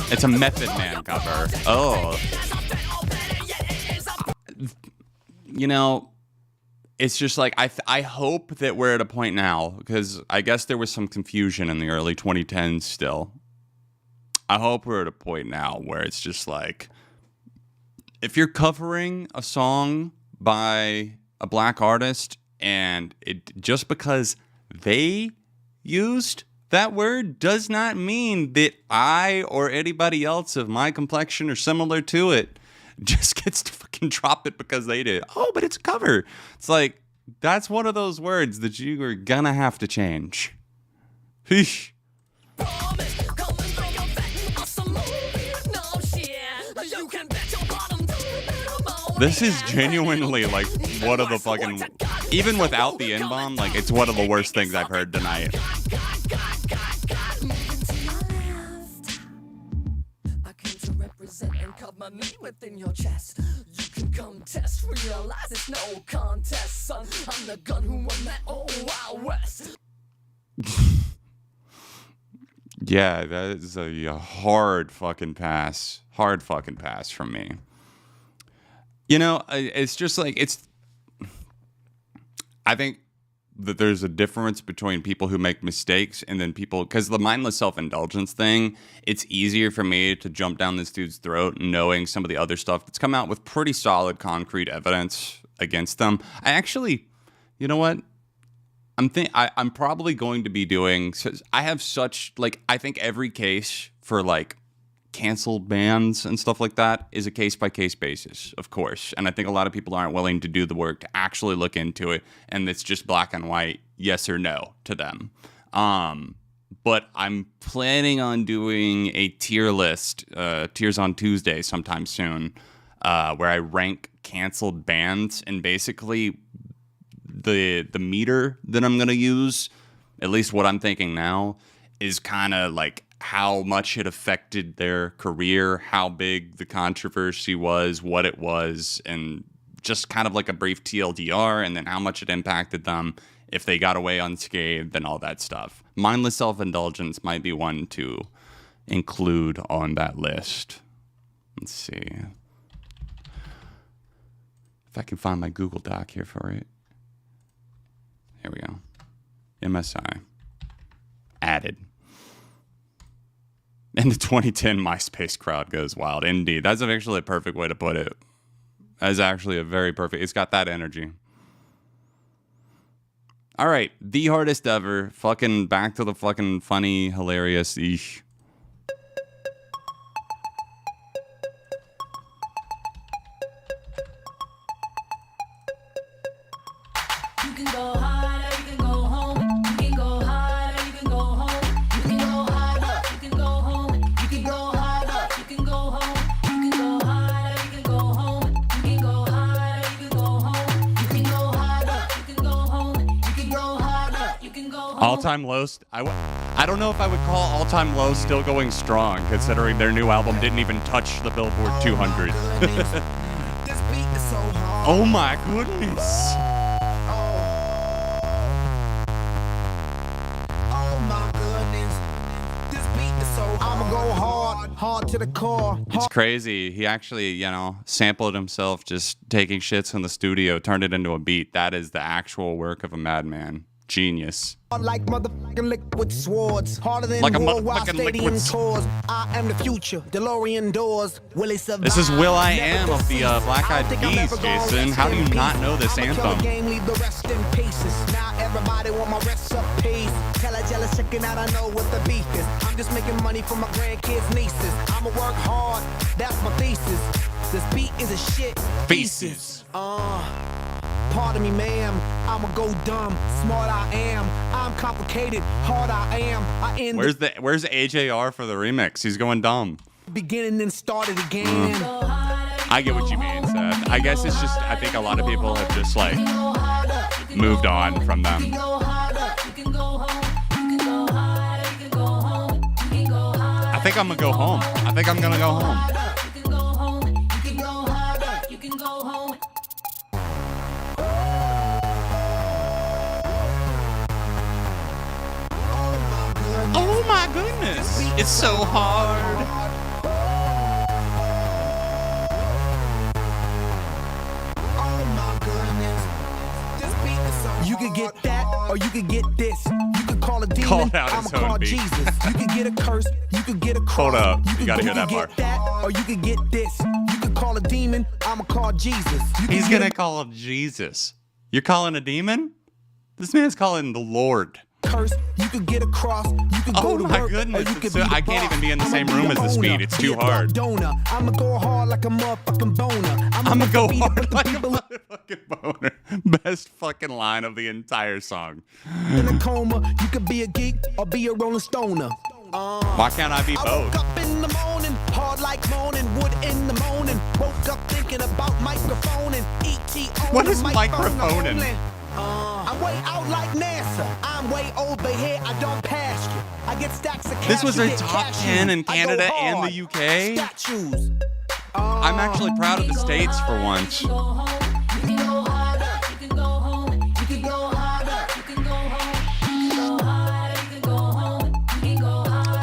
It's a Method Man cover. Oh. You know, it's just like, I hope that we're at a point now, because I guess there was some confusion in the early 2010s still. I hope we're at a point now where it's just like, if you're covering a song by a black artist, and it just because they used that word does not mean that I or anybody else of my complexion or similar to it just gets to fucking drop it because they did. Oh, but it's a cover. It's like, that's one of those words that you are gonna have to change. Eesh. promise. Come and bring your back. Absolutely no shit. You can bet your bottom dollar. This is genuinely like one of the fucking, even without the N-bomb, like it's one of the worst things I've heard tonight. And cover me within your chest. You can come test, realize it's no contest, son. I'm the gun who won that old Wild West. Yeah, that is a hard fucking pass. Hard fucking pass from me. You know, it's just like, I think that there's a difference between people who make mistakes and then people, because the mindless self-indulgence thing, it's easier for me to jump down this dude's throat knowing some of the other stuff that's come out with pretty solid concrete evidence against them. I actually, you know what? I'm probably going to be doing, I have such, like, I think every case for like canceled bans and stuff like that is a case-by-case basis, of course. And I think a lot of people aren't willing to do the work to actually look into it, and it's just black and white, yes or no to them. But I'm planning on doing a tier list, Tiers on Tuesday sometime soon, where I rank canceled bans, and basically the meter that I'm going to use, at least what I'm thinking now, is kind of like how much it affected their career, how big the controversy was, what it was, and just kind of like a brief TLDR, and then how much it impacted them, if they got away unscathed, and all that stuff. Mindless self-indulgence might be one to include on that list. Let's see if I can find my Google Doc here for it. Here we go. MSI. Added. And the 2010 MySpace crowd goes wild. Indeed. That's actually a perfect way to put it. That's actually a very perfect... It's got that energy. All right. The hardest ever. Fucking back to the fucking funny, hilarious... Eesh. You can go hard or you can go home. You can go hard or you can go home. You can go hard or you can go home. You can go hard or you can go home. You can go hard or you can go home. You can go hard or you can go home. You can go hard or you can go home. You can go hard or you can go home. All-time lows. I don't know if I would call all-time lows still going strong, considering their new album didn't even touch the Billboard 200. Oh my goodness. I'ma go hard to the core. It's crazy. He actually, you know, sampled himself just taking shits in the studio, turned it into a beat. That is the actual work of a madman. Genius. Like motherfucking liquid swords, harder than like a worldwide motherfucking stadium liquid tours. I am the future, DeLorean doors. Will it survive? This is Will I Am of the Black Eyed Peas, Jason. How do you not know this anthem? Game, leave the rest in pieces. Now everybody want my recipes. Tell a jealous chicken out I know what the beef is. I'm just making money for my grandkids, nieces. I'ma work hard, that's my thesis. This beat is a shit. Thesis. Pardon me, ma'am. I'ma go dumb. Smart I am. I'm complicated. Hard I am. I end. Where's AJR for the remix? He's going dumb. Beginning and started again. I get what you mean, Seth. I guess it's just, I think a lot of people have just like moved on from them. I think I'm gonna go home. I think I'm gonna go home. Oh my goodness, it's so hard. You could get that, or you could get this. You could call a demon, Call it out I'ma his own call beat. Jesus. You could get a curse, you could get a cross. Hold up, you could gotta hear that get part. that, or you could get this. You could call a demon, I'ma call Jesus. You He's could get gonna call him Jesus. You're calling a demon? This man's calling the Lord. curse, you could get a cross, you could go to my work, goodness, or you could it's be so- the I can't boss. even be in the I'ma same be room the as this owner, beat. It's be too a hard. Donor. I'ma go hard like a motherfucking boner. I'ma go beat up hard the like a people motherfucking boner. Best fucking line of the entire song. in a coma. You could be a geek or be a rolling stoner. Why can't I be I both? woke up in the morning, hard like morning, wood in the morning. Woke up thinking about microphone and E.T. on What the is microphone. microphoning? I'm way out like NASA. I'm way over here. I don't pass you. I get stacks of cash. This was you a get top cashews. 10 in I go Canada and hard. the UK. Statues. I'm actually proud of the States for once.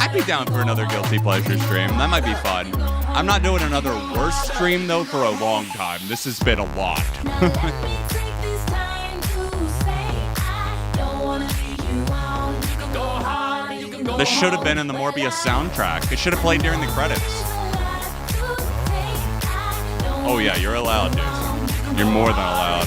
I'd be down for another Guilty Pleasure stream. That might be fun. I'm not doing another worst stream, though, for a long time. This has been a lot. This should have been in the Morbius soundtrack. It should have played during the credits. Oh, yeah, you're allowed, dude. You're more than allowed.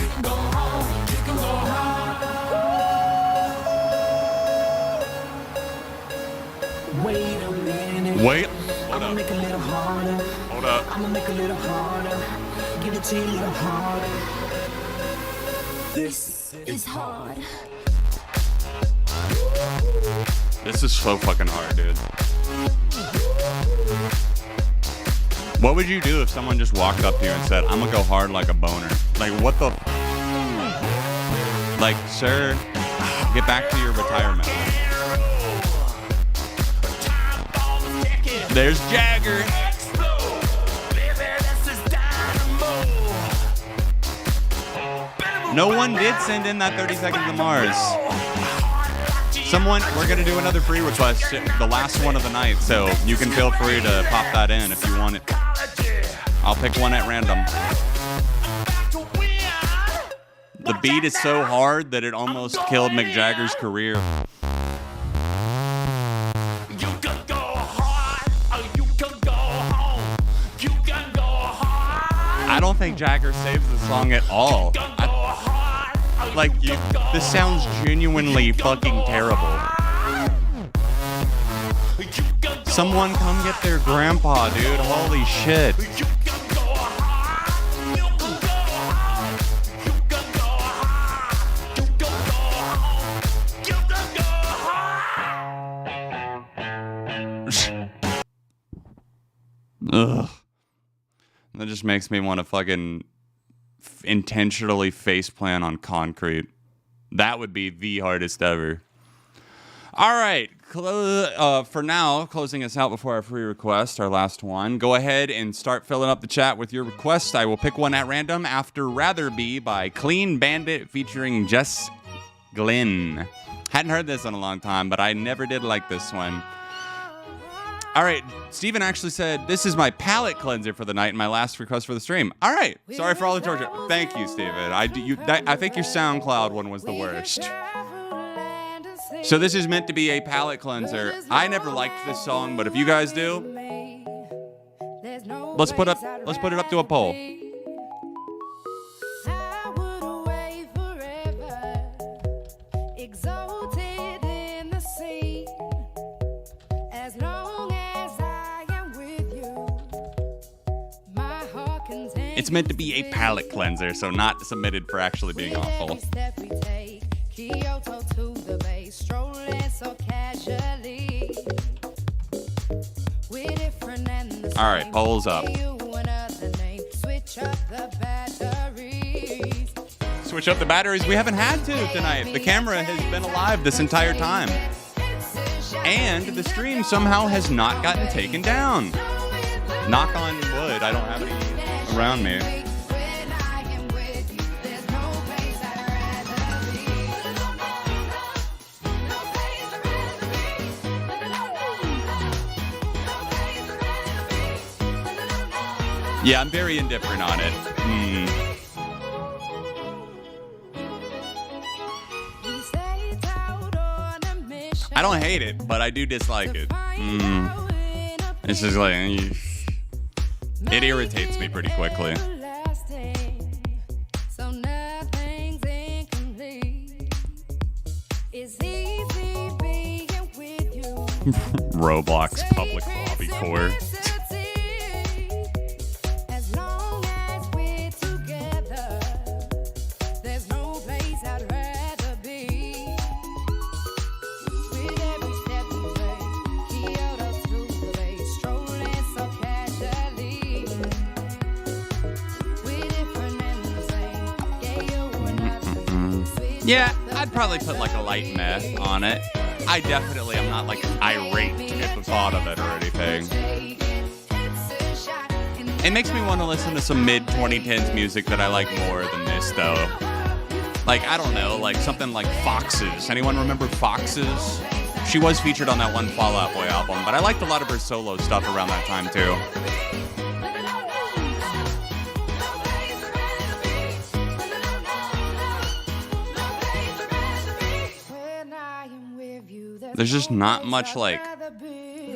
Wait a minute. Wait. Hold up. Make a little harder. Hold up. I'ma make a little harder. Give it to you a little harder. This is hard. This is so fucking hard, dude. What would you do if someone just walked up to you and said, I'm gonna go hard like a boner? Like, what the... Like, sir, get back to your retirement. There's Jagger. No one did send in that 30 Seconds to Mars. Someone, we're going to do another free request, the last one of the night, so you can feel free to pop that in if you want it. I'll pick one at random. The beat is so hard that it almost killed Mick Jagger's career. I don't think Jagger saves the song at all. This sounds genuinely fucking terrible. Someone come get their grandpa, dude. Holy shit. Ugh. That just makes me want to fucking intentionally faceplant on concrete. That would be the hardest ever. All right. For now, closing us out before our free request, our last one. Go ahead and start filling up the chat with your requests. I will pick one at random after Rather Be by Clean Bandit featuring Jess Glynn. Hadn't heard this in a long time, but I never did like this one. All right, Steven actually said, this is my palate cleanser for the night and my last request for the stream. All right, sorry for all the torture. Thank you, Steven. I think your SoundCloud one was the worst. So this is meant to be a palate cleanser. I never liked this song, but if you guys do, let's put it up to a poll. It's meant to be a palate cleanser, so not submitted for actually being awful. All right, polls up. Switch up the batteries. We haven't had to tonight. The camera has been alive this entire time. And the stream somehow has not gotten taken down. Knock on wood, I don't have any around me. Yeah, I'm very indifferent on it. I don't hate it, but I do dislike it. It's just like... It irritates me pretty quickly. Roblox public lobby core. Yeah, I'd probably put like a light meh on it. I definitely am not like irate at the thought of it or anything. It makes me want to listen to some mid-2010s music that I like more than this, though. Like, I don't know, like something like Foxes. Anyone remember Foxes? She was featured on that one Fall Out Boy album, but I liked a lot of her solo stuff around that time, too. There's just not much, like...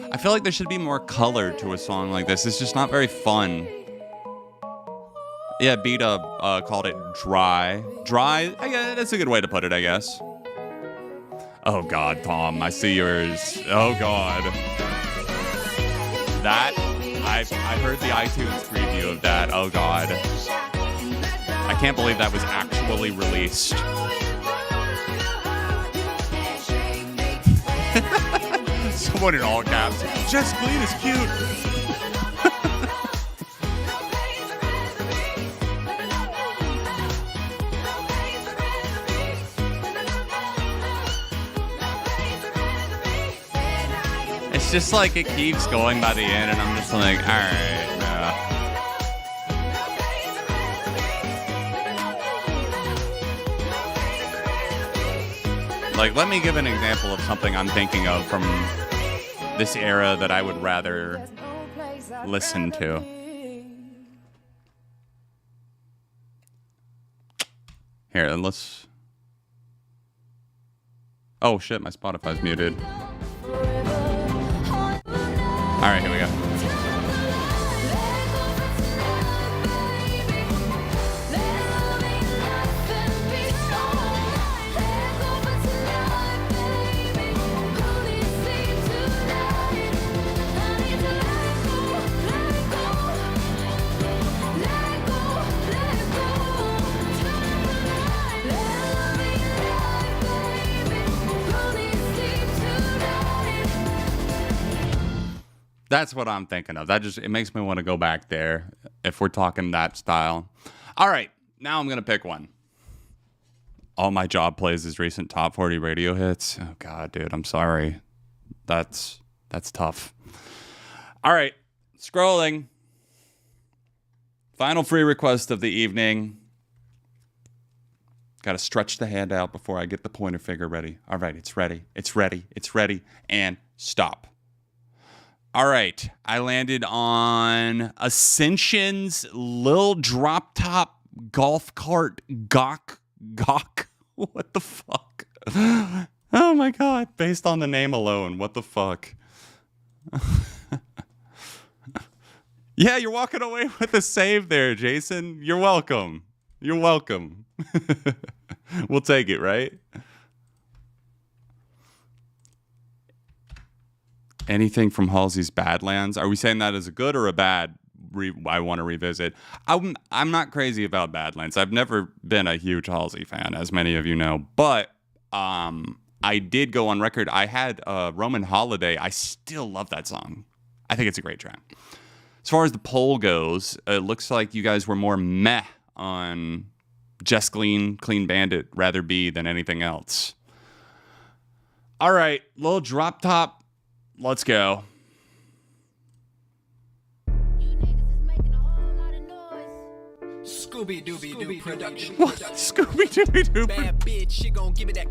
I feel like there should be more color to a song like this. It's just not very fun. Yeah, Beta called it dry. Dry? Yeah, that's a good way to put it, I guess. Oh, God, Tom, I see yours. Oh, God. That... I heard the iTunes preview of that. Oh, God. I can't believe that was actually released. Someone in all caps. Jess Glean is cute. It's just like it keeps going by the end, and I'm just like, all right, Like, let me give an example of something I'm thinking of from this era that I would rather listen to. Here, let's... Oh, shit, my Spotify's muted. All right, here we go. That's what I'm thinking of. It makes me want to go back there if we're talking that style. All right, now I'm going to pick one. All my job plays is recent top 40 radio hits. Oh, God, dude, I'm sorry. That's tough. All right, scrolling. Final free request of the evening. Got to stretch the hand out before I get the pointer finger ready. All right, it's ready. It's ready. It's ready. And stop. All right, I landed on Ascension's Lil Drop Top Golf Cart Gawk. What the fuck? Oh my God, based on the name alone, what the fuck? Yeah, you're walking away with a save there, Jason. You're welcome. You're welcome. We'll take it, right? Anything from Halsey's Badlands? Are we saying that as a good or a bad? I want to revisit. I'm not crazy about Badlands. I've never been a huge Halsey fan, as many of you know. But I did go on record. I had Roman Holiday. I still love that song. I think it's a great track. As far as the poll goes, it looks like you guys were more meh on Jess Glean, Clean Bandit, Rather Be than anything else. All right, Lil Drop Top. Let's go. Scooby Dooby Doo production. What? Scooby Dooby Doo. Bad bitch, she gon' give me that.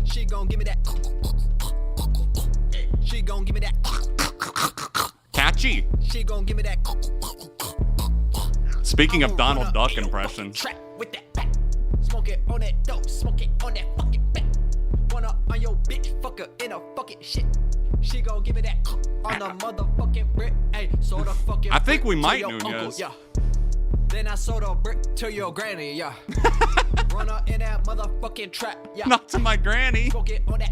She gon' give me that. She gon' give me that. Catchy. She gon' give me that. Speaking of Donald Duck impression. Trap with that pack. Smoke it on that dope. Smoke it on that fucking back. Wanna on your bitch, fuck her in a fucking shit. She gon' give me that on the motherfucking brick. Ay, so the fucking I think we brick might, to your Nunez. uncle, yeah. Then I sold a brick to your granny, yeah. Run her in that motherfucking trap, yeah. Not to my granny. Smoke it on that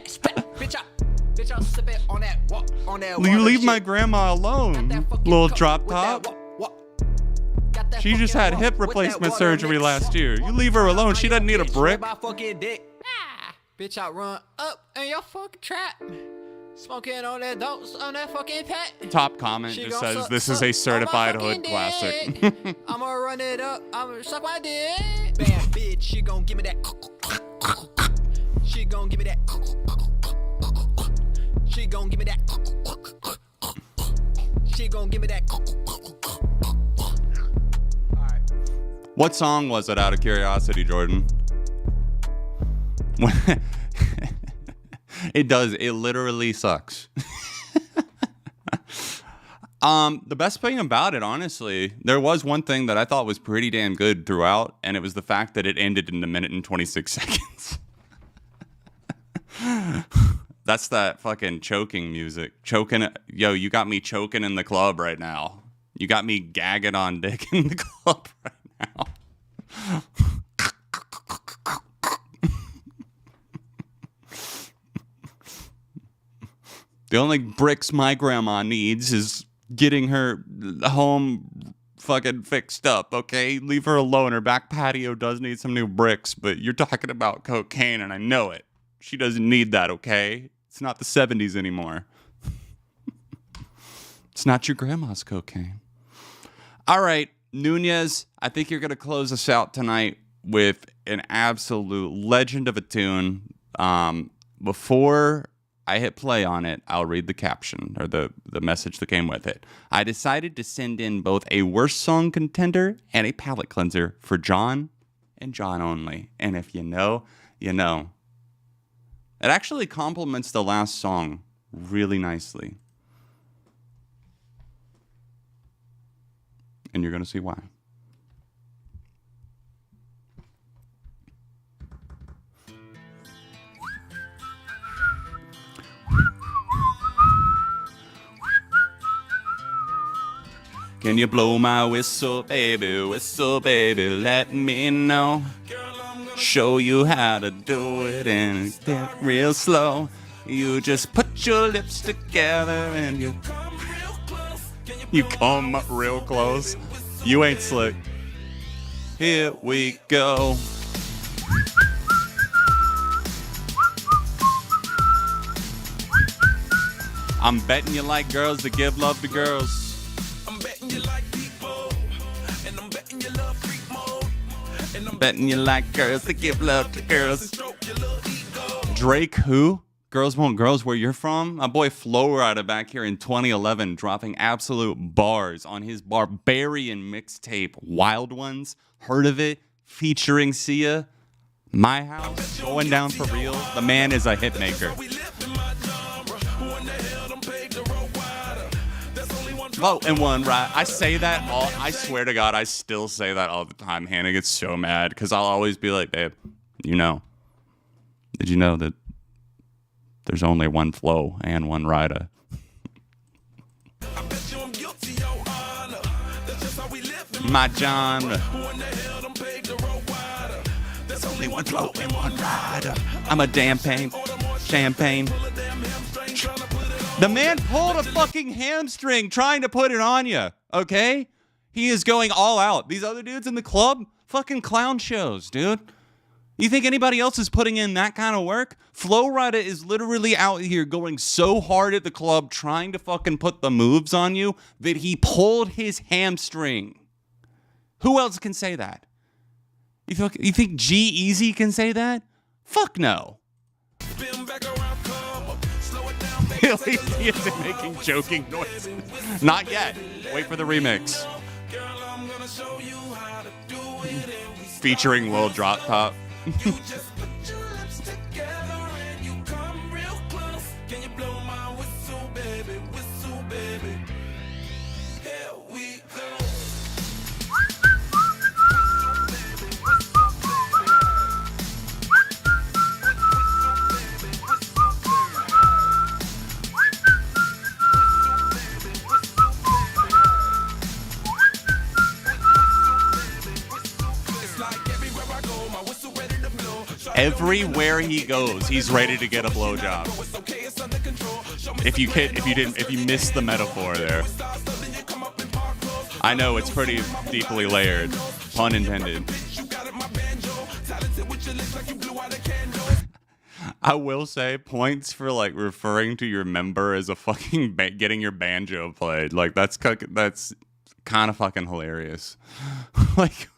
spat. Bitch, I sip it on that walk, on that water. You leave shit. my grandma alone, little drop top. She just had hip replacement surgery last year. You leave her alone. She doesn't need a brick. Bitch, I run up in your fucking trap. Smoking on that dope, on that fucking pet. Top comment just says, this is a certified hood classic. I'ma run it up, I'ma suck my dick. Bad bitch, she gon' give me that. She gon' give me that. She gon' give me that. She gon' give me that. What song was it, out of curiosity, Jordan? It does. It literally sucks. The best thing about it, honestly, there was one thing that I thought was pretty damn good throughout, and it was the fact that it ended in 1 minute and 26 seconds. That's that fucking choking music. Choking. Yo, you got me choking in the club right now. You got me gagging on dick in the club right now. The only bricks my grandma needs is getting her home fucking fixed up, okay? Leave her alone. Her back patio does need some new bricks, but you're talking about cocaine, and I know it. She doesn't need that, okay? It's not the 70s anymore. It's not your grandma's cocaine. All right, Nunez, I think you're going to close us out tonight with an absolute legend of a tune. Before I hit play on it, I'll read the caption or the message that came with it. I decided to send in both a worst song contender and a palate cleanser for John and John only. And if you know, you know. It actually complements the last song really nicely. And you're going to see why. Can you blow my whistle, baby, let me know. Show you how to do it and get real slow. You just put your lips together and you come real close. You ain't slick. Here we go. I'm betting you like girls to give love to girls. I'm betting you like people, and I'm betting you love freak mode. And I'm betting you like girls to give love to girls. Drake who? Girls Want Girls, where you're from? My boy Flo Rida back here in 2011 dropping absolute bars on his Barbarian mixtape, Wild Ones. Heard of it? Featuring Sia. My House, going down for real. The man is a hit maker. Vote in one ride. I say that all. I swear to God, I still say that all the time. Hannah gets so mad because I'll always be like, babe, you know, did you know that there's only one Flo and one Rida? My genre. There's only one Flo and one Rida. I'm a damn champagne. The man pulled a fucking hamstring trying to put it on you, okay? He is going all out. These other dudes in the club, fucking clown shows, dude. You think anybody else is putting in that kind of work? Flo Rida is literally out here going so hard at the club trying to fucking put the moves on you that he pulled his hamstring. Who else can say that? You think G-Eazy can say that? Fuck no. At least he isn't making joking noises. Not yet. Wait for the remix. Featuring Lil Drop Top. Everywhere he goes, he's ready to get a blowjob. If you missed the metaphor there. I know it's pretty deeply layered. Pun intended. I will say points for like referring to your member as a fucking getting your banjo played. Like that's kind of fucking hilarious. Like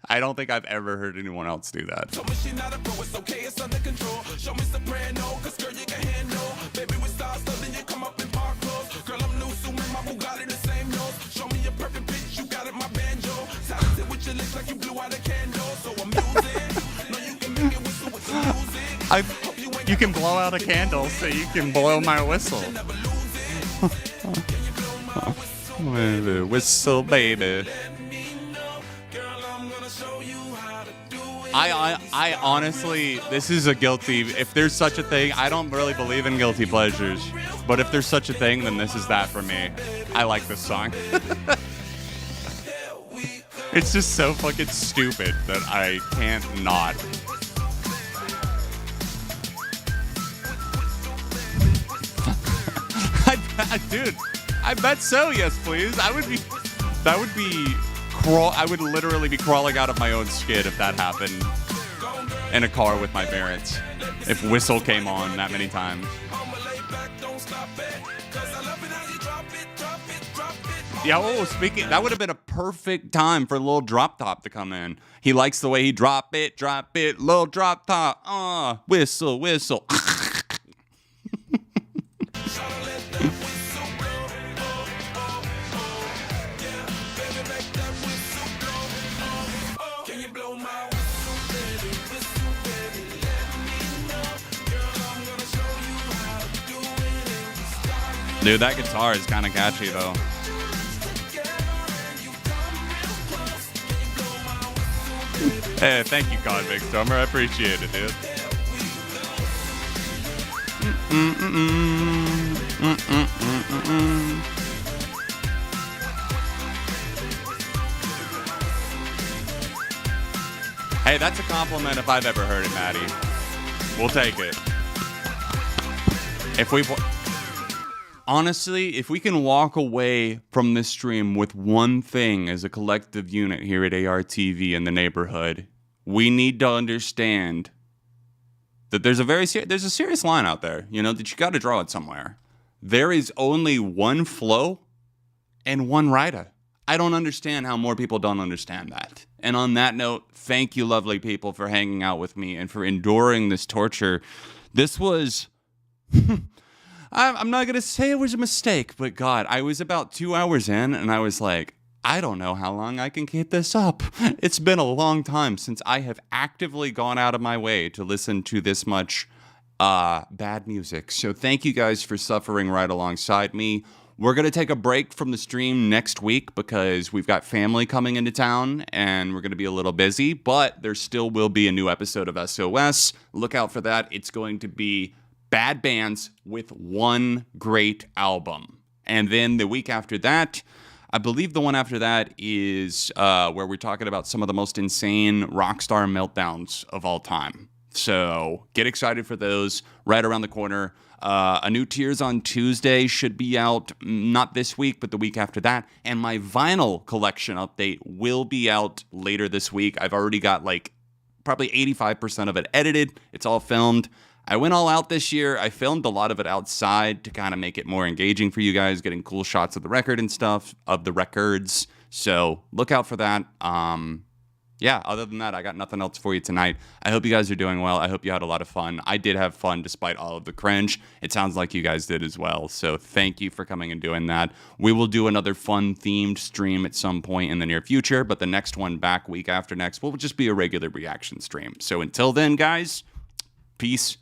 I don't think I've ever heard anyone else do that. Told me she not a pro, it's okay, it's under control. Show me soprano, cause girl, you can handle. Baby, with stars, so then you come up in park clothes. Girl, I'm new, so my Bugatti the same nose. Show me a perfect pitch, you got it, my banjo. Talented with your lips like you blew out a candle. So I'm using, no, you can make it whistle with the music. You can blow out a candle, so you can blow my whistle. Whistle, baby. I honestly, this is a guilty, if there's such a thing, I don't really believe in guilty pleasures, but if there's such a thing, then this is that for me. I like this song. It's just so fucking stupid that I can't not. Dude, I bet so, yes please. I would literally be crawling out of my own skin if that happened in a car with my parents. If Whistle came on that many times. Yeah, oh, speaking, that would have been a perfect time for Lil Drop Top to come in. He likes the way he drop it, Lil Drop Top. Whistle, whistle. Dude, that guitar is kind of catchy, though. Hey, thank you, Convict Summer. I appreciate it, dude. Hey, that's a compliment if I've ever heard it, Maddie. We'll take it. Honestly, if we can walk away from this stream with one thing as a collective unit here at ARTV in the neighborhood, we need to understand that there's a serious line out there, you know, that you got to draw it somewhere. There is only one flow and one rider. I don't understand how more people don't understand that. And on that note, thank you, lovely people, for hanging out with me and for enduring this torture. This was... I'm not going to say it was a mistake, but God, I was about 2 hours in and I was like, I don't know how long I can keep this up. It's been a long time since I have actively gone out of my way to listen to this much bad music. So thank you guys for suffering right alongside me. We're going to take a break from the stream next week because we've got family coming into town and we're going to be a little busy, but there still will be a new episode of SOS. Look out for that. It's going to be bad bands with one great album. And then the week after that, I believe the one after that is where we're talking about some of the most insane rock star meltdowns of all time. So get excited for those right around the corner. A new Tears on Tuesday should be out, not this week, but the week after that. And my vinyl collection update will be out later this week. I've already got like probably 85% of it edited. It's all filmed. I went all out this year. I filmed a lot of it outside to kind of make it more engaging for you guys, getting cool shots of the record and stuff, of the records. So look out for that. Yeah, other than that, I got nothing else for you tonight. I hope you guys are doing well. I hope you had a lot of fun. I did have fun despite all of the cringe. It sounds like you guys did as well. So thank you for coming and doing that. We will do another fun themed stream at some point in the near future, but the next one back week after next will just be a regular reaction stream. So until then, guys, peace